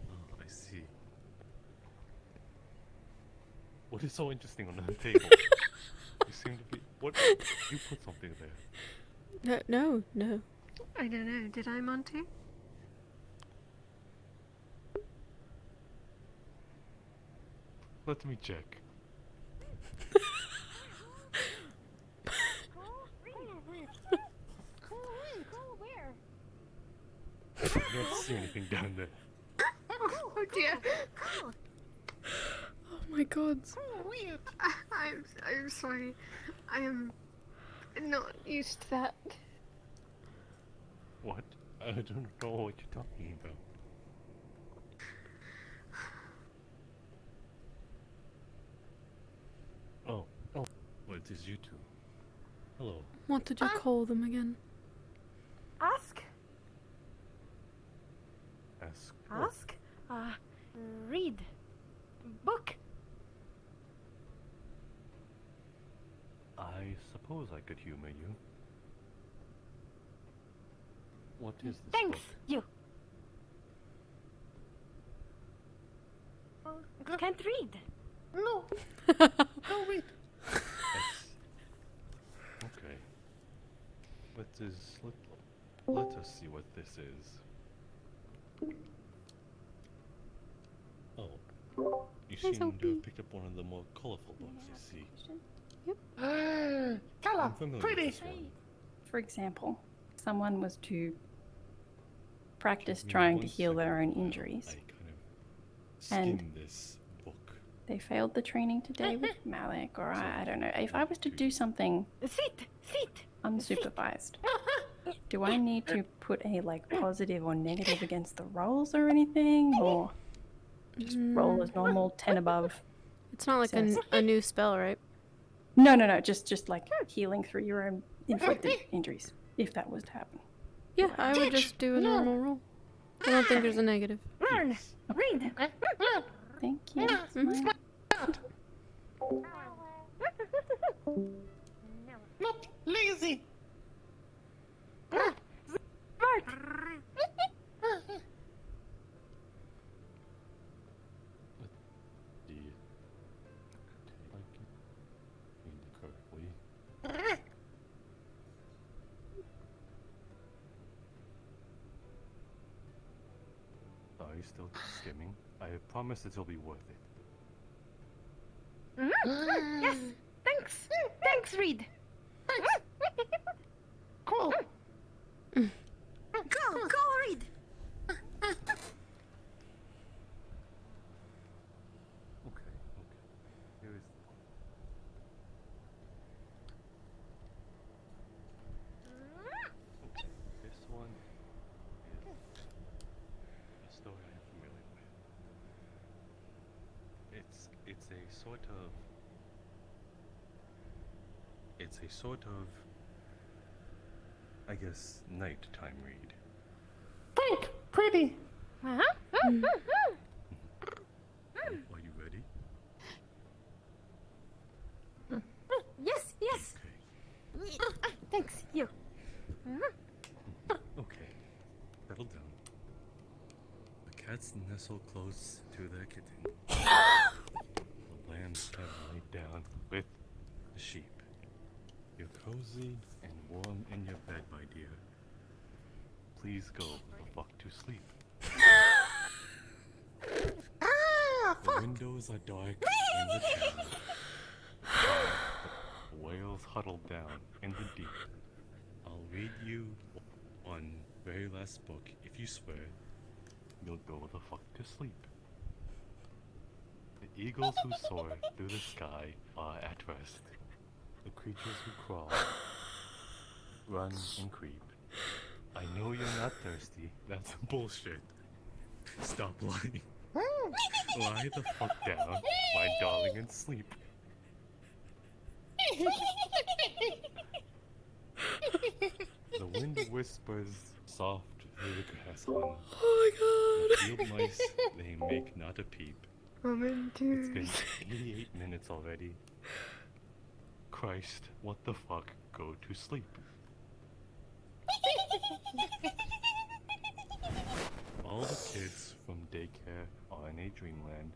Speaker 6: Oh, I see.
Speaker 13: What is so interesting on the table? You seem to be. What? You put something there.
Speaker 1: No.
Speaker 15: I don't know. Did I, Monty?
Speaker 13: Let me check. I don't see anything down there.
Speaker 15: Oh dear.
Speaker 1: Oh my god.
Speaker 15: I'm sorry. I am not used to that.
Speaker 13: What? I don't know what you're talking about. Oh.
Speaker 6: Well, it is you two. Hello.
Speaker 1: What did you call them again?
Speaker 17: Ask.
Speaker 13: Ask.
Speaker 17: Ask. Read. Book.
Speaker 13: I suppose I could humor you. What is this
Speaker 17: Thanks,
Speaker 13: book?
Speaker 17: you. Can't read.
Speaker 6: No. No, wait.
Speaker 13: Okay. Let us see what this is.
Speaker 6: Oh. You
Speaker 1: Hey,
Speaker 6: seem to
Speaker 1: Sophie.
Speaker 6: have picked up one of the more colorful books, I see.
Speaker 17: Color.
Speaker 6: I'm familiar with this one.
Speaker 19: For example, someone was to practice
Speaker 6: Give me
Speaker 19: trying to
Speaker 6: one
Speaker 19: heal their own
Speaker 6: second.
Speaker 19: injuries,
Speaker 6: I kind of
Speaker 19: and
Speaker 6: skimmed this book.
Speaker 19: they failed the training today with Malik, or I don't know. If I was to do something
Speaker 17: Sit.
Speaker 19: unsupervised, do I need to put a positive or negative against the rolls or anything, or just roll as normal, 10 above?
Speaker 1: It's not like
Speaker 19: says-
Speaker 1: a new spell, right?
Speaker 19: No, just like healing through your own inflicted injuries, if that was to happen.
Speaker 1: Yeah, I would just do a normal roll. I don't think there's a negative.
Speaker 17: Learn. Read.
Speaker 19: Thank you.
Speaker 17: Not lazy. Smart.
Speaker 13: Are you still skimming? I promise it'll be worth it.
Speaker 17: Yes. Thanks. Thanks, Reed. Cool. Go, Reed.
Speaker 13: Okay. Here is the book. Okay, this one is a story I'm familiar with. It's a sort of I guess nighttime read.
Speaker 17: Think. Pretty.
Speaker 13: Are you ready?
Speaker 17: Yes. Thanks, you.
Speaker 6: Okay. Settle down. The cats nestle close to their kitten. The lambs have laid down with the sheep. You're cozy and warm in your bed, my dear. Please go the fuck to sleep. The windows are dark in the town. The whales huddled down in the deep. I'll read you one very last book. If you swear, you'll go the fuck to sleep. The eagles who soar through the sky are at rest. The creatures who crawl, run, and creep. I know you're not thirsty. That's bullshit. Stop lying. Lie the fuck down, my darling, and sleep. The wind whispers
Speaker 13: soft river grass, hon.
Speaker 1: Oh
Speaker 13: The field mice, they make not a peep.
Speaker 1: I'm in
Speaker 13: It's been
Speaker 1: tears.
Speaker 13: 88 minutes already. Christ, what the fuck? Go to sleep. All the kids from daycare are in a dreamland.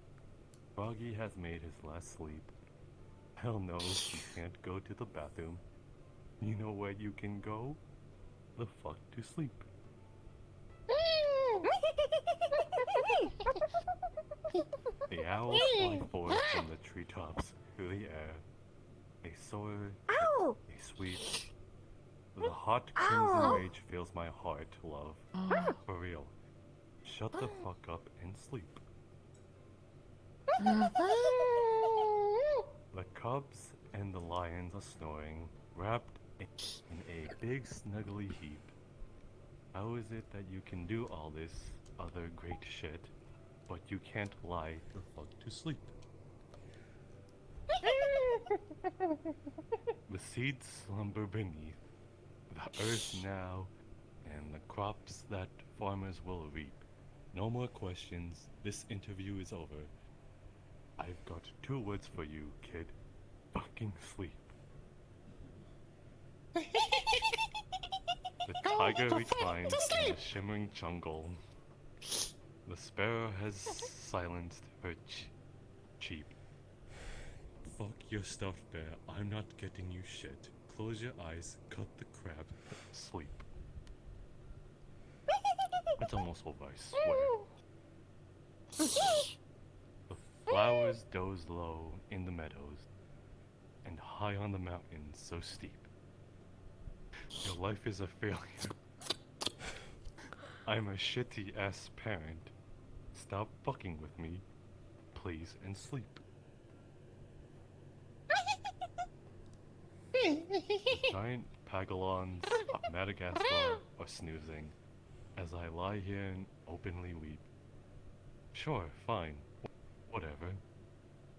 Speaker 13: Froggy has made his last sleep. Hell no, you can't go to the bathroom. You know where you can go? The fuck to sleep. The owls fly forth from the treetops through the air. A soar, a sweet. The hot crimson rage fills my heart, love. For real. Shut the fuck up and sleep. The cubs and the lions are snoring, wrapped in a big snuggly heap. How is it that you can do all this other great shit, but you can't lie the fuck to sleep? The seeds slumber beneath the earth now, and the crops that farmers will reap. No more questions. This interview is over. I've got 2 words for you, kid. Fucking sleep. The tiger reclines in the shimmering jungle. The sparrow has silenced her cheep. Fuck your stuffed bear. I'm not getting you shit. Close your eyes, cut the crap, sleep. It's almost over, I swear. The flowers doze low in the meadows, and high on the mountains so steep. Your life is a failure. I'm a shitty ass parent. Stop fucking with me, please, and sleep. The giant pagolons of Madagascar are snoozing as I lie here and openly weep. Sure, fine, whatever.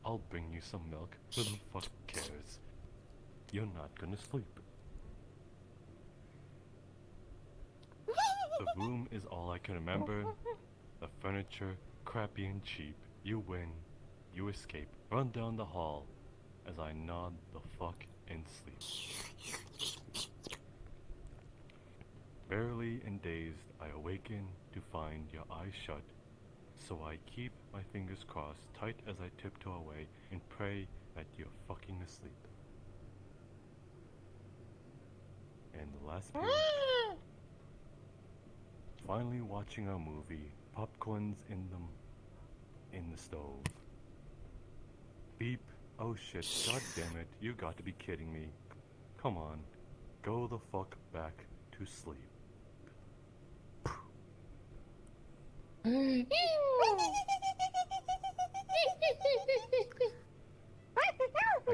Speaker 13: I'll bring you some milk. Who the fuck cares? You're not gonna sleep. The room is all I can remember. The furniture, crappy and cheap. You win. You escape. Run down the hall as I nod the fuck and sleep. Barely and dazed, I awaken to find your eyes shut. So I keep my fingers crossed tight as I tiptoe away and pray that you're fucking asleep. And the last page. Finally watching our movie. Popcorn's in the stove. Beep. Oh shit, god damn it, you got to be kidding me. Come on, go the fuck back to sleep. I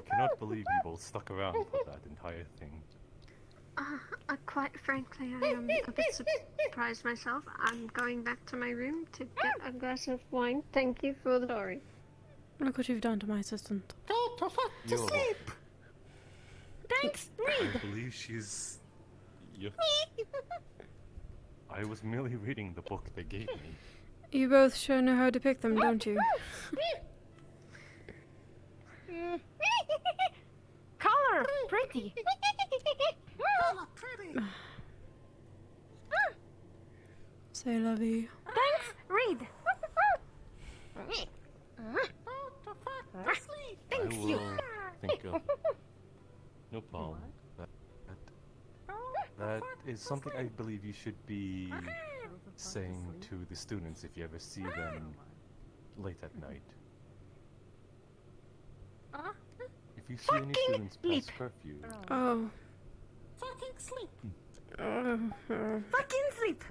Speaker 13: cannot believe you both stuck around for that entire thing.
Speaker 15: Quite frankly, I am a bit surprised myself. I'm going back to my room to get a glass of wine. Thank you for the story.
Speaker 1: Look what you've done to my assistant.
Speaker 17: Go to fuck to
Speaker 13: You're
Speaker 17: sleep. Thanks,
Speaker 13: I
Speaker 17: read.
Speaker 13: believe she's... I was merely reading the book they gave me.
Speaker 1: You both sure know how to pick them, don't you?
Speaker 17: Color, pretty. Color, pretty.
Speaker 1: Say la vie.
Speaker 17: Thanks, read. Thanks,
Speaker 13: I
Speaker 17: you.
Speaker 13: will think of... No problem. That is something I believe you should be saying to the students if you ever see them late at night. If you see any students past curfew...
Speaker 1: Oh.
Speaker 17: Fucking sleep.
Speaker 1: Fucking
Speaker 17: Fucking sleep.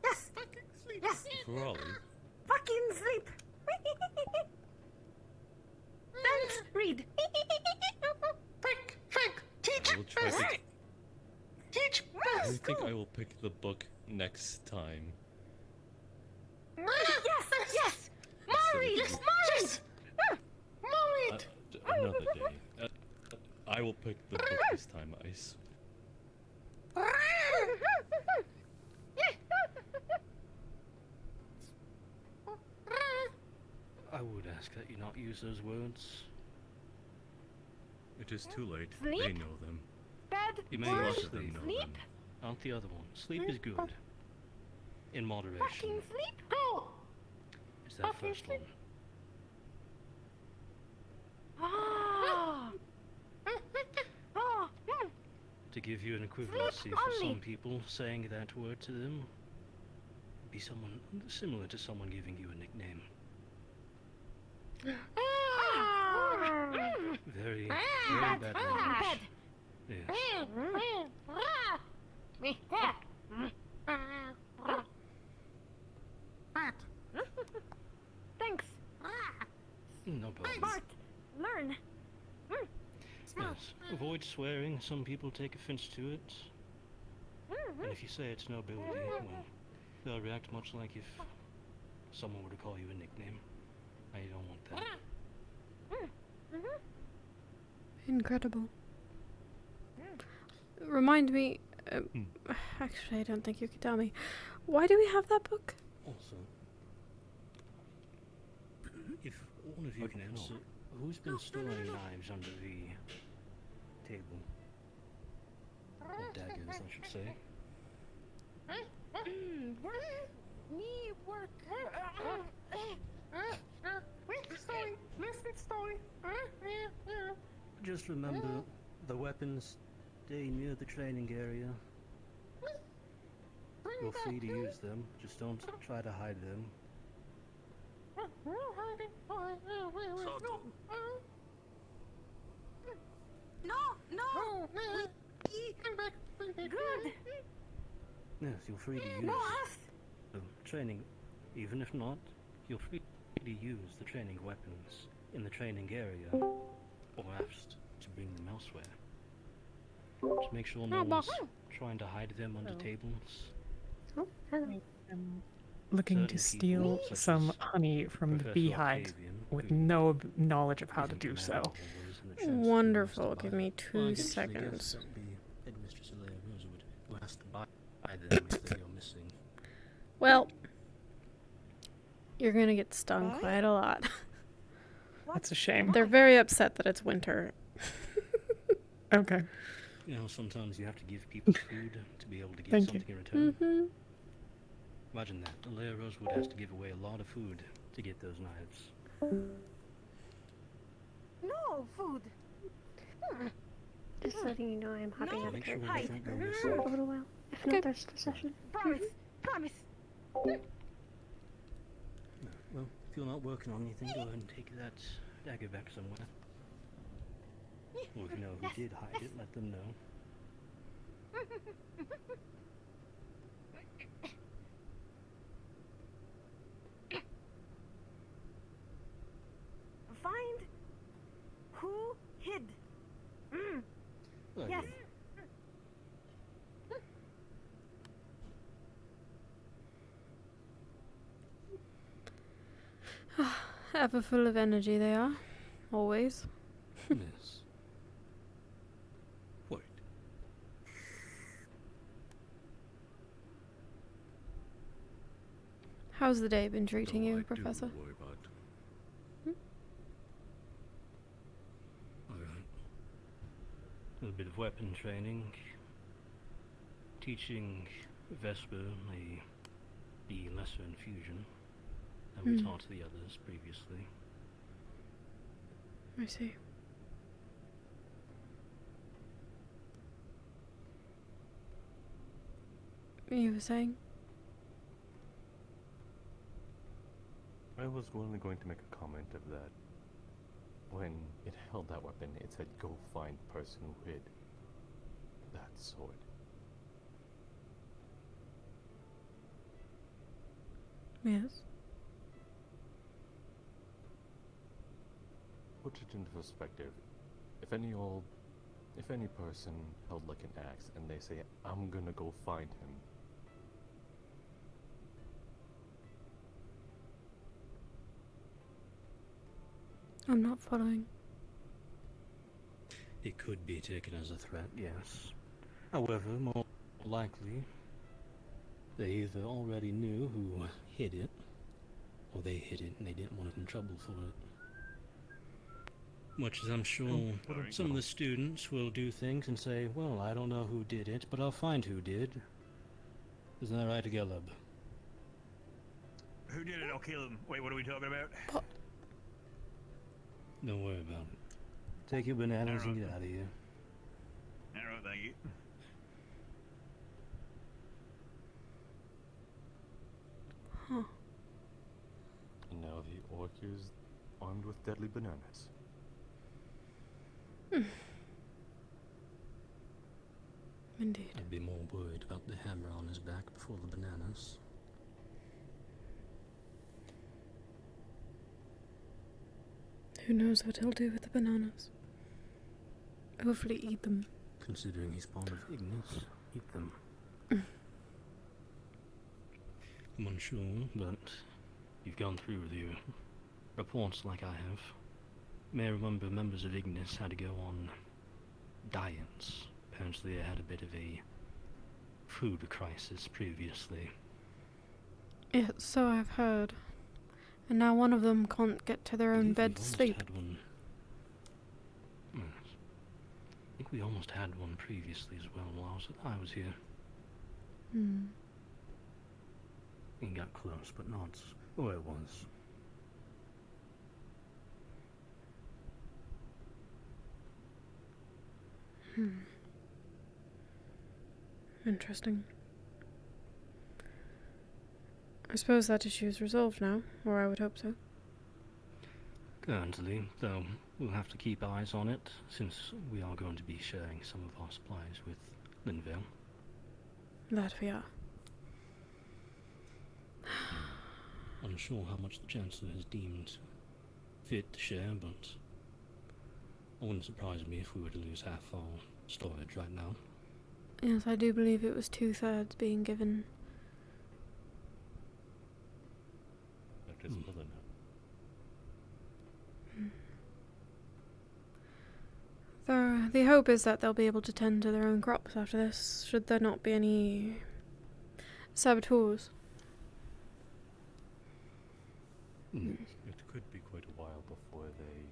Speaker 17: Yes. Fucking sleep. Yes.
Speaker 13: Ferrari,
Speaker 17: Fucking sleep. Thanks, read. Frank, teach.
Speaker 13: I will try to...
Speaker 17: Teach.
Speaker 13: I think I will pick the book next time.
Speaker 17: Yes. More read.
Speaker 13: Another day. I will pick the book this time, I
Speaker 7: not use those words.
Speaker 13: It is too late.
Speaker 17: Sleep?
Speaker 13: They know them.
Speaker 17: Bad
Speaker 7: You may
Speaker 17: word.
Speaker 7: not
Speaker 13: Most of them
Speaker 7: sleep.
Speaker 13: know
Speaker 17: Sleep?
Speaker 13: them.
Speaker 7: Aren't the other ones? Sleep is good. In moderation.
Speaker 17: Fucking sleep? Go!
Speaker 7: Is that
Speaker 17: fucking
Speaker 7: first one.
Speaker 17: Ah! Oh,
Speaker 7: To give you an equivalency for some people, saying that word to them would be someone similar to someone giving you a nickname. Very, very bad language. Yes.
Speaker 17: Thanks.
Speaker 7: No problem.
Speaker 17: Smart. Learn.
Speaker 7: Yes. Avoid swearing. Some people take offense to it. And if you say it's nobility, well, they'll react much like if someone were to call you a nickname. I don't want that.
Speaker 1: Incredible. Remind me. Actually, I don't think you can tell me. Why do we have that book?
Speaker 7: Also, if one of you can answer, who's been storing knives under the table? Or daggers, I should say.
Speaker 17: Me work. Story.
Speaker 7: Just remember, the weapons stay near the training area. You're free to use them, just don't try to hide them.
Speaker 17: No. Good.
Speaker 7: Yes, you're free to use the training. Even if not, you're free to use the training weapons in the training area, or asked to bring them elsewhere. Just make sure no one's trying to hide them under tables.
Speaker 4: I'm looking to
Speaker 7: Certain people,
Speaker 4: steal
Speaker 7: such
Speaker 4: some
Speaker 7: as
Speaker 4: honey from the
Speaker 7: Professor
Speaker 4: beehive
Speaker 7: Octavian,
Speaker 4: with
Speaker 7: who
Speaker 4: no knowledge of how to
Speaker 7: isn't
Speaker 4: do
Speaker 7: a man
Speaker 4: so.
Speaker 7: of all words in the chance
Speaker 1: Wonderful.
Speaker 7: to
Speaker 1: Give
Speaker 7: buy
Speaker 1: me
Speaker 7: them. Well, I
Speaker 1: 2
Speaker 7: guess
Speaker 1: seconds.
Speaker 7: that would be Headmistress Alea Rosewood, who has to buy them if they are missing.
Speaker 1: Well, you're gonna get stung quite a lot.
Speaker 4: That's a shame.
Speaker 1: They're very upset that it's winter.
Speaker 4: Okay.
Speaker 7: You know, sometimes you have to give people food to be able to get
Speaker 4: Thank you.
Speaker 7: something in return.
Speaker 1: Mm-hmm.
Speaker 7: Imagine that. Alea Rosewood has to give away a lot of food to get those knives.
Speaker 17: No food.
Speaker 15: Just letting you know I'm having a
Speaker 7: Make sure
Speaker 15: bit
Speaker 7: they don't go missing.
Speaker 15: for a little while. If not, there's the session.
Speaker 17: Promise. Promise.
Speaker 7: Well, if you're not working on anything, go ahead and take that dagger back somewhere. Or if you know who did hide it, let them know.
Speaker 17: Find who hid.
Speaker 7: Very
Speaker 17: Yes.
Speaker 7: good.
Speaker 1: Ever full of energy they are. Always.
Speaker 7: Yes. Wait.
Speaker 1: How's the day been treating
Speaker 13: Though
Speaker 1: you,
Speaker 13: I
Speaker 1: Professor?
Speaker 13: do worry about.
Speaker 7: Alright. A little bit of weapon training. Teaching Vesper the lesser infusion that we taught the others previously.
Speaker 1: I see. You were saying?
Speaker 13: I was only going to make a comment of that. When it held that weapon, it said, "Go find person who hid that sword."
Speaker 1: Yes.
Speaker 13: Put it into perspective. If any person held like an axe and they say, "I'm gonna go find him,"
Speaker 1: I'm not following.
Speaker 7: It could be taken as a threat, yes. However, more likely, they either already knew who hid it, or they hid it and they didn't want to get in trouble for it. Much as I'm sure some of the students will do things and say, well, I don't know who did it, but I'll find who did. Isn't that right, Caleb?
Speaker 10: Who did it? I'll kill him. Wait, what are we talking about?
Speaker 7: Don't worry about it. Take your bananas and get out of here.
Speaker 10: Alright, thank you.
Speaker 1: Huh.
Speaker 13: And now the orc is armed with deadly bananas.
Speaker 1: Indeed.
Speaker 7: I'd be more worried about the hammer on his back before the bananas.
Speaker 1: Who knows what he'll do with the bananas? Hopefully eat them.
Speaker 7: Considering he's part of Ignis, eat them. I'm unsure, but you've gone through with your reports like I have. You may remember members of Ignis had to go on diets. Apparently they had a bit of a food crisis previously.
Speaker 1: Yeah, so I've heard. And now one of them can't get to their own bed to sleep.
Speaker 7: Had one. Yes. I think we almost had one previously as well while I was here.
Speaker 1: Hmm.
Speaker 7: We got close, but not where it was.
Speaker 1: Interesting. I suppose that issue is resolved now, or I would hope so.
Speaker 7: Currently, though, we'll have to keep eyes on it, since we are going to be sharing some of our supplies with Linvale.
Speaker 1: That we are.
Speaker 7: Unsure how much the Chancellor has deemed fit to share, but it wouldn't surprise me if we were to lose half our storage right now.
Speaker 1: Yes, I do believe it was 2/3 being given.
Speaker 13: That is more than
Speaker 1: The hope is that they'll be able to tend to their own crops after this, should there not be any saboteurs.
Speaker 13: It could be quite a while before they,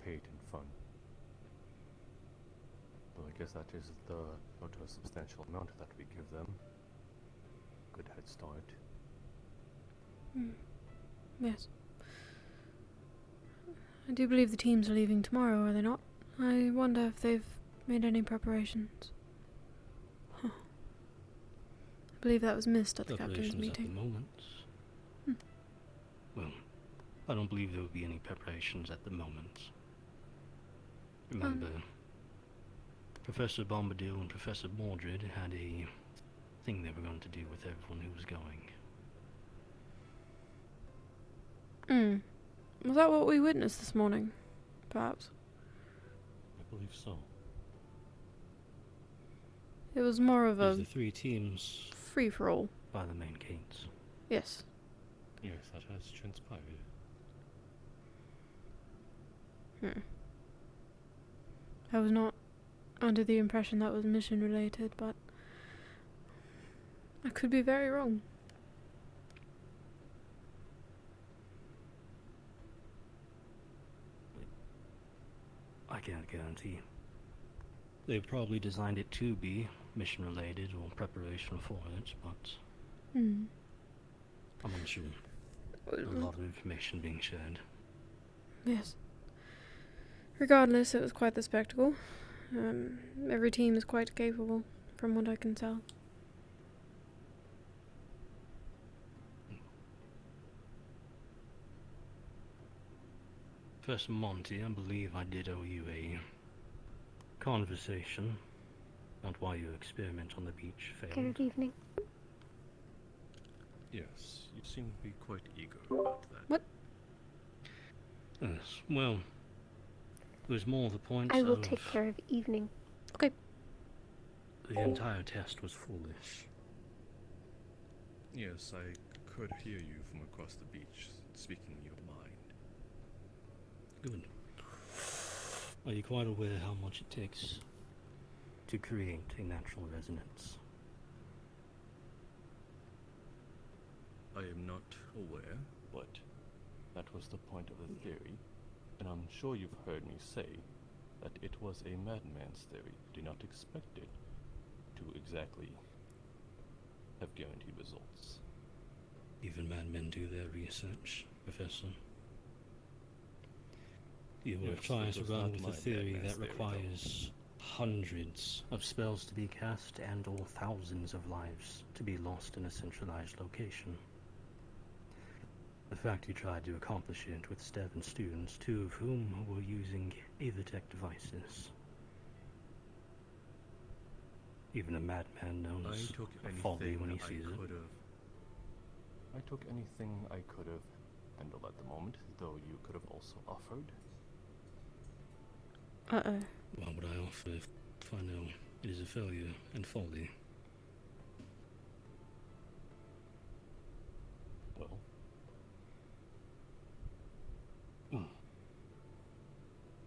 Speaker 13: paid in fun. But I guess that is not a substantial amount that we give them. Good head start.
Speaker 1: Yes. I do believe the teams are leaving tomorrow, are they not? I wonder if they've made any preparations. Huh. I believe that was missed at the captain's meeting.
Speaker 7: At the moment. Well, I don't believe there will be any preparations at the moment. Remember, Professor Bombadil and Professor Mordred had a thing they were going to do with everyone who was going.
Speaker 1: Was that what we witnessed this morning? Perhaps.
Speaker 7: I believe so.
Speaker 1: It was more of
Speaker 7: the three teams
Speaker 1: free-for-all
Speaker 7: by the main gates.
Speaker 1: Yes.
Speaker 13: Yes, that has transpired.
Speaker 1: I was not under the impression that was mission-related, but I could be very wrong.
Speaker 7: I can't guarantee. They've probably designed it to be mission-related or preparation for it, but I'm unsure. A lot of information being shared.
Speaker 1: Yes. Regardless, it was quite the spectacle. Every team is quite capable, from what I can tell.
Speaker 7: Professor Monty, I believe I did owe you a conversation about why your experiment on the beach failed.
Speaker 15: Good evening.
Speaker 13: Yes, you seem to be quite eager about that.
Speaker 1: What?
Speaker 7: Yes, well, it was more the point
Speaker 15: I will
Speaker 7: of
Speaker 15: take care of evening.
Speaker 1: Okay.
Speaker 7: the entire test was foolish.
Speaker 13: Yes, I could hear you from across the beach, speaking your mind.
Speaker 7: Good. Are you quite aware how much it takes to create a natural resonance?
Speaker 13: I am not aware. But that was the point of the theory. And I'm sure you've heard me say that it was a madman's theory. Do not expect it to exactly have guaranteed results.
Speaker 7: Even madmen do their research, Professor. You were
Speaker 13: Yes,
Speaker 7: trying
Speaker 13: it
Speaker 7: to
Speaker 13: was
Speaker 7: run
Speaker 13: not
Speaker 7: with
Speaker 13: my
Speaker 7: a theory
Speaker 13: madman's
Speaker 7: that
Speaker 13: theory,
Speaker 7: requires hundreds of spells to be cast and or thousands of lives to be lost in a centralized location. The fact you tried to accomplish it with Steven's students, 2 of whom were using Aethertech devices. Even a madman knows
Speaker 13: I took
Speaker 7: a folly
Speaker 13: anything
Speaker 7: when he
Speaker 13: I
Speaker 7: sees it.
Speaker 13: could have. I took anything I could have handled at the moment, though you could have also offered.
Speaker 1: Uh-oh.
Speaker 7: What would I offer if I know it is a failure and folly?
Speaker 13: Well,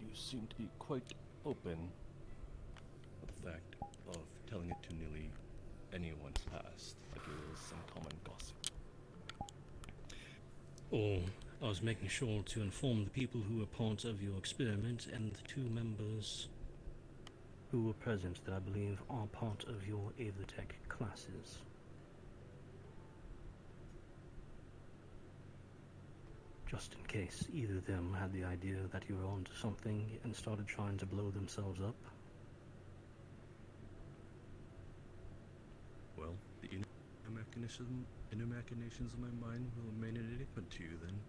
Speaker 13: you seem to be quite open with the fact of telling it to nearly anyone past, like it was some common gossip.
Speaker 7: Or I was making sure to inform the people who were part of your experiment and the 2 members who were present that I believe are part of your Aethertech classes. Just in case either of them had the idea that you were onto something and started trying to blow themselves up.
Speaker 13: Well, the inner machinations of my mind will remain an enigma to you then.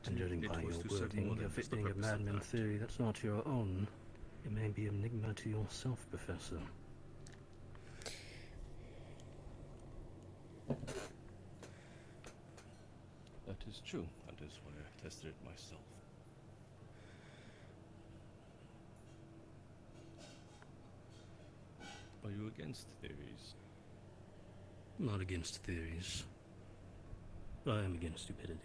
Speaker 7: And judging by your wording of it being a madman theory that's not your own, it may be an enigma to yourself, Professor.
Speaker 13: That is true. That is why I tested it myself. Are you against theories?
Speaker 7: I'm not against theories. I am against stupidity.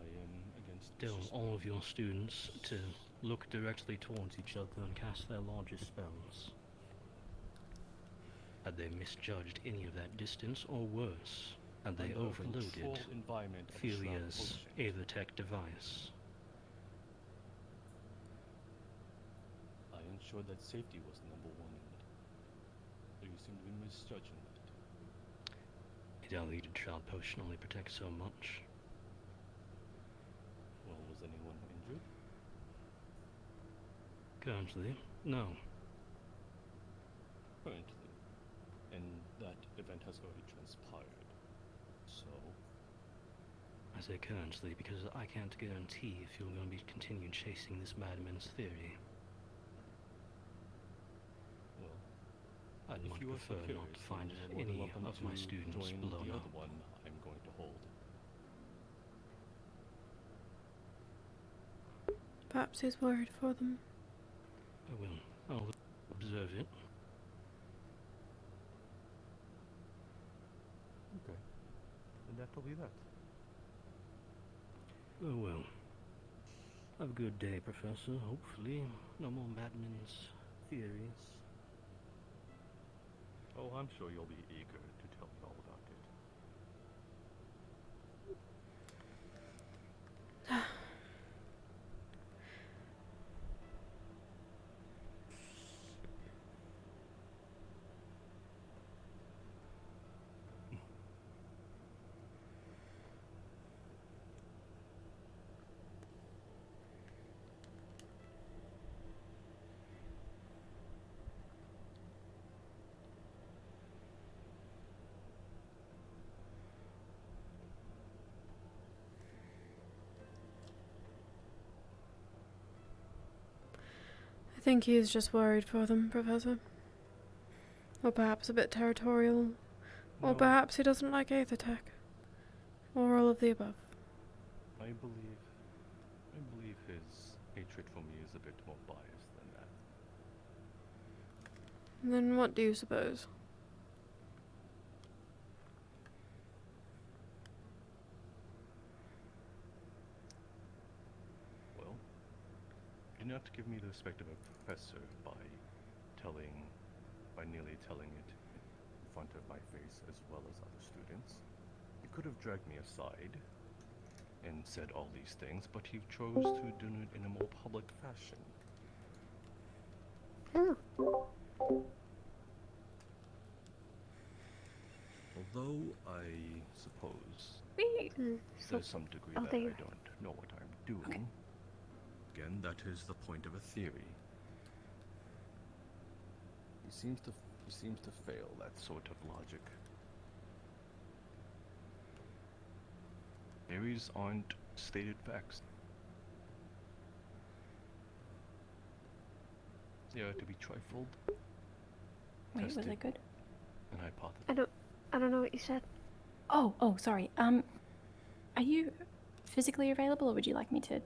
Speaker 13: I am against...
Speaker 7: Tell all of your students to look directly towards each other and cast their largest spells. Had they misjudged any of that distance, or worse, had they
Speaker 13: Under a
Speaker 7: overloaded
Speaker 13: controlled environment of a
Speaker 7: Felia's
Speaker 13: shroud
Speaker 7: Aethertech device?
Speaker 13: I ensured that safety was number 1 in it. So you seem to be misjudging that.
Speaker 7: A diluted child potion only protects so much.
Speaker 13: Well, was anyone injured?
Speaker 7: Currently, no.
Speaker 13: Currently. And that event has already transpired. So...
Speaker 7: I say currently because I can't guarantee if you're going to be continuing chasing this madman's theory.
Speaker 13: Well,
Speaker 7: I'd
Speaker 13: if
Speaker 7: much
Speaker 13: you are so
Speaker 7: prefer not
Speaker 13: curious,
Speaker 7: to find
Speaker 13: then you're more than
Speaker 7: any
Speaker 13: welcome
Speaker 7: of my
Speaker 13: to
Speaker 7: students
Speaker 13: join
Speaker 7: blown
Speaker 13: the
Speaker 7: up.
Speaker 13: other one I'm going to hold.
Speaker 1: Perhaps he's worried for them.
Speaker 7: I will. I'll observe it.
Speaker 13: Okay. And that'll be that.
Speaker 7: Oh well. Have a good day, Professor. Hopefully, no more madman's theories.
Speaker 13: Oh, I'm sure you'll be eager to tell me all about it.
Speaker 1: I think he is just worried for them, Professor. Or perhaps a bit territorial. Or
Speaker 13: No.
Speaker 1: perhaps he doesn't like Aethertech. Or all of the above.
Speaker 13: I believe his hatred for me is a bit more biased than that.
Speaker 1: Then what do you suppose?
Speaker 13: Well, you do not give me the respect of a professor by nearly telling it in front of my face as well as other students. You could have dragged me aside and said all these things, but you chose to do it in a more public fashion. Although I suppose there's some degree that I don't know what I'm doing. Again, that is the point of a theory. He seems to fail that sort of logic. Theories aren't stated facts. They are to be trifled.
Speaker 19: Wait, was
Speaker 13: tested,
Speaker 19: I good?
Speaker 13: and hypothesized.
Speaker 15: I don't know what you said.
Speaker 19: Oh, sorry. Are you physically available, or would you like me to?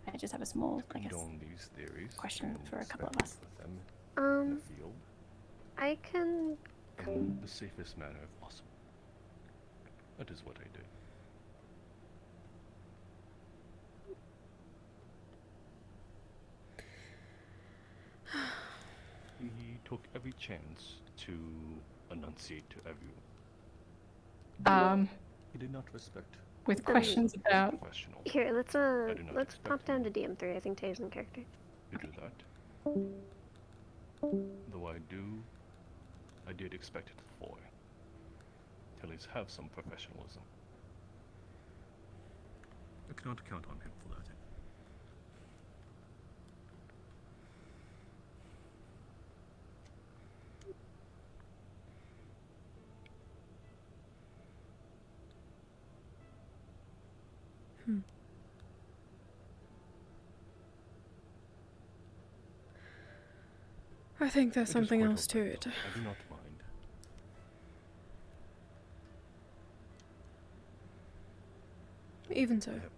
Speaker 19: I just have a small, I guess,
Speaker 13: Condone these theories
Speaker 19: question for a couple of us.
Speaker 13: with them in the field
Speaker 15: I can.
Speaker 13: in the safest manner possible. That is what I do. He took every chance to enunciate to everyone. He did not respect.
Speaker 19: With questions about.
Speaker 13: Professional.
Speaker 15: Here, let's
Speaker 13: do not
Speaker 15: let's pop down to DM3. I think Tay's in character.
Speaker 13: To do that. Though I did expect it before. At least have some professionalism. I cannot count on him for that.
Speaker 1: I think there's
Speaker 13: It is
Speaker 1: something
Speaker 13: quite
Speaker 1: else to
Speaker 13: alright,
Speaker 1: it.
Speaker 13: though. I do not mind.
Speaker 1: Even so.
Speaker 13: I have no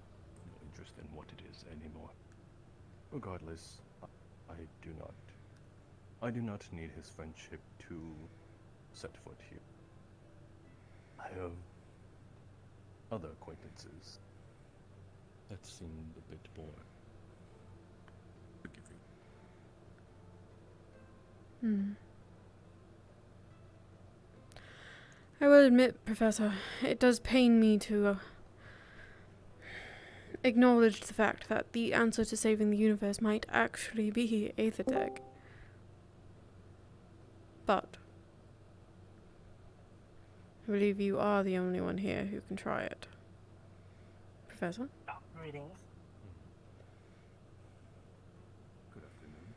Speaker 13: interest in what it is anymore. Regardless, I do not need his friendship to set foot here. I have other acquaintances that seemed a bit more forgiving.
Speaker 1: I will admit, Professor, it does pain me to acknowledge the fact that the answer to saving the universe might actually be Aethertech. But I believe you are the only one here who can try it. Professor?
Speaker 5: Greetings.
Speaker 13: Good afternoon.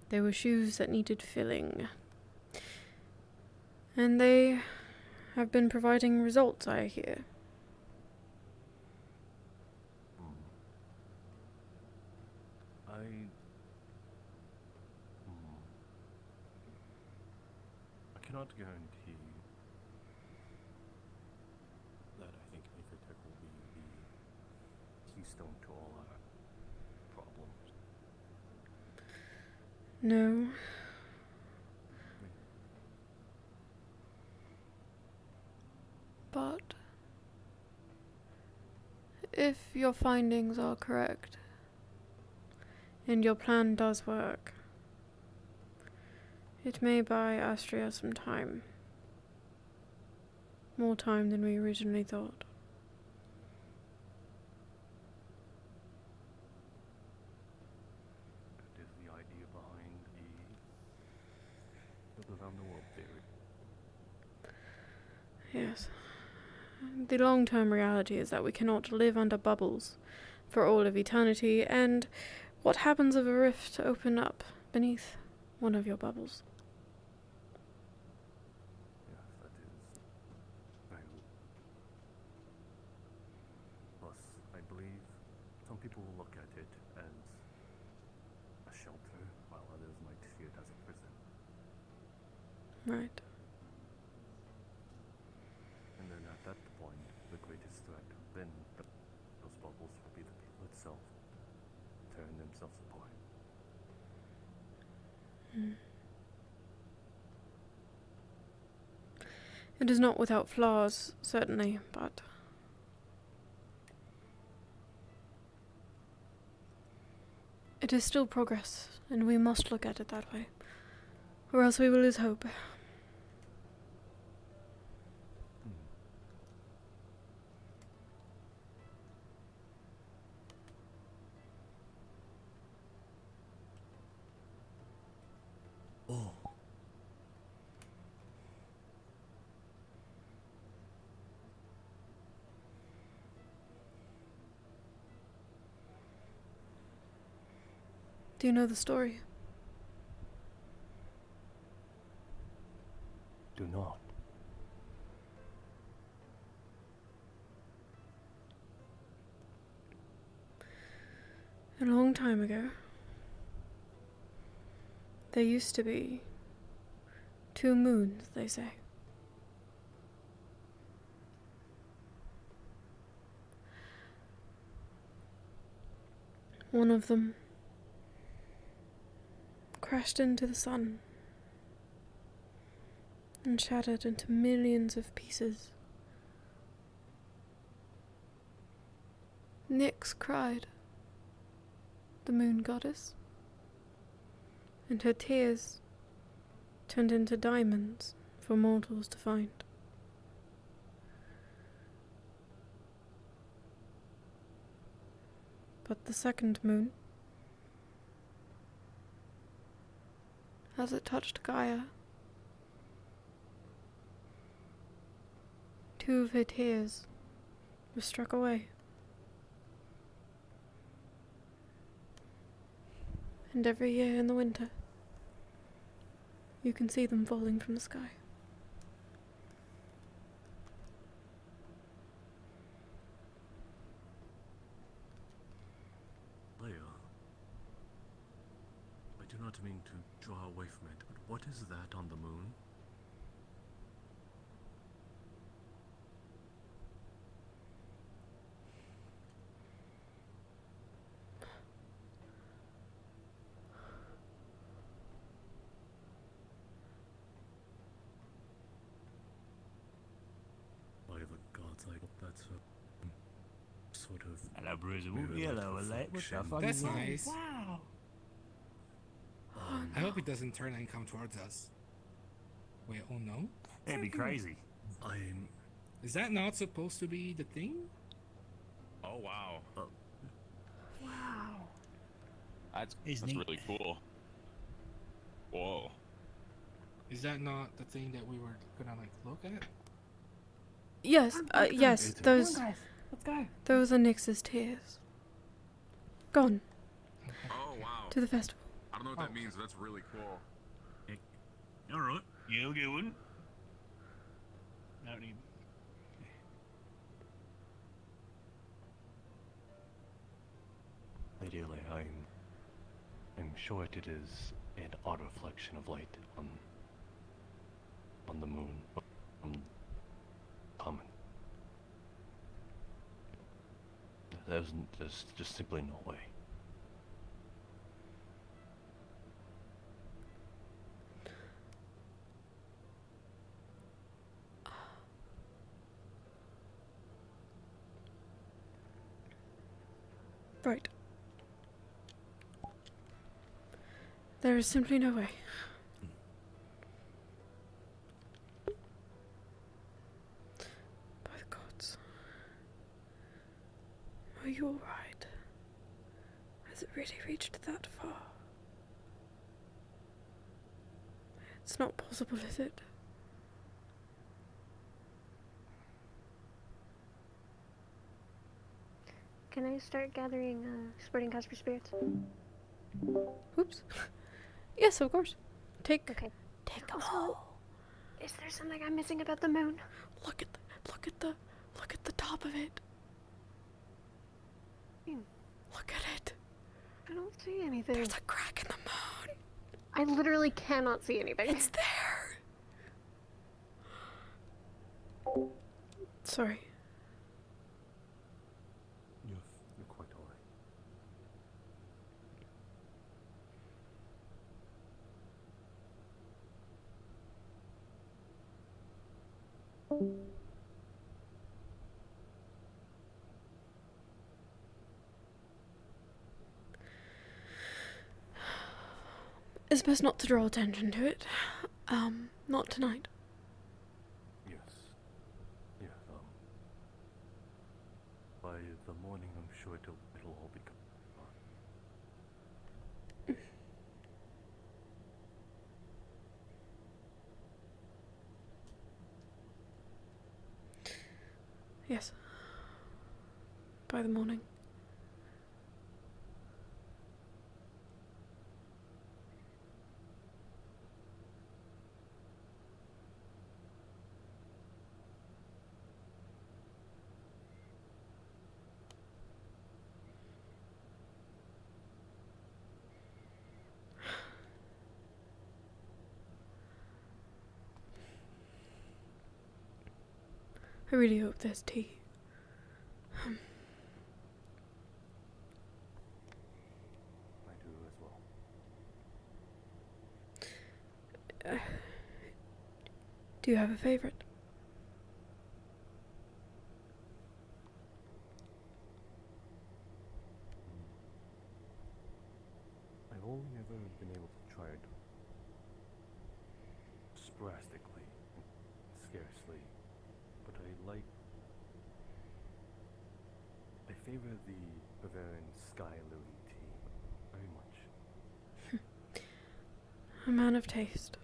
Speaker 1: There were shoes that needed filling. And they have been providing results, I hear.
Speaker 13: I cannot guarantee that I think Aethertech will be the keystone to all our problems.
Speaker 1: No. But if your findings are correct, and your plan does work, it may buy Astria some time. More time than we originally thought.
Speaker 13: That is the idea behind the look around the world theory.
Speaker 1: Yes. The long-term reality is that we cannot live under bubbles for all of eternity, and what happens if a rift open up beneath one of your bubbles?
Speaker 13: Yes, that is very good. Plus, I believe some people will look at it as a shelter, while others might see it as a prison.
Speaker 1: Right.
Speaker 13: And then at that point, the greatest threat within those bubbles will be the people itself, tearing themselves apart.
Speaker 1: It is not without flaws, certainly, but it is still progress, and we must look at it that way, or else we will lose hope. Do you know the story?
Speaker 13: Do not.
Speaker 1: A long time ago, there used to be 2 moons, they say. One of them crashed into the sun and shattered into millions of pieces. Nyx cried, the moon goddess, and her tears turned into diamonds for mortals to find. But the second moon, as it touched Gaia, 2 of her tears were struck away. And every year in the winter, you can see them falling from the sky.
Speaker 13: Leia, I do not mean to draw away from it, but what is that on the moon? By the gods, I hope that's a sort of...
Speaker 3: Hello, Rosewood.
Speaker 13: mirror
Speaker 3: Hello, Elite. What the
Speaker 13: reflection.
Speaker 3: fuck?
Speaker 18: That's
Speaker 3: Wow.
Speaker 18: nice.
Speaker 3: Wow.
Speaker 18: I hope it doesn't turn and come towards us. Wait, oh no?
Speaker 3: That'd be crazy.
Speaker 13: I'm...
Speaker 18: Is that not supposed to be the thing?
Speaker 8: Oh wow.
Speaker 15: Wow.
Speaker 8: That's
Speaker 3: It's
Speaker 8: that's
Speaker 3: neat.
Speaker 8: really cool. Whoa.
Speaker 18: Is that not the thing that we were gonna like look at?
Speaker 1: Yes, yes, those,
Speaker 19: Come on, guys. Let's go.
Speaker 1: those are Nyx's tears. Gone
Speaker 8: Oh wow.
Speaker 1: to the festival.
Speaker 8: I don't know what that means, but that's really cool.
Speaker 3: Alright. You going? No need.
Speaker 13: Ideally, I'm sure it is an odd reflection of light on the moon. Common. There's just simply no way.
Speaker 1: Right. There is simply no way. By the gods. Are you alright? Has it really reached that far? It's not possible, is it?
Speaker 15: Can I start gathering sporting Casper spirits?
Speaker 1: Oops. Yes, of course. Take
Speaker 15: Okay.
Speaker 1: take them
Speaker 15: Also,
Speaker 1: all.
Speaker 15: is there something I'm missing about the moon?
Speaker 1: Look at the top of it. Look at it.
Speaker 15: I don't see anything.
Speaker 1: There's a crack in the moon.
Speaker 15: I literally cannot see anything.
Speaker 1: It's there. Sorry.
Speaker 13: You're quite alright.
Speaker 1: It's best not to draw attention to it. Not tonight.
Speaker 13: Yes. Yes, by the morning I'm sure it'll all become gone.
Speaker 1: Yes. By the morning. I really hope there's tea.
Speaker 13: I do as well.
Speaker 1: Do you have a favorite?
Speaker 13: I've only ever been able to try it sporadically, scarcely, but I favor the Bavarian Sky Lily tea very much.
Speaker 1: A man of taste.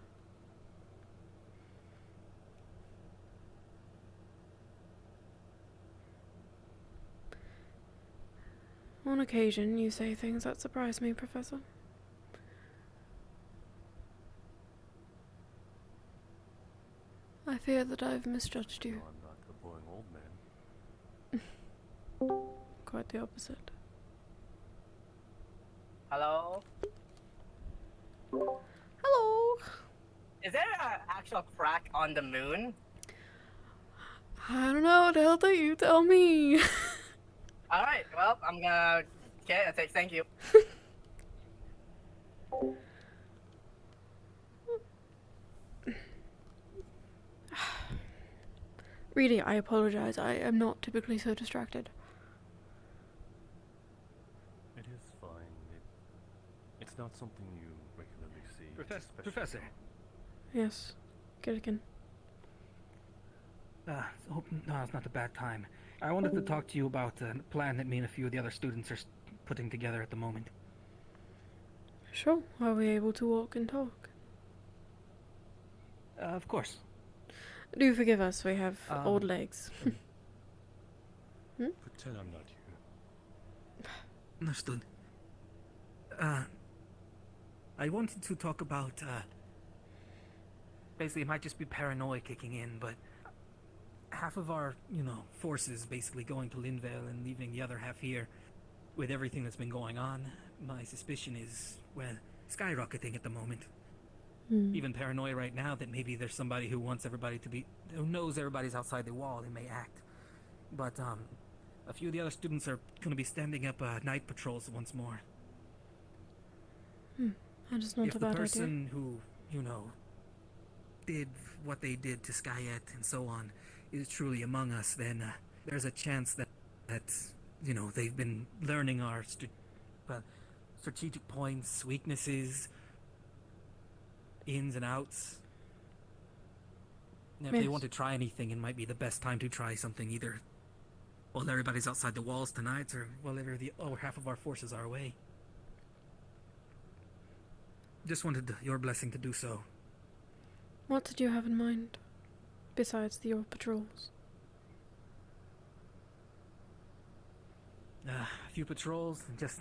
Speaker 1: On occasion, you say things that surprise me, Professor. I fear that I've misjudged you.
Speaker 13: I'm not a boring old man.
Speaker 1: Quite the opposite.
Speaker 5: Hello?
Speaker 1: Hello!
Speaker 5: Is there an actual crack on the moon?
Speaker 1: I don't know, Delta, you tell me.
Speaker 5: Alright, well, I'm gonna... Okay, thank you.
Speaker 1: Really, I apologize. I am not typically so distracted.
Speaker 13: It is fine. It's not something you regularly see.
Speaker 9: Professor.
Speaker 1: Yes, Gilligan.
Speaker 9: Hope no, it's not a bad time. I wanted to talk to you about a plan that me and a few of the other students are putting together at the moment.
Speaker 1: Sure. Are we able to walk and talk?
Speaker 9: Of course.
Speaker 1: Do forgive us, we have old legs.
Speaker 13: Pretend I'm not here.
Speaker 9: Understood. I wanted to talk about, basically it might just be paranoia kicking in, but half of our, forces basically going to Linvale and leaving the other half here with everything that's been going on. My suspicion is, well, skyrocketing at the moment. Even paranoia right now that maybe there's somebody who wants everybody to be, who knows everybody's outside the wall and may act. But, a few of the other students are going to be standing up night patrols once more.
Speaker 1: That is not
Speaker 9: If
Speaker 1: a
Speaker 9: the
Speaker 1: bad idea.
Speaker 9: person who, did what they did to Skyette and so on is truly among us, then there's a chance that they've been learning our strategic points, weaknesses, ins and outs. And if they want to try anything, it might be the best time to try something either while everybody's outside the walls tonight or while the other half of our forces are away. Just wanted your blessing to do so.
Speaker 1: What did you have in mind, besides your patrols?
Speaker 9: A few patrols, and just,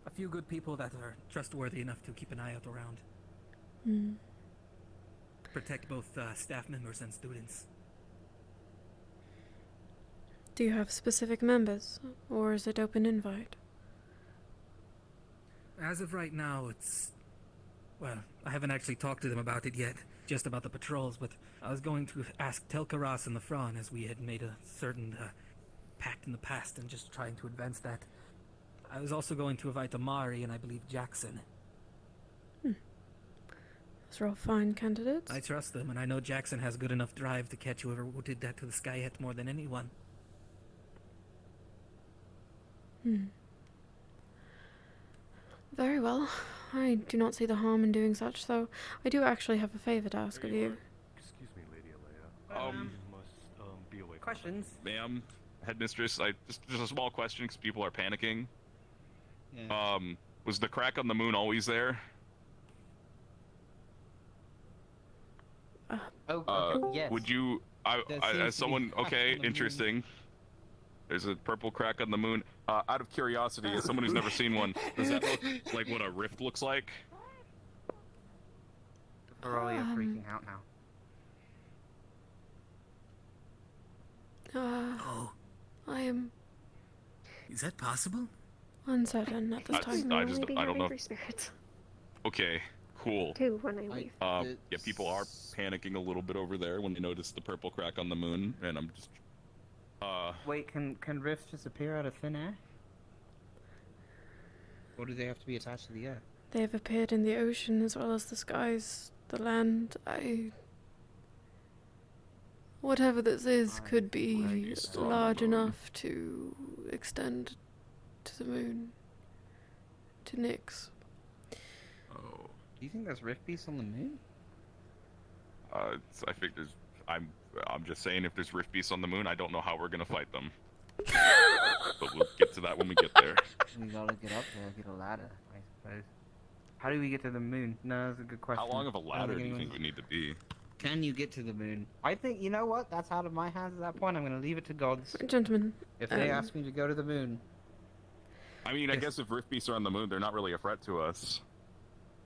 Speaker 9: a few good people that are trustworthy enough to keep an eye out around. Protect both staff members and students.
Speaker 1: Do you have specific members, or is it open invite?
Speaker 9: As of right now, it's... Well, I haven't actually talked to them about it yet, just about the patrols, but I was going to ask Telkaras and the Fran, as we had made a certain pact in the past and just trying to advance that. I was also going to invite Amari and I believe Jackson.
Speaker 1: Those are all fine candidates.
Speaker 9: I trust them, and I know Jackson has good enough drive to catch whoever did that to the Skyette more than anyone.
Speaker 1: Very well. I do not see the harm in doing such, though I do actually have a favor to ask of you.
Speaker 13: Excuse me, Lady Alea. You must be away.
Speaker 8: Questions? Ma'am, headmistress, just a small question because people are panicking.
Speaker 22: Yeah.
Speaker 8: Was the crack on the moon always there?
Speaker 22: Yes.
Speaker 8: Would you,
Speaker 22: There seems
Speaker 8: as
Speaker 22: to
Speaker 8: someone,
Speaker 22: be a crack
Speaker 8: okay,
Speaker 22: on the
Speaker 8: interesting. There's a purple crack on the moon. Out of curiosity, as someone who's never seen one, does that look like what a rift looks like?
Speaker 22: Aurelia freaking out now.
Speaker 1: I am
Speaker 9: Is that possible?
Speaker 1: uncertain at this time.
Speaker 8: I don't know.
Speaker 15: Spirits.
Speaker 8: Okay, Cool.
Speaker 15: too when I leave.
Speaker 8: Yeah, people are panicking a little bit over there when they notice the purple crack on the moon, and I'm just,
Speaker 22: Wait, can rifts just appear out of thin air? Or do they have to be attached to the earth?
Speaker 1: They have appeared in the ocean as well as the skies, the land. Whatever this is could be large enough to extend to the moon. To Nyx.
Speaker 8: oh.
Speaker 22: Do you think there's rift beasts on the moon?
Speaker 8: I think there's, I'm just saying if there's rift beasts on the moon, I don't know how we're gonna fight them. But we'll get to that when we get there.
Speaker 22: We gotta get up there, get a ladder, I suppose. How do we get to the moon? No, that's a good question.
Speaker 8: How long of a
Speaker 22: I don't
Speaker 8: ladder do you
Speaker 22: anyone-
Speaker 8: think we need to be?
Speaker 22: Can you get to the moon? I think, you know what? That's out of my hands at that point. I'm gonna leave it to gods.
Speaker 1: Gentlemen.
Speaker 22: If they ask me to go to the moon.
Speaker 8: I mean, I guess if rift beasts are on the moon, they're not really a threat to us.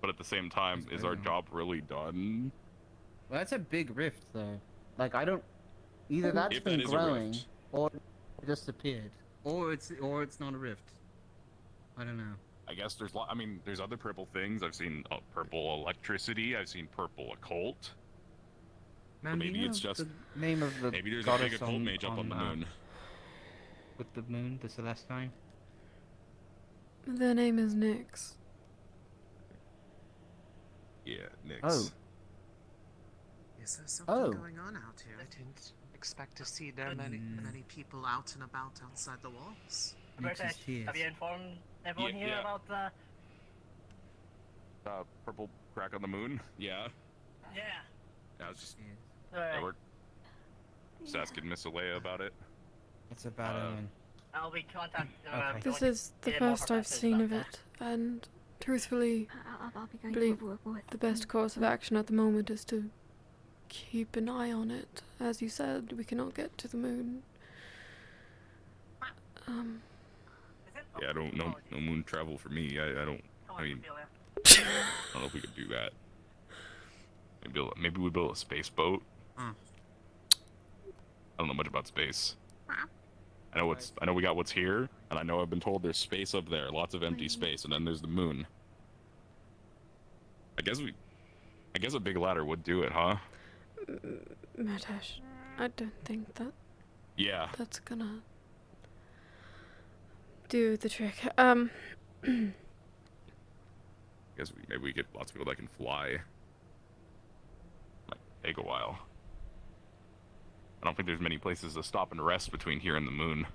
Speaker 8: But at the same time, is our job really done?
Speaker 22: Well, that's a big rift, though. Like, I don't... Either that's
Speaker 8: If
Speaker 22: been
Speaker 8: that is a
Speaker 22: growing,
Speaker 8: rift.
Speaker 22: or it just appeared. Or it's not a rift. I don't know.
Speaker 8: I guess there's, I mean, there's other purple things. I've seen purple electricity. I've seen purple occult.
Speaker 22: Man,
Speaker 8: Or
Speaker 22: do you
Speaker 8: maybe
Speaker 22: know
Speaker 8: it's just
Speaker 22: the name of the
Speaker 8: maybe there's a big
Speaker 22: goddess
Speaker 8: occult mage up on the moon.
Speaker 22: With the moon, the Celestine?
Speaker 1: Their name is Nyx.
Speaker 8: Yeah, Nyx.
Speaker 22: Oh.
Speaker 11: Is there something
Speaker 22: Oh.
Speaker 11: going on out here? I didn't expect to see there many people out and about outside the walls.
Speaker 5: British, have you informed everyone
Speaker 8: Yeah,
Speaker 5: here
Speaker 8: yeah.
Speaker 5: about
Speaker 8: Purple crack on the moon? Yeah.
Speaker 5: Yeah.
Speaker 8: I was just,
Speaker 5: Alright.
Speaker 8: we're just asking Miss Alea about it.
Speaker 22: It's a bad omen.
Speaker 5: I'll be contacting.
Speaker 1: This is the first I've seen of it, and truthfully,
Speaker 15: I'll be going
Speaker 1: believe
Speaker 15: to with
Speaker 1: the best course of action at the moment is to keep an eye on it. As you said, we cannot get to the moon.
Speaker 8: Yeah, I don't know. No moon travel for me. I don't. I mean, I don't know if we could do that. Maybe we build a space boat.
Speaker 22: Hmm.
Speaker 8: I don't know much about space. I know we got what's here, and I know I've been told there's space up there, lots of empty space, and then there's the moon. I guess a big ladder would do it, huh?
Speaker 1: Matash, I don't think that
Speaker 8: Yeah.
Speaker 1: that's gonna do the trick.
Speaker 8: Guess maybe we get lots of people that can fly. Might take a while. I don't think there's many places to stop and rest between here and the moon.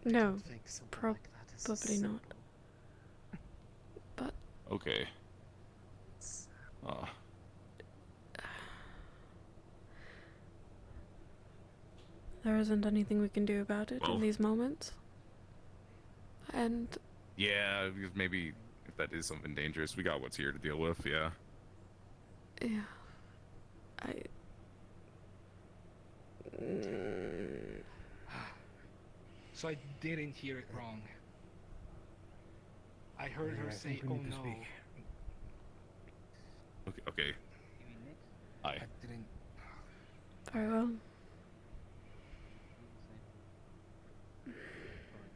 Speaker 1: No,
Speaker 11: think something
Speaker 1: probably
Speaker 11: like that is
Speaker 1: not. But
Speaker 8: Okay.
Speaker 1: there isn't anything we can do about it
Speaker 8: Well.
Speaker 1: in these moments. And
Speaker 8: Yeah, because maybe if that is something dangerous, we got what's here to deal with, yeah.
Speaker 1: yeah,
Speaker 12: So I didn't hear it wrong. I heard her
Speaker 7: I
Speaker 12: say,
Speaker 7: think we
Speaker 12: "Oh
Speaker 7: need to
Speaker 12: no."
Speaker 7: speak.
Speaker 8: Okay. Hi.
Speaker 12: I didn't.
Speaker 1: very well.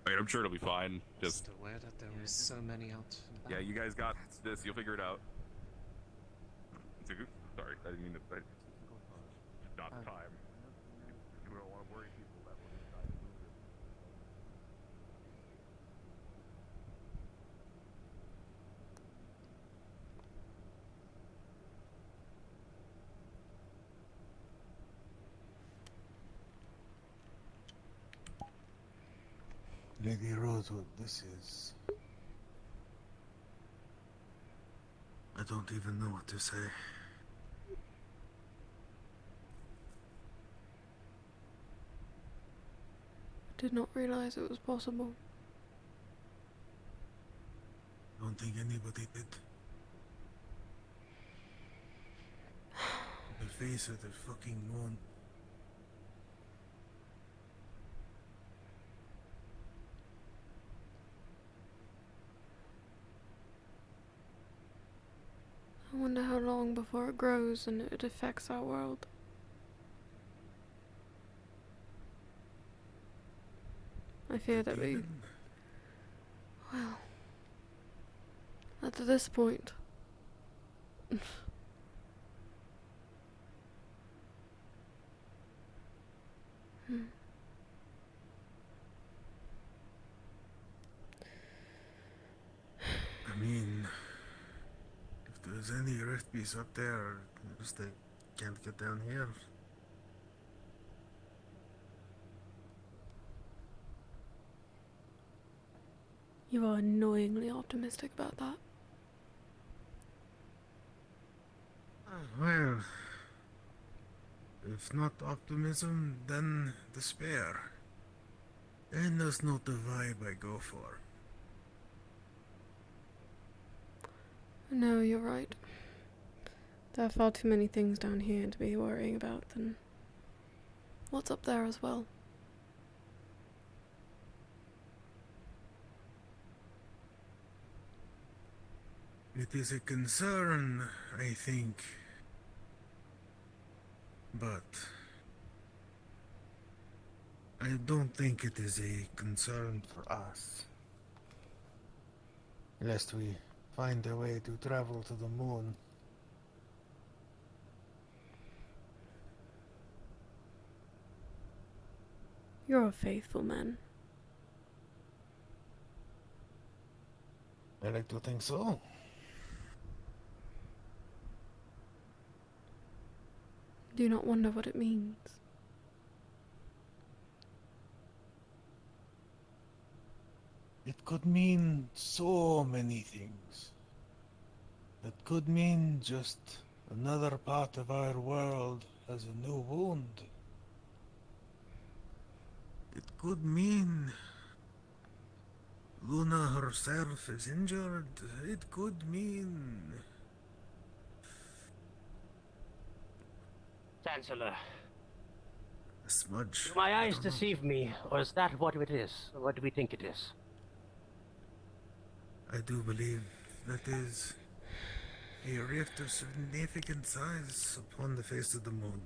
Speaker 8: I mean, I'm sure it'll be fine. Just
Speaker 11: aware that there was so many out. and
Speaker 8: yeah,
Speaker 11: about.
Speaker 8: you guys got this. You'll figure it out. Sorry, I didn't mean to. Not the time. We don't want to worry people that we're inside the moon.
Speaker 16: Lady Rosewood, this is... I don't even know what to say.
Speaker 1: I did not realize it was possible.
Speaker 16: Don't think anybody did. The face of the fucking moon.
Speaker 1: I wonder how long before it grows and it affects our world. I fear that we... Well... At this point...
Speaker 20: I mean, if there's any rift beast up there, just they can't get down here.
Speaker 1: You are annoyingly optimistic about that.
Speaker 20: Well, if not optimism, then despair. And that's not the vibe I go for.
Speaker 1: No, you're right. There are far too many things down here to be worrying about than what's up there as well.
Speaker 20: It is a concern, I think. But I don't think it is a concern for us. Lest we find a way to travel to the moon.
Speaker 1: You're a faithful man.
Speaker 20: I like to think so.
Speaker 1: Do you not wonder what it means?
Speaker 20: It could mean so many things. It could mean just another part of our world has a new wound. It could mean Luna herself is injured. It could mean...
Speaker 21: Chancellor.
Speaker 20: A smudge.
Speaker 21: Do my eyes deceive me, or is that what it is? What do we think it is?
Speaker 20: I do believe that is a rift of significant size upon the face of the moon.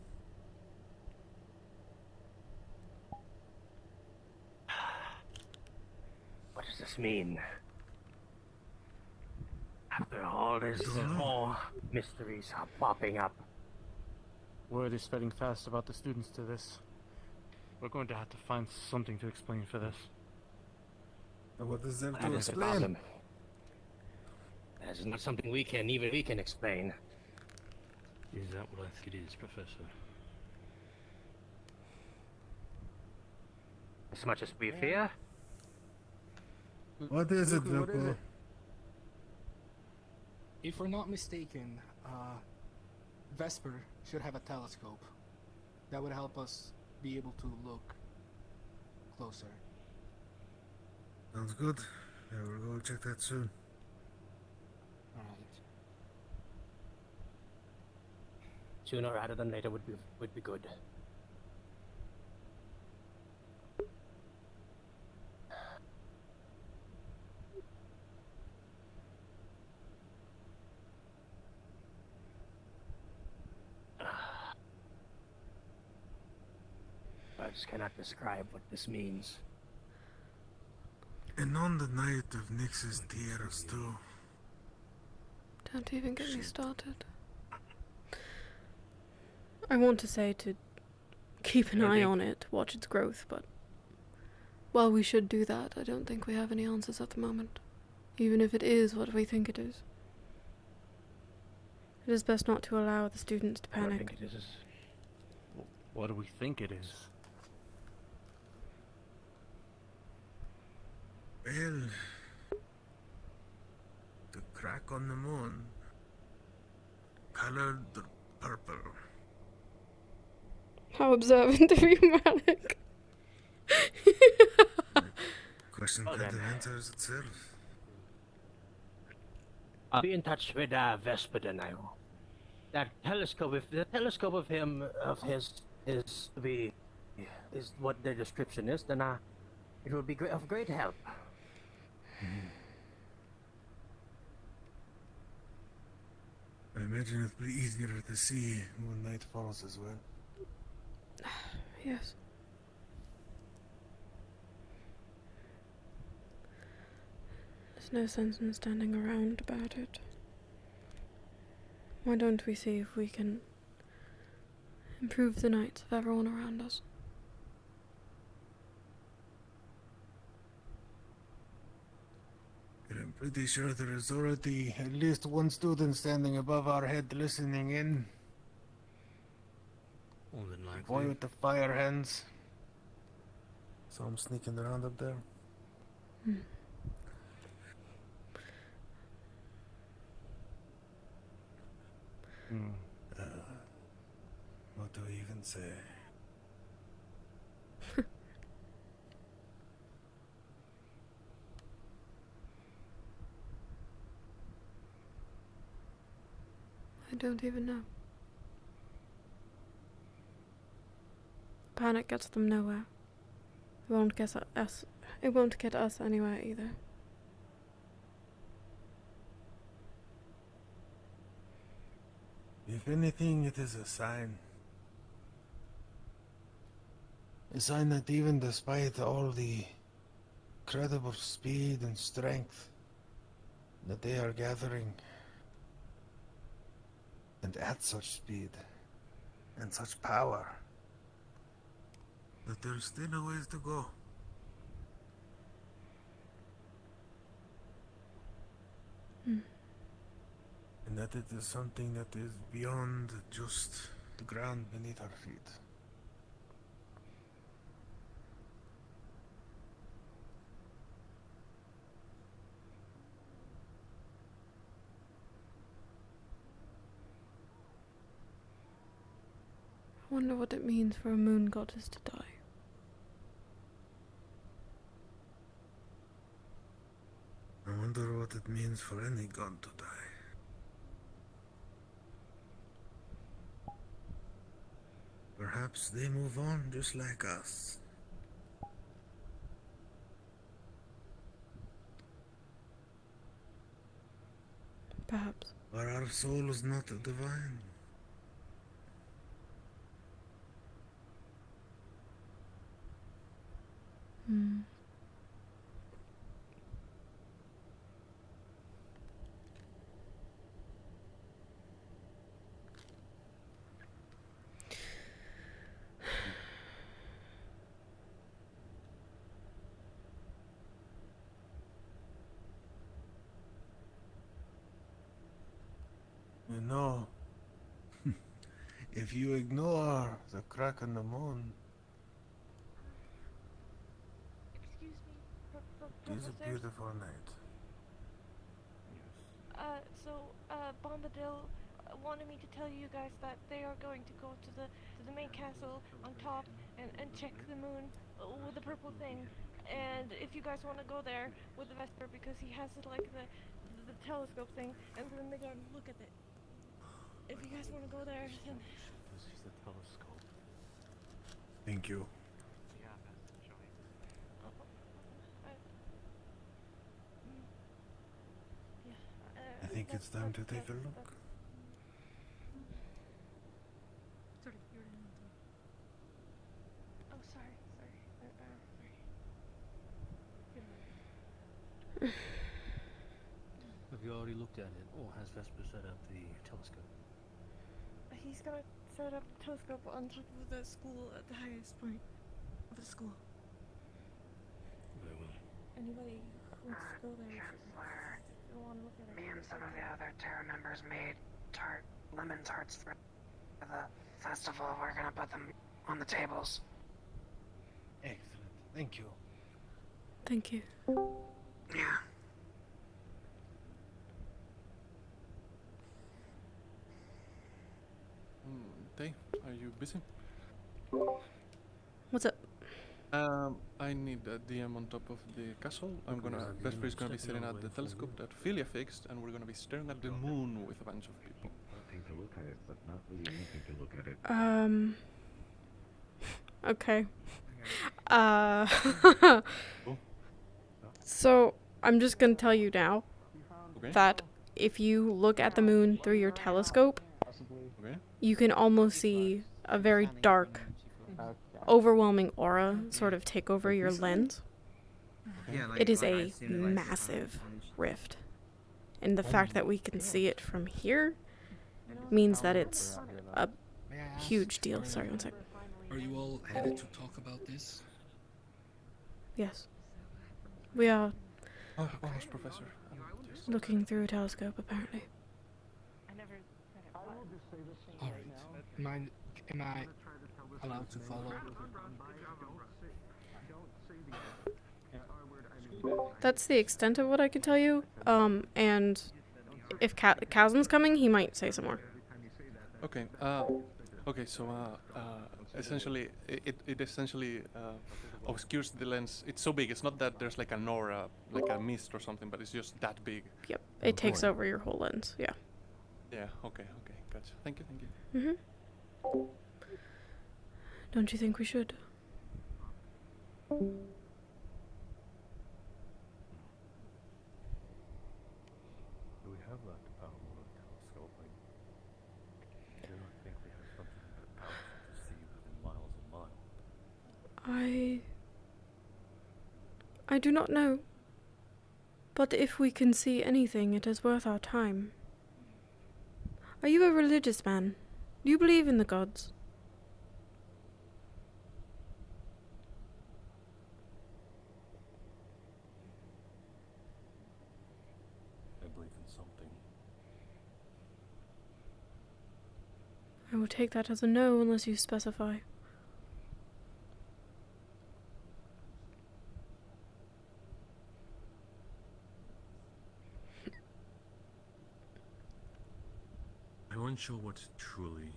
Speaker 21: What does this mean? After all this, more mysteries are popping up.
Speaker 10: Word is spreading fast about the students to this. We're going to have to find something to explain for this.
Speaker 20: And what is there
Speaker 21: That
Speaker 20: to
Speaker 21: is the
Speaker 20: explain?
Speaker 21: problem. That is not something we can explain.
Speaker 13: Is that what I think it is, Professor?
Speaker 21: As much as we fear.
Speaker 20: What is it,
Speaker 12: What is
Speaker 20: Zuko?
Speaker 12: it? If we're not mistaken, Vesper should have a telescope. That would help us be able to look closer.
Speaker 20: Sounds good. I will go check that soon.
Speaker 12: Alright.
Speaker 21: Sooner rather than later would be good. Words cannot describe what this means.
Speaker 20: And on the night of Nyx's tears, too.
Speaker 1: Don't even get me started. I want to say to keep an eye on it, watch its growth, but while we should do that, I don't think we have any answers at the moment. Even if it is what we think it is. It is best not to allow the students to
Speaker 21: I don't
Speaker 1: panic.
Speaker 21: think it is.
Speaker 10: What do we think it is?
Speaker 20: Well, the crack on the moon, colored purple.
Speaker 1: How observant of you, Malik.
Speaker 20: Question
Speaker 21: Well
Speaker 20: kind
Speaker 21: then.
Speaker 20: of answers itself.
Speaker 21: I'll be in touch with Vesper then. I will. That telescope, if the telescope of his what their description is, then it will be of great help.
Speaker 20: I imagine it'll be easier to see when night falls as well.
Speaker 1: Yes. There's no sense in standing around about it. Why don't we see if we can improve the nights of everyone around us?
Speaker 20: I'm pretty sure there is already at least one student standing above our head listening in.
Speaker 7: More than
Speaker 20: The
Speaker 7: likely.
Speaker 20: boy with the fire hands. Saw him sneaking around up there. What do we even say?
Speaker 1: I don't even know. Panic gets them nowhere. It won't get us. It won't get us anywhere either.
Speaker 20: If anything, it is a sign. A sign that even despite all the incredible speed and strength that they are gathering, and at such speed and such power, that there's still a ways to go. And that it is something that is beyond just the ground beneath our feet.
Speaker 1: I wonder what it means for a moon goddess to die.
Speaker 20: I wonder what it means for any god to die. Perhaps they move on just like us.
Speaker 1: Perhaps.
Speaker 20: Are our souls not divine? You know, if you ignore the crack in the moon,
Speaker 2: Excuse me,
Speaker 20: it is a
Speaker 2: Professor?
Speaker 20: beautiful night.
Speaker 2: Bombadil wanted me to tell you guys that they are going to go to the main castle on top and check the moon with the purple thing. And if you guys want to go there with the Vesper, because he has like the telescope thing, and then they're going to look at it. If you guys want to go there, then
Speaker 10: This is the telescope.
Speaker 20: Thank you.
Speaker 10: Yeah, that's enjoying.
Speaker 20: I think it's time to take a look.
Speaker 2: Oh, sorry.
Speaker 7: Have you already looked at it, or has Vesper set up the telescope?
Speaker 2: He's gonna set up a telescope on top of the school at the highest point of the school.
Speaker 7: Very well.
Speaker 2: Anybody who wants to go there should want to look at it.
Speaker 11: Me and some of the other Terra members made lemon tarts for the festival. We're gonna put them on the tables.
Speaker 20: Excellent. Thank you.
Speaker 1: Thank you.
Speaker 11: Yeah.
Speaker 14: Day, are you busy?
Speaker 1: What's up?
Speaker 14: I need a DM on top of the castle. Vesper is gonna be sitting at the telescope that Philia fixed, and we're gonna be staring at the moon with a bunch of people.
Speaker 16: Nothing to look at it, but not really anything to look at it.
Speaker 1: Okay. So, I'm just gonna tell you now that if you look at the moon through your telescope, you can almost see a very dark, overwhelming aura sort of take over your lens.
Speaker 22: Yeah,
Speaker 1: It is
Speaker 22: I've
Speaker 1: a
Speaker 22: seen it,
Speaker 1: massive, rift. And the fact that we can see it from here means that it's a
Speaker 12: May I ask,
Speaker 1: huge deal. Sorry, one sec.
Speaker 12: Are you all headed to talk about this?
Speaker 1: Yes. We are
Speaker 14: Oh, Professor.
Speaker 1: looking through a telescope, apparently.
Speaker 12: Alright. Am I allowed to follow?
Speaker 1: That's the extent of what I can tell you. And if Chasm's coming, he might say some more.
Speaker 14: Okay. Okay. So, essentially, it essentially obscures the lens. It's so big. It's not that there's like an aura, like a mist or something, but it's just that big.
Speaker 1: Yep. It takes over your whole lens. Yeah.
Speaker 14: Yeah. Okay. Okay. Gotcha. Thank you.
Speaker 1: Mhm. Don't you think we should?
Speaker 13: Do we have that powerful telescope? I do not think we have something that powerful to see within miles and miles.
Speaker 1: I do not know. But if we can see anything, it is worth our time. Are you a religious man? Do you believe in the gods?
Speaker 13: I believe in something.
Speaker 1: I will take that as a no unless you specify.
Speaker 4: I'm unsure what truly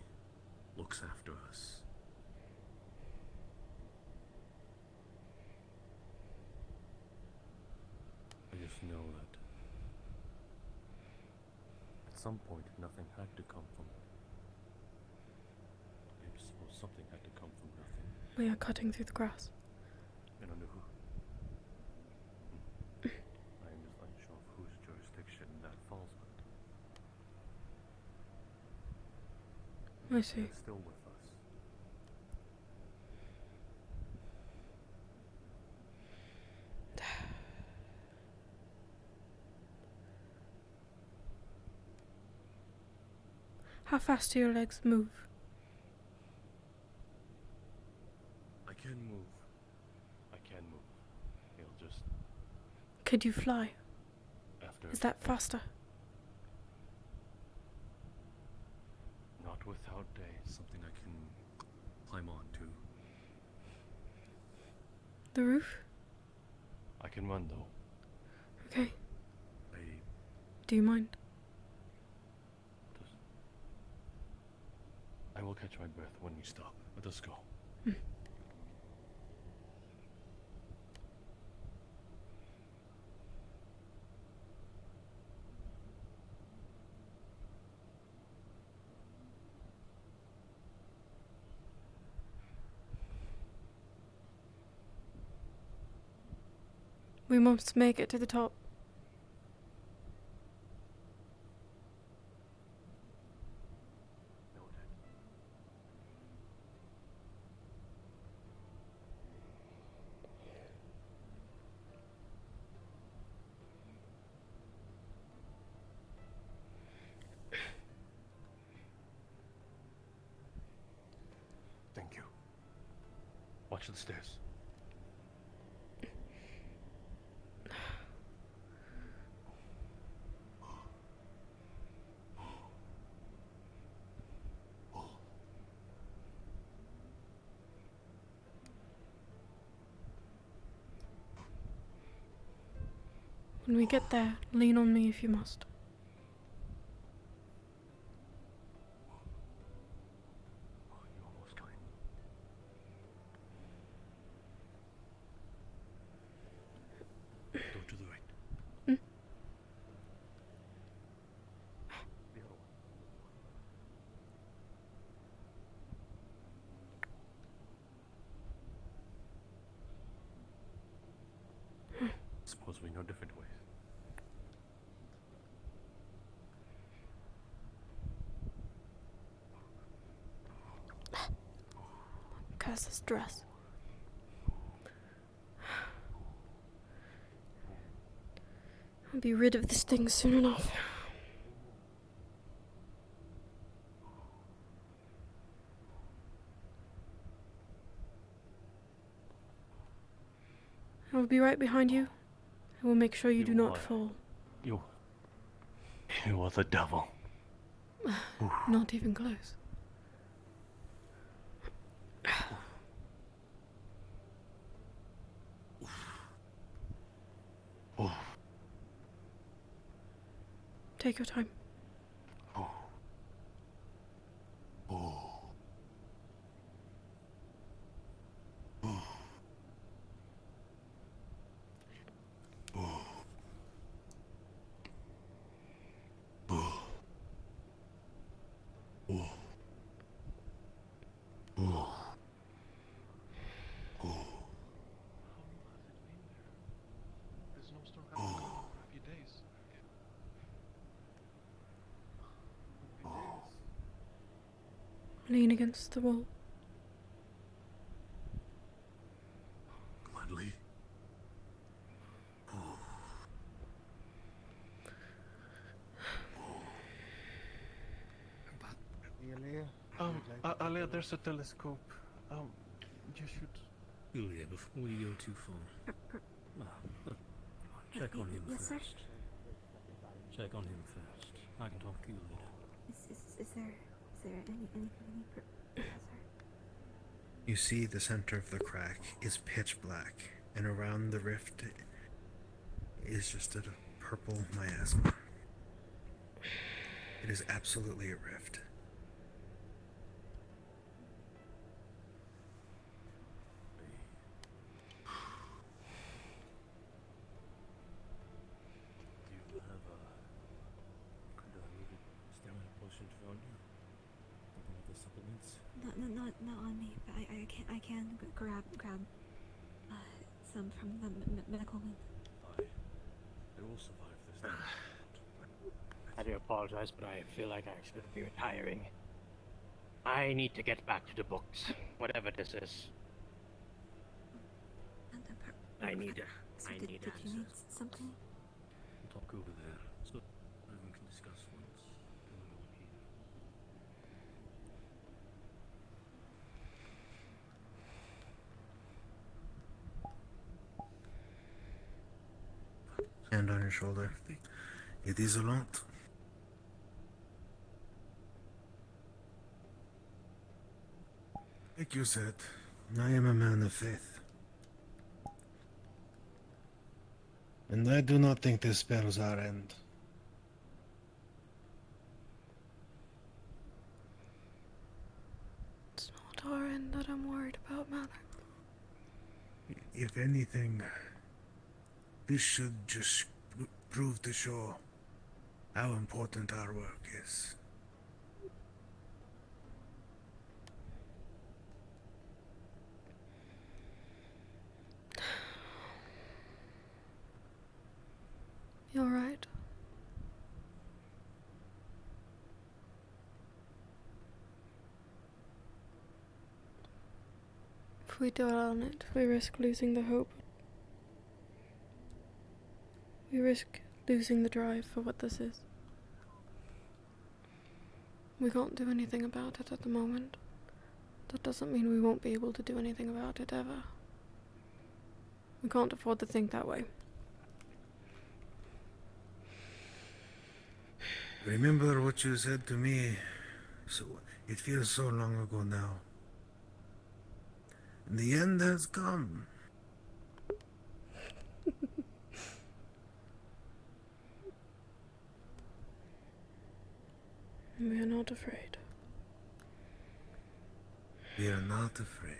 Speaker 4: looks after us.
Speaker 13: I just know that at some point nothing had to come from it. I just suppose something had to come from nothing.
Speaker 1: We are cutting through the grass.
Speaker 13: And under who? I am just unsure of whose jurisdiction that falls under.
Speaker 1: I see.
Speaker 13: It's still with us.
Speaker 1: How fast do your legs move?
Speaker 13: I can move. I can move. It'll just...
Speaker 1: Could you fly?
Speaker 13: After...
Speaker 1: Is that faster?
Speaker 13: Not without
Speaker 4: Something I can climb on to.
Speaker 1: The roof?
Speaker 13: I can run though.
Speaker 1: Okay. Do you mind?
Speaker 13: I will catch my breath when you stop. Let us go.
Speaker 1: We must make it to the top.
Speaker 13: Thank you. Watch the stairs.
Speaker 1: When we get there, lean on me if you must.
Speaker 4: Go to the right.
Speaker 13: Suppose we know different ways.
Speaker 1: Curse this dress. I'll be rid of this thing soon enough. I will be right behind you. I will make sure you do not fall.
Speaker 4: You are the devil.
Speaker 1: Not even close. Take your time. Lean against the wall.
Speaker 4: Gladly.
Speaker 14: Alia, there's a telescope. You should.
Speaker 4: Julia, before you go too far, check on him
Speaker 6: Yes,
Speaker 4: first. Check on him first. I can talk to you later.
Speaker 6: Is there any
Speaker 17: You see the center of the crack is pitch black, and around the rift is just a purple miasma. It is absolutely a rift.
Speaker 4: Do you have could I move it stamina potion around you? Something with the supplements?
Speaker 6: not on me, but I can grab some from the medical room.
Speaker 4: I will survive this thing.
Speaker 21: I do apologize, but I feel like I should be retiring. I need to get back to the books, whatever this is. I need
Speaker 6: Did you need
Speaker 21: answers.
Speaker 6: something?
Speaker 4: We'll talk over there, so we can discuss once going on here.
Speaker 17: Hand on your shoulder. It is a lot. Like you said, I am a man of faith. And I do not think this spells our end.
Speaker 1: It's not our end that I'm worried about, Mother.
Speaker 17: If anything, this should just prove to show how important our work is.
Speaker 1: You alright? If we dwell on it, we risk losing the hope. We risk losing the drive for what this is. We can't do anything about it at the moment. That doesn't mean we won't be able to do anything about it ever. We can't afford to think that way.
Speaker 17: Remember what you said to me. So it feels so long ago now. The end has come.
Speaker 1: We are not afraid.
Speaker 17: We are not afraid.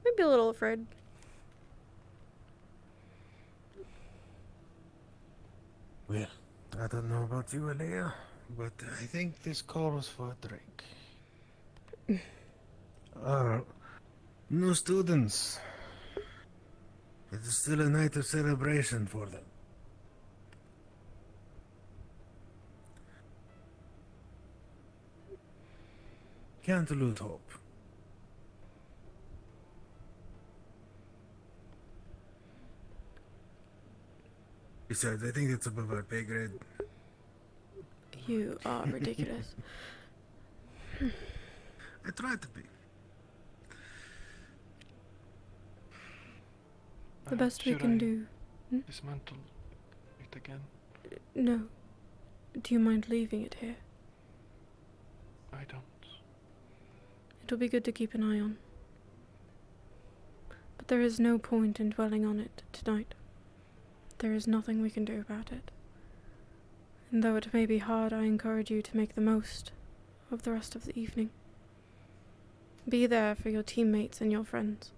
Speaker 1: Maybe a little afraid.
Speaker 17: Well, I don't know about you, Alea, but I think this calls for a drink. New students. It is still a night of celebration for them. Can't lose hope. Besides, I think it's above our pay grade.
Speaker 1: You are ridiculous.
Speaker 17: I try to be.
Speaker 1: The best we
Speaker 14: Should
Speaker 1: can
Speaker 14: I
Speaker 1: do.
Speaker 14: dismantle it again?
Speaker 1: No. Do you mind leaving it here?
Speaker 14: I don't.
Speaker 1: It'll be good to keep an eye on. But there is no point in dwelling on it tonight. There is nothing we can do about it. And though it may be hard, I encourage you to make the most of the rest of the evening. Be there for your teammates and your friends.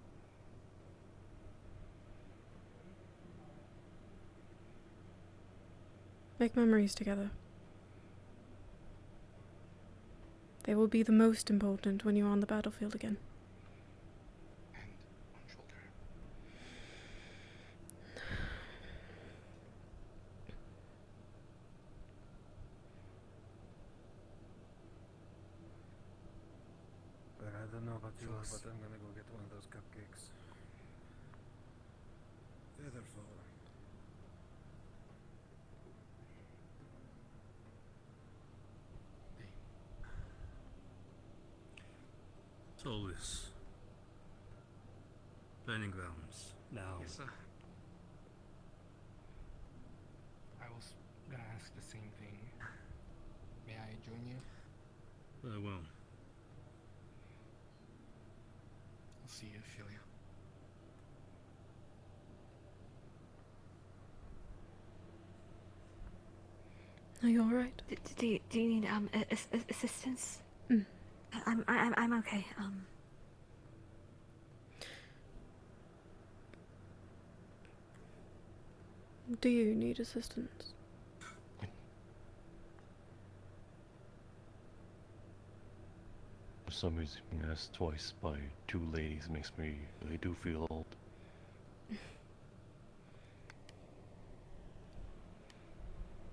Speaker 1: Make memories together. They will be the most important when you're on the battlefield again.
Speaker 17: But I don't know about you, but I'm gonna go get one of those cupcakes. Featherfall.
Speaker 7: Solus. Learning grounds. Now.
Speaker 12: Yes, sir. I was gonna ask the same thing. May I join you?
Speaker 7: Well.
Speaker 12: I'll see you, Ophelia.
Speaker 1: Are you alright?
Speaker 6: Do you need assistance?
Speaker 1: Mm.
Speaker 6: I'm okay.
Speaker 1: Do you need assistance?
Speaker 13: For some reason, being asked twice by two ladies makes me really do feel old.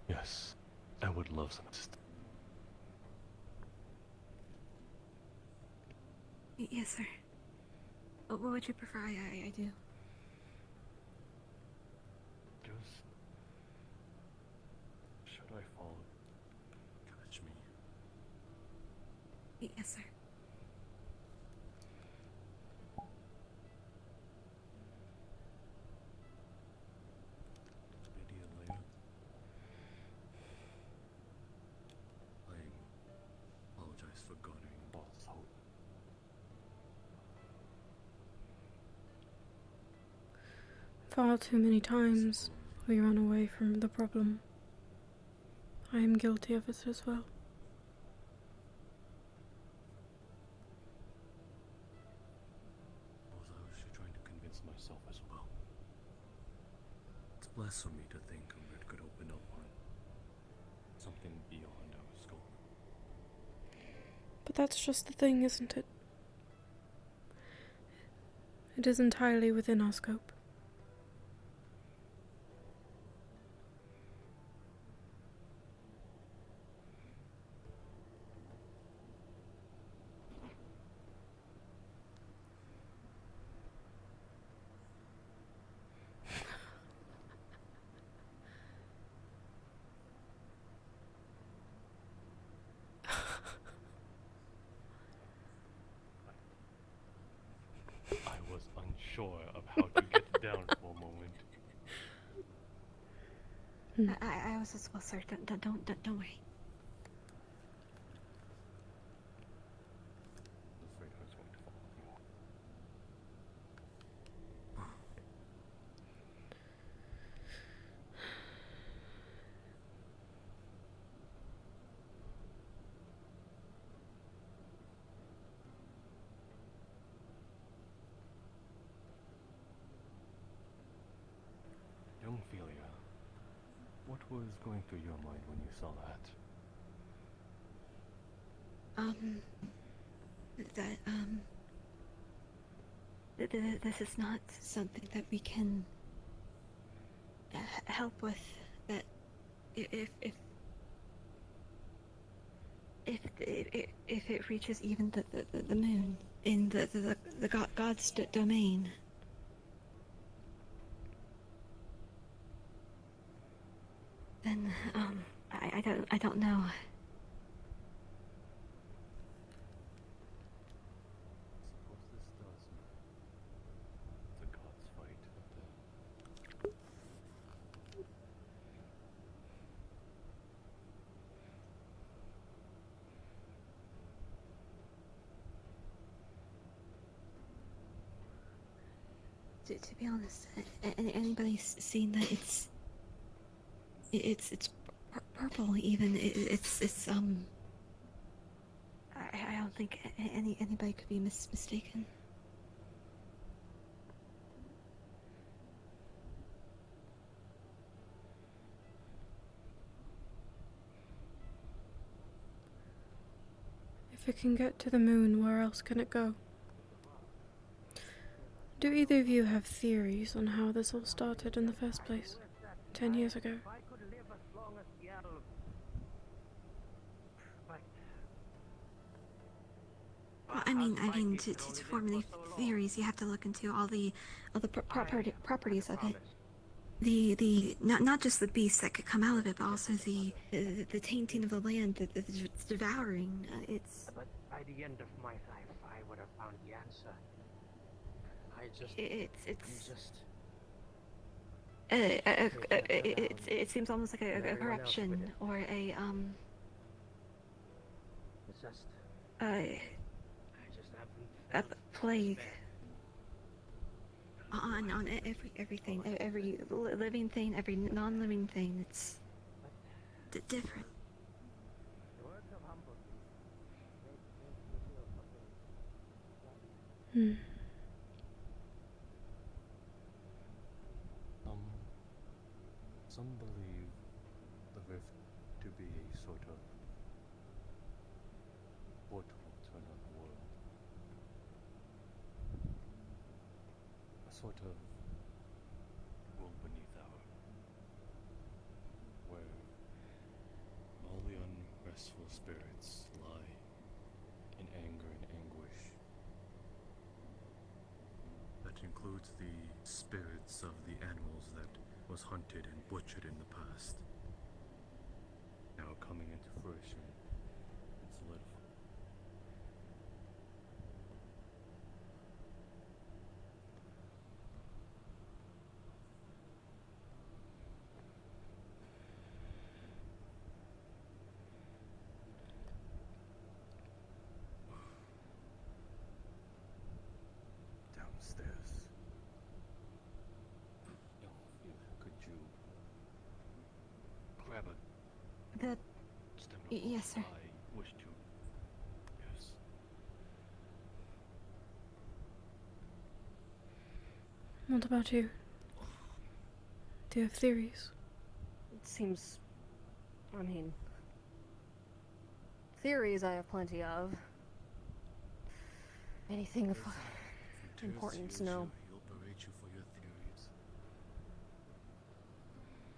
Speaker 13: Yes, I would love some assistance.
Speaker 6: Yes, sir. What would you prefer I do?
Speaker 13: Just... should I follow? Catch me.
Speaker 6: Yes, sir.
Speaker 13: Lady Elena. I apologize for guarding Boss Hope.
Speaker 1: Far too many times we run away from the problem. I am guilty of it as well.
Speaker 13: Was I was trying to convince myself as well. It's blasphemy to think it could open up on something beyond our scope.
Speaker 1: But that's just the thing, isn't it? It is entirely within our scope.
Speaker 13: I was unsure of how to get down for a moment.
Speaker 6: I was as well, sir. Don't worry.
Speaker 13: Afraid I was going to follow you. Young Ophelia, what was going through your mind when you saw that?
Speaker 6: This is not something that we can help with. That if if it reaches even the moon in the God's domain, then I don't know.
Speaker 13: Suppose this does the gods fight, but
Speaker 6: To be honest, anybody's seen that it's purple even. It's I don't think anybody could be mistaken.
Speaker 1: If it can get to the moon, where else can it go? Do either of you have theories on how this all started in the first place, 10 years ago?
Speaker 6: Well, I mean, to form any theories, you have to look into all the properties of it. The not just the beasts that could come out of it, but also the tainting of the land, the devouring. It's.
Speaker 21: But by the end of my life, I would have found the answer.
Speaker 6: It seems almost like a corruption or a
Speaker 21: It's just.
Speaker 6: a plague on everything, every living thing, every non-living thing. It's different.
Speaker 1: Hmm.
Speaker 13: Some believe the rift to be a sort of portal to another world. A sort of world beneath our, where all the unrestful spirits lie in anger and anguish.
Speaker 7: That includes the spirits of the animals that was hunted and butchered in the past.
Speaker 13: Now coming into fruition and solidified. Downstairs. Could you grab a
Speaker 6: That. Yes, sir.
Speaker 13: I wish to. Yes.
Speaker 1: What about you? Do you have theories?
Speaker 18: It seems. I mean. Theories I have plenty of. Anything of importance, no.
Speaker 13: He'll berate you for your theories.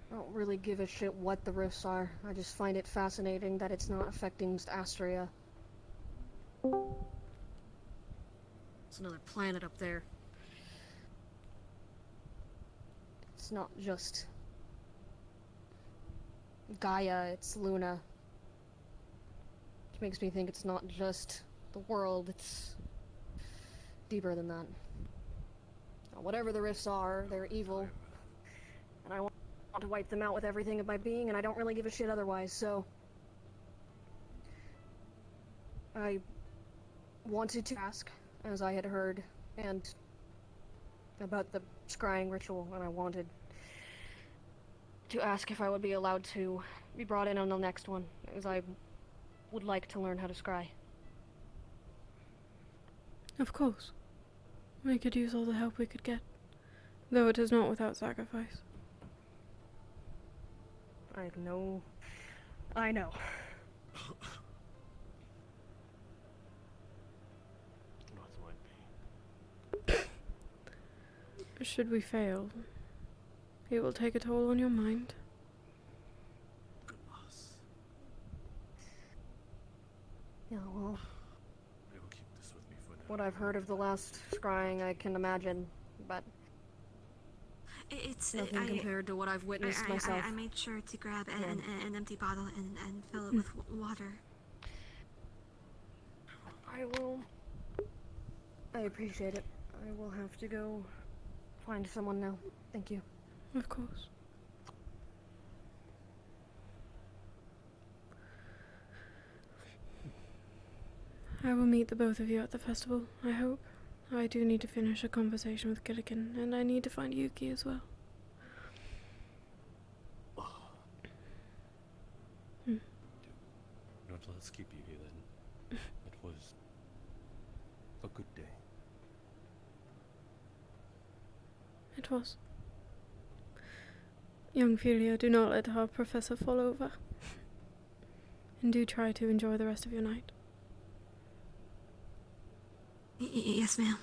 Speaker 18: I don't really give a shit what the rifts are. I just find it fascinating that it's not affecting Astria. It's another planet up there. It's not just Gaia, it's Luna. Which makes me think it's not just the world, it's deeper than that. Now, whatever the rifts are, they're evil. And I want to wipe them out with everything of my being, and I don't really give a shit otherwise, so... I wanted to ask, as I had heard, and about the scrying ritual, and I wanted to ask if I would be allowed to be brought in on the next one, as I would like to learn how to scry.
Speaker 1: Of course. We could use all the help we could get, though it is not without sacrifice.
Speaker 18: I know. I know.
Speaker 1: Should we fail, it will take a toll on your mind.
Speaker 18: Yeah, well,
Speaker 13: I will keep this with me for now.
Speaker 18: what I've heard of the last scrying, I can imagine, but
Speaker 6: It's
Speaker 18: nothing compared to what I've witnessed myself.
Speaker 6: I made sure to grab
Speaker 18: Yeah.
Speaker 6: an empty bottle and fill it with water.
Speaker 18: I will. I appreciate it. I will have to go find someone now. Thank you.
Speaker 1: Of course. I will meet the both of you at the festival, I hope. I do need to finish a conversation with Gilligan, and I need to find Yuki as well.
Speaker 13: Not let's keep you here then. It was a good day.
Speaker 1: It was. Young Philia, do not let our professor fall over. And do try to enjoy the rest of your night.
Speaker 6: Yes, ma'am.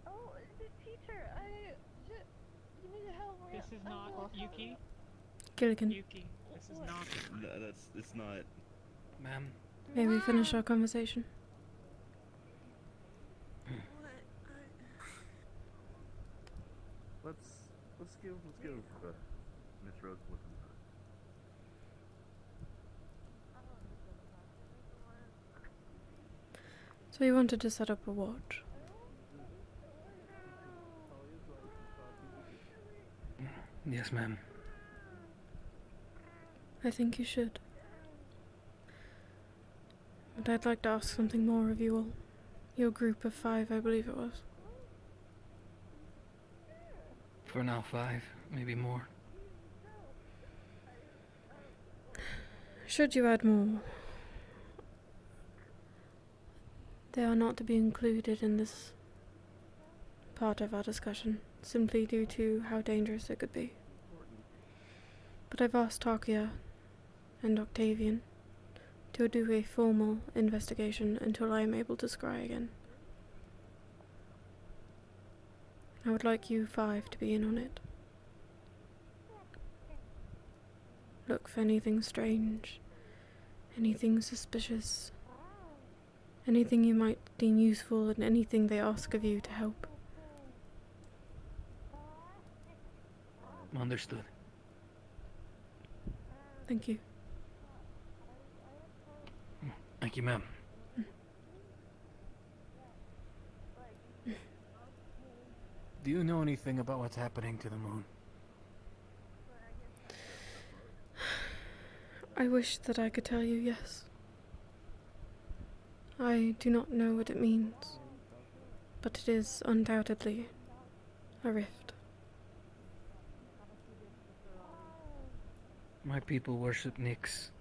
Speaker 2: Oh, the teacher, you need help.
Speaker 3: This is not Yuki.
Speaker 1: Gilligan.
Speaker 3: Yuki, this is not.
Speaker 4: No, it's not
Speaker 9: Ma'am?
Speaker 1: May we finish our conversation?
Speaker 13: Let's give Miss Rosewood some time.
Speaker 1: So you wanted to set up a watch?
Speaker 9: Yes, ma'am.
Speaker 1: I think you should. But I'd like to ask something more of you all. Your group of 5, I believe it was.
Speaker 9: For now, 5, maybe more.
Speaker 1: Should you add more, they are not to be included in this part of our discussion, simply due to how dangerous it could be. But I've asked Takia and Octavian to do a formal investigation until I am able to scry again. I would like you 5 to be in on it. Look for anything strange, anything suspicious, anything you might deem useful, and anything they ask of you to help.
Speaker 9: Understood.
Speaker 1: Thank you.
Speaker 9: Thank you, ma'am.
Speaker 10: Do you know anything about what's happening to the moon?
Speaker 1: I wish that I could tell you yes. I do not know what it means, but it is undoubtedly a rift.
Speaker 9: My people worship Nyx.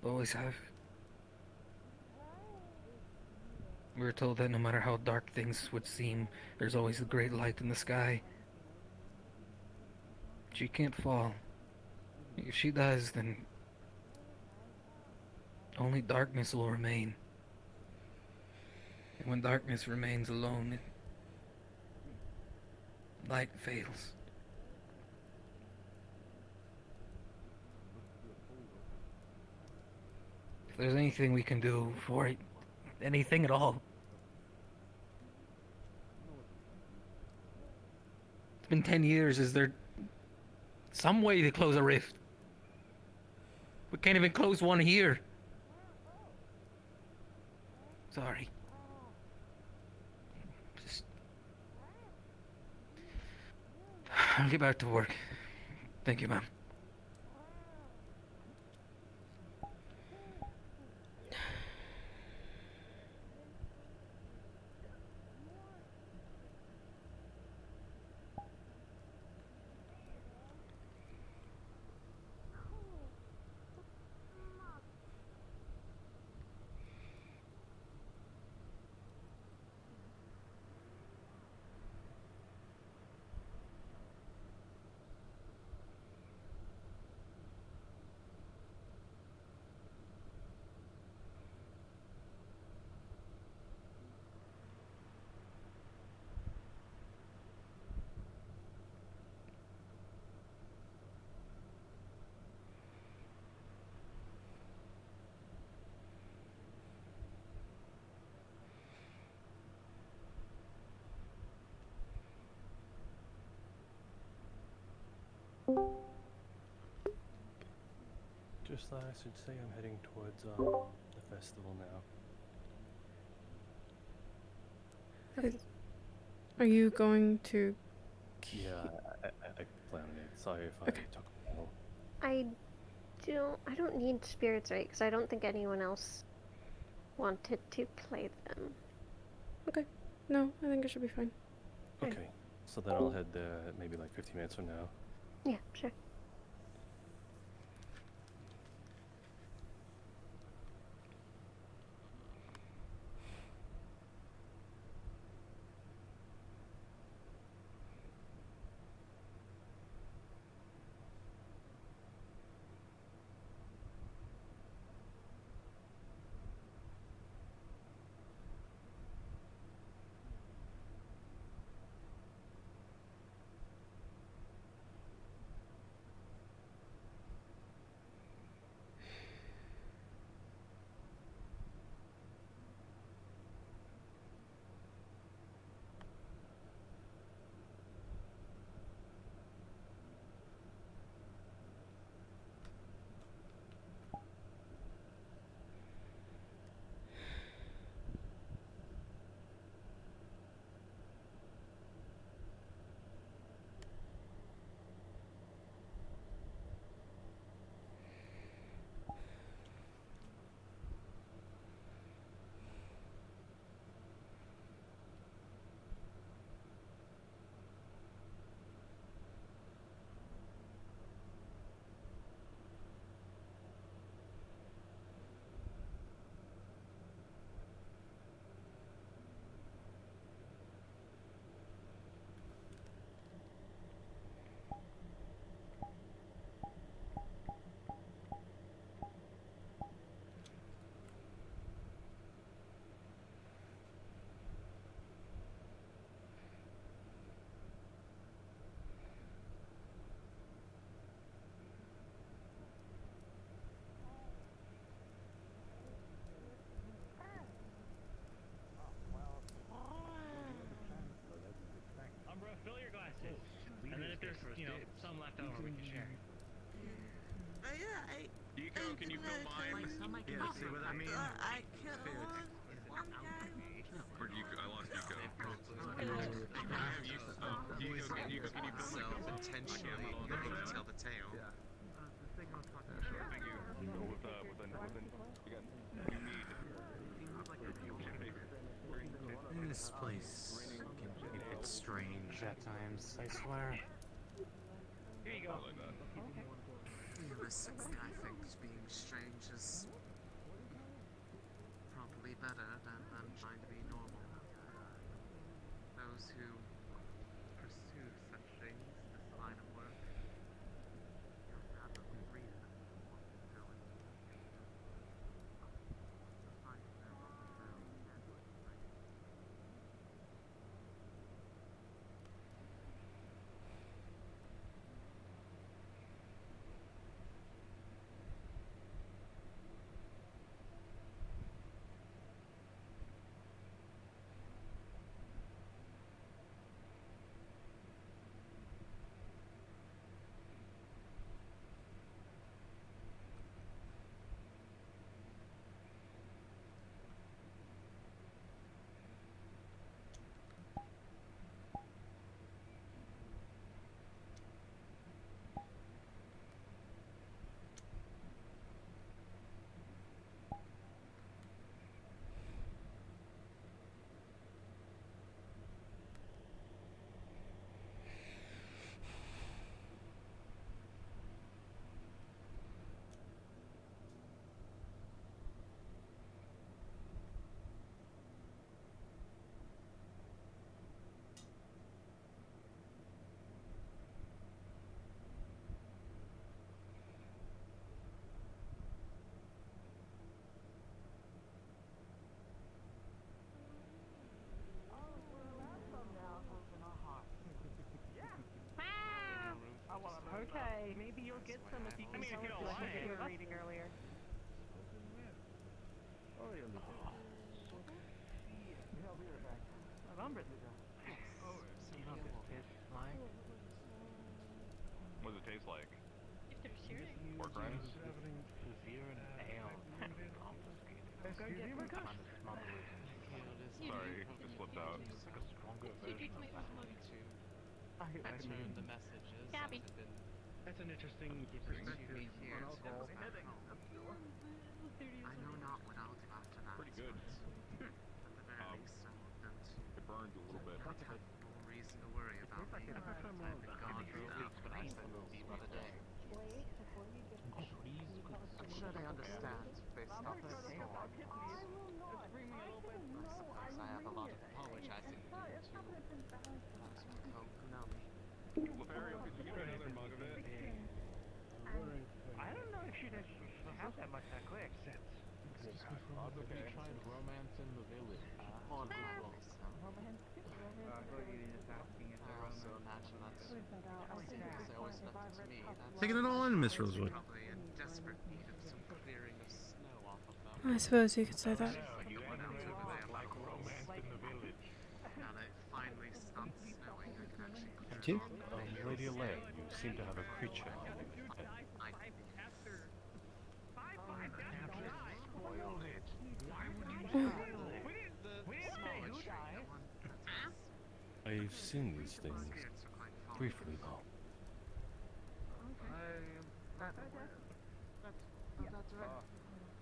Speaker 9: Always have. We were told that no matter how dark things would seem, there's always a great light in the sky. She can't fall. If she does, then only darkness will remain. And when darkness remains alone, light fails. If there's anything we can do for it, anything at all. It's been 10 years. Is there some way to close a rift? We can't even close one here. Sorry. Just... I'll get back to work. Thank you, ma'am.
Speaker 13: Just thought I should say I'm heading towards the festival now.
Speaker 1: Are you going to...
Speaker 13: Yeah, I plan on it. Sorry if I took a while.
Speaker 15: I don't need spirits, right? Because I don't think anyone else wanted to play them.
Speaker 1: Okay. No, I think it should be fine.
Speaker 13: Okay, so then I'll head there maybe like 15 minutes from now.
Speaker 15: Yeah, sure.
Speaker 9: you know, some left over we can share.
Speaker 8: Deco, can you fill mine?
Speaker 17: Yeah, see what I mean?
Speaker 3: I killed one guy.
Speaker 8: Or Deco? I lost Deco. I have you. Deco, can you fill my cup?
Speaker 3: Intentionally looking to tell the tale.
Speaker 8: Thank you. Deco with you got new mead.
Speaker 3: This place can be a bit strange at times, I swear.
Speaker 9: Here you go.
Speaker 8: I like that.
Speaker 3: Listen, I think being strange is probably better than trying to be normal. Those who pursue such things, this line of work, don't have a reason for what they're doing.
Speaker 2: Okay, maybe you'll get some if you can tell us what you were reading earlier.
Speaker 8: What does it taste like? Pork rinds? Sorry, just slipped out.
Speaker 3: The messages that have been
Speaker 9: That's an interesting perspective
Speaker 3: here
Speaker 9: on alcohol.
Speaker 3: I know not what I'll do after that.
Speaker 8: Pretty good.
Speaker 3: At the very least, I want them to
Speaker 8: It burns a little bit.
Speaker 3: not have no reason to worry about me. I've been gone through that, but I said the other day. I'm sure they understand based off the score. I suppose I have a lot of apologizing to do to those who know me.
Speaker 8: Lothario, could you get another mug of it?
Speaker 9: I don't know if she'd have that much that quick.
Speaker 8: That's okay.
Speaker 20: Tried romance in the village.
Speaker 3: More than I will, so. I also imagine that's because they always left it to me. That's
Speaker 17: Taking it all in, Miss Rosewood.
Speaker 3: probably in desperate need of some clearing of snow off of them.
Speaker 1: I suppose you could say that.
Speaker 3: Now that it finally stopped snowing, I can actually clear
Speaker 17: Thank you.
Speaker 3: it all.
Speaker 13: Lady Elaine, you seem to have a creature on you. I've seen these things briefly, though.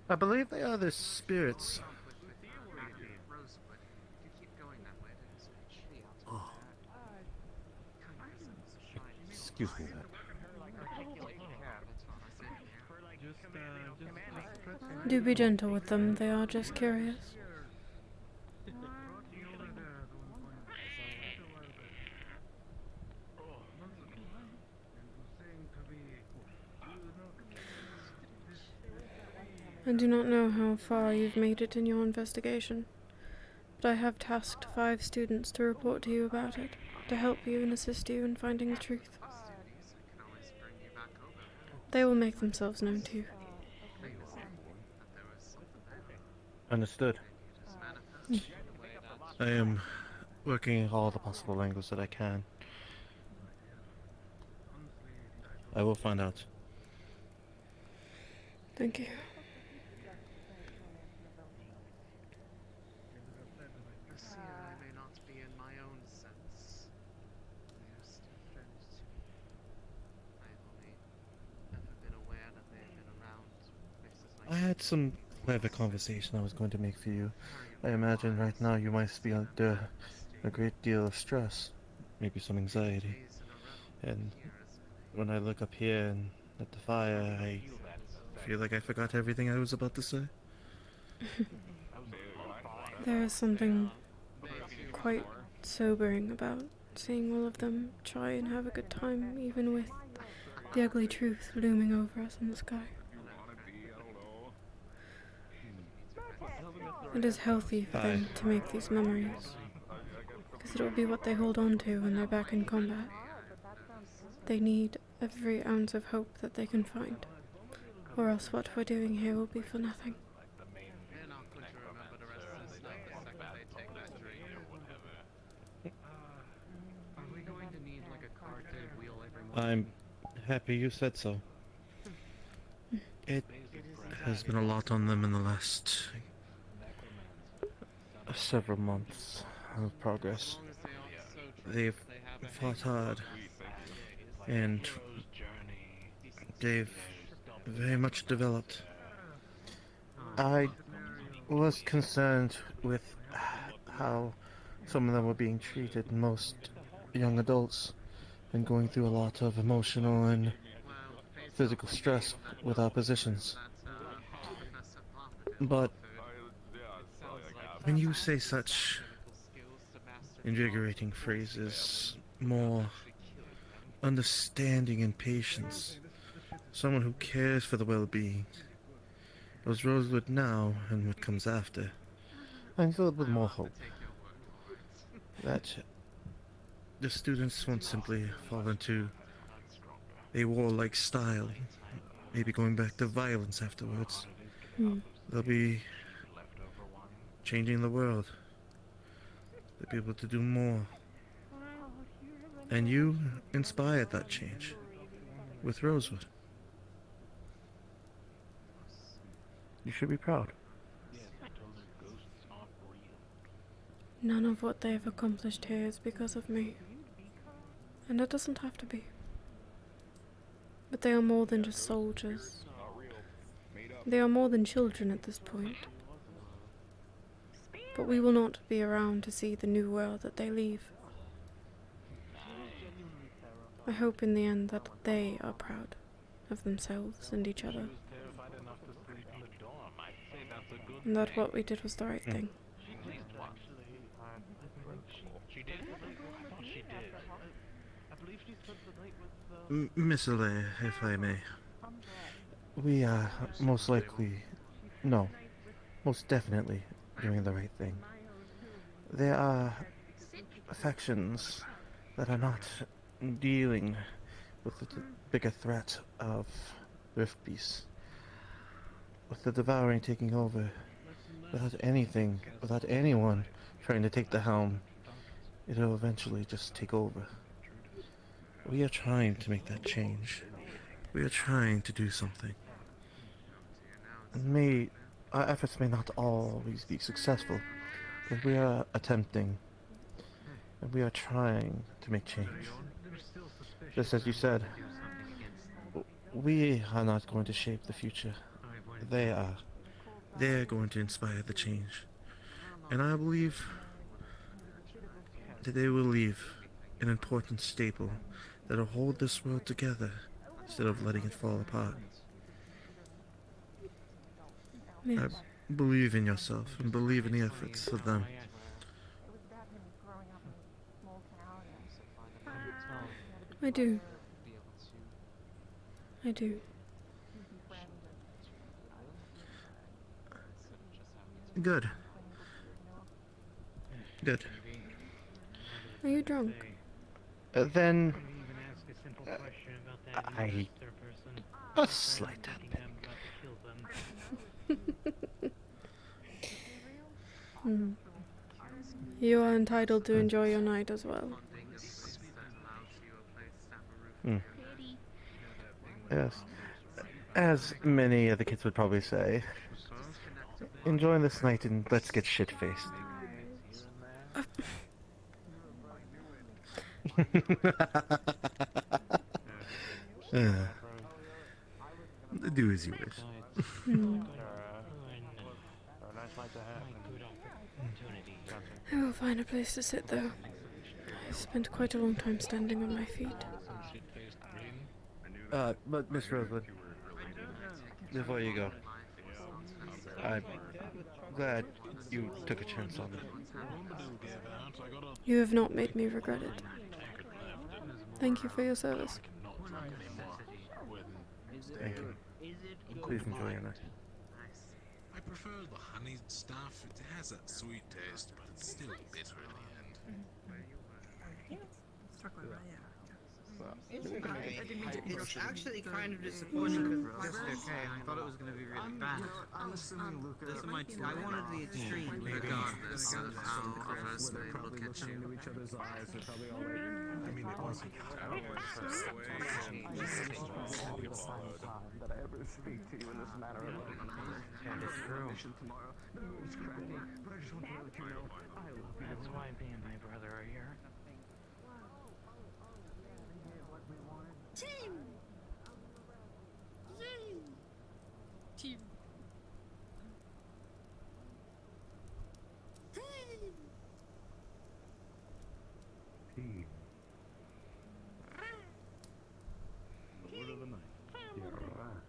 Speaker 17: I believe they are the spirits.
Speaker 3: Rosewood. If you keep going that way, there's a tree out
Speaker 17: Oh.
Speaker 3: there.
Speaker 17: Excuse me, that.
Speaker 1: Do be gentle with them, they are just curious. I do not know how far you've made it in your investigation, but I have tasked 5 students to report to you about it, to help you and assist you in finding the truth. They will make themselves known to you.
Speaker 17: Understood. I am working all the possible angles that I can.
Speaker 7: I will find out.
Speaker 1: Thank you.
Speaker 3: You see, I may not be in my own sense. They are still friends to me. I've only ever been aware that they've been around places like
Speaker 20: I had some clever conversation I was going to make for you. I imagine right now you might be under a great deal of stress, maybe some anxiety. And when I look up here and at the fire, I feel like I forgot everything I was about to say.
Speaker 1: There is something quite sobering about seeing all of them try and have a good time, even with the ugly truth looming over us in the sky. It is healthy for them to make these memories, because it will be what they hold on to when they're back in combat. They need every ounce of hope that they can find, or else what we're doing here will be for nothing.
Speaker 3: they're not going to remember the rest of this night the second they take that drink. Are we going to need like a cart to wheel everyone?
Speaker 20: I'm happy you said so. It has been a lot on them in the last several months of progress. They've fought hard, and they've very much developed. I was concerned with how some of them were being treated. Most young adults and going through a lot of emotional and physical stress with our positions. But when you say such invigorating phrases, more understanding and patience, someone who cares for the well-being of Rosewood now and what comes after, I'm filled with more hope that the students won't simply fall into a warlike style, maybe going back to violence afterwards. They'll be changing the world. They'll be able to do more. And you inspired that change with Rosewood. You should be proud.
Speaker 1: None of what they have accomplished here is because of me. And it doesn't have to be. But they are more than just soldiers. They are more than children at this point. But we will not be around to see the new world that they leave. I hope in the end that they are proud of themselves and each other. And that what we did was the right thing.
Speaker 20: Miss Alea, if I may. We are most likely, no, most definitely doing the right thing. There are factions that are not dealing with the bigger threat of Rift Beasts. With the Devouring taking over, without anyone trying to take the helm, it'll eventually just take over. We are trying to make that change. We are trying to do something. Our efforts may not always be successful, but we are attempting, and we are trying to make change. Just as you said, we are not going to shape the future. They are. They're going to inspire the change. And I believe that they will leave an important staple that will hold this world together instead of letting it fall apart.
Speaker 1: Yes.
Speaker 20: I believe in yourself and believe in the efforts of them.
Speaker 1: I do. I do.
Speaker 20: Good. Good.
Speaker 1: Are you drunk?
Speaker 20: Then a slight
Speaker 1: You are entitled to enjoy your night as well.
Speaker 20: Yes. As many of the kids would probably say. Enjoying this night and let's get shit-faced.
Speaker 17: Do as you wish.
Speaker 1: I will find a place to sit, though. I spent quite a long time standing on my feet.
Speaker 20: But Miss Rosewood, before you go, I'm glad you took a chance on me.
Speaker 1: You have not made me regret it. Thank you for your service.
Speaker 20: Thank you. Please enjoy your night.
Speaker 5: I prefer the honeyed stuff. It has that sweet taste, but it's still bitter in the end.
Speaker 19: It's actually kind of disappointing because it's okay. I thought it was going to be really bad.
Speaker 16: I'm assuming Luca.
Speaker 19: I wanted the extreme regardless of how others may look at you.
Speaker 16: Into each other's eyes, they're probably all like, I mean, it wasn't the final time that I ever speak to you in this manner alone.
Speaker 19: That is true.
Speaker 16: Tomorrow. The moon's cracking, but I just want to let you know I love you.
Speaker 19: That's why me and my brother are here.
Speaker 23: Team! Yay! Team. Team!
Speaker 16: Team.
Speaker 23: The word of the night.
Speaker 16: Yeah, right.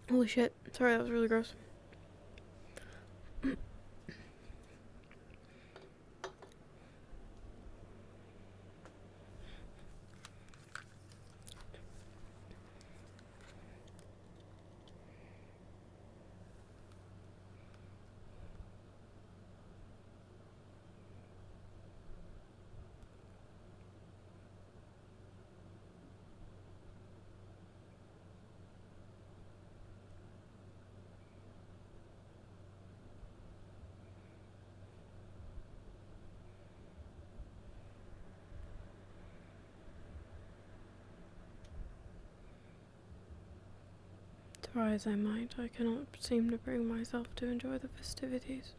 Speaker 1: Holy shit. Sorry, that was really gross. Try as I might, I cannot seem to bring myself to enjoy the festivities.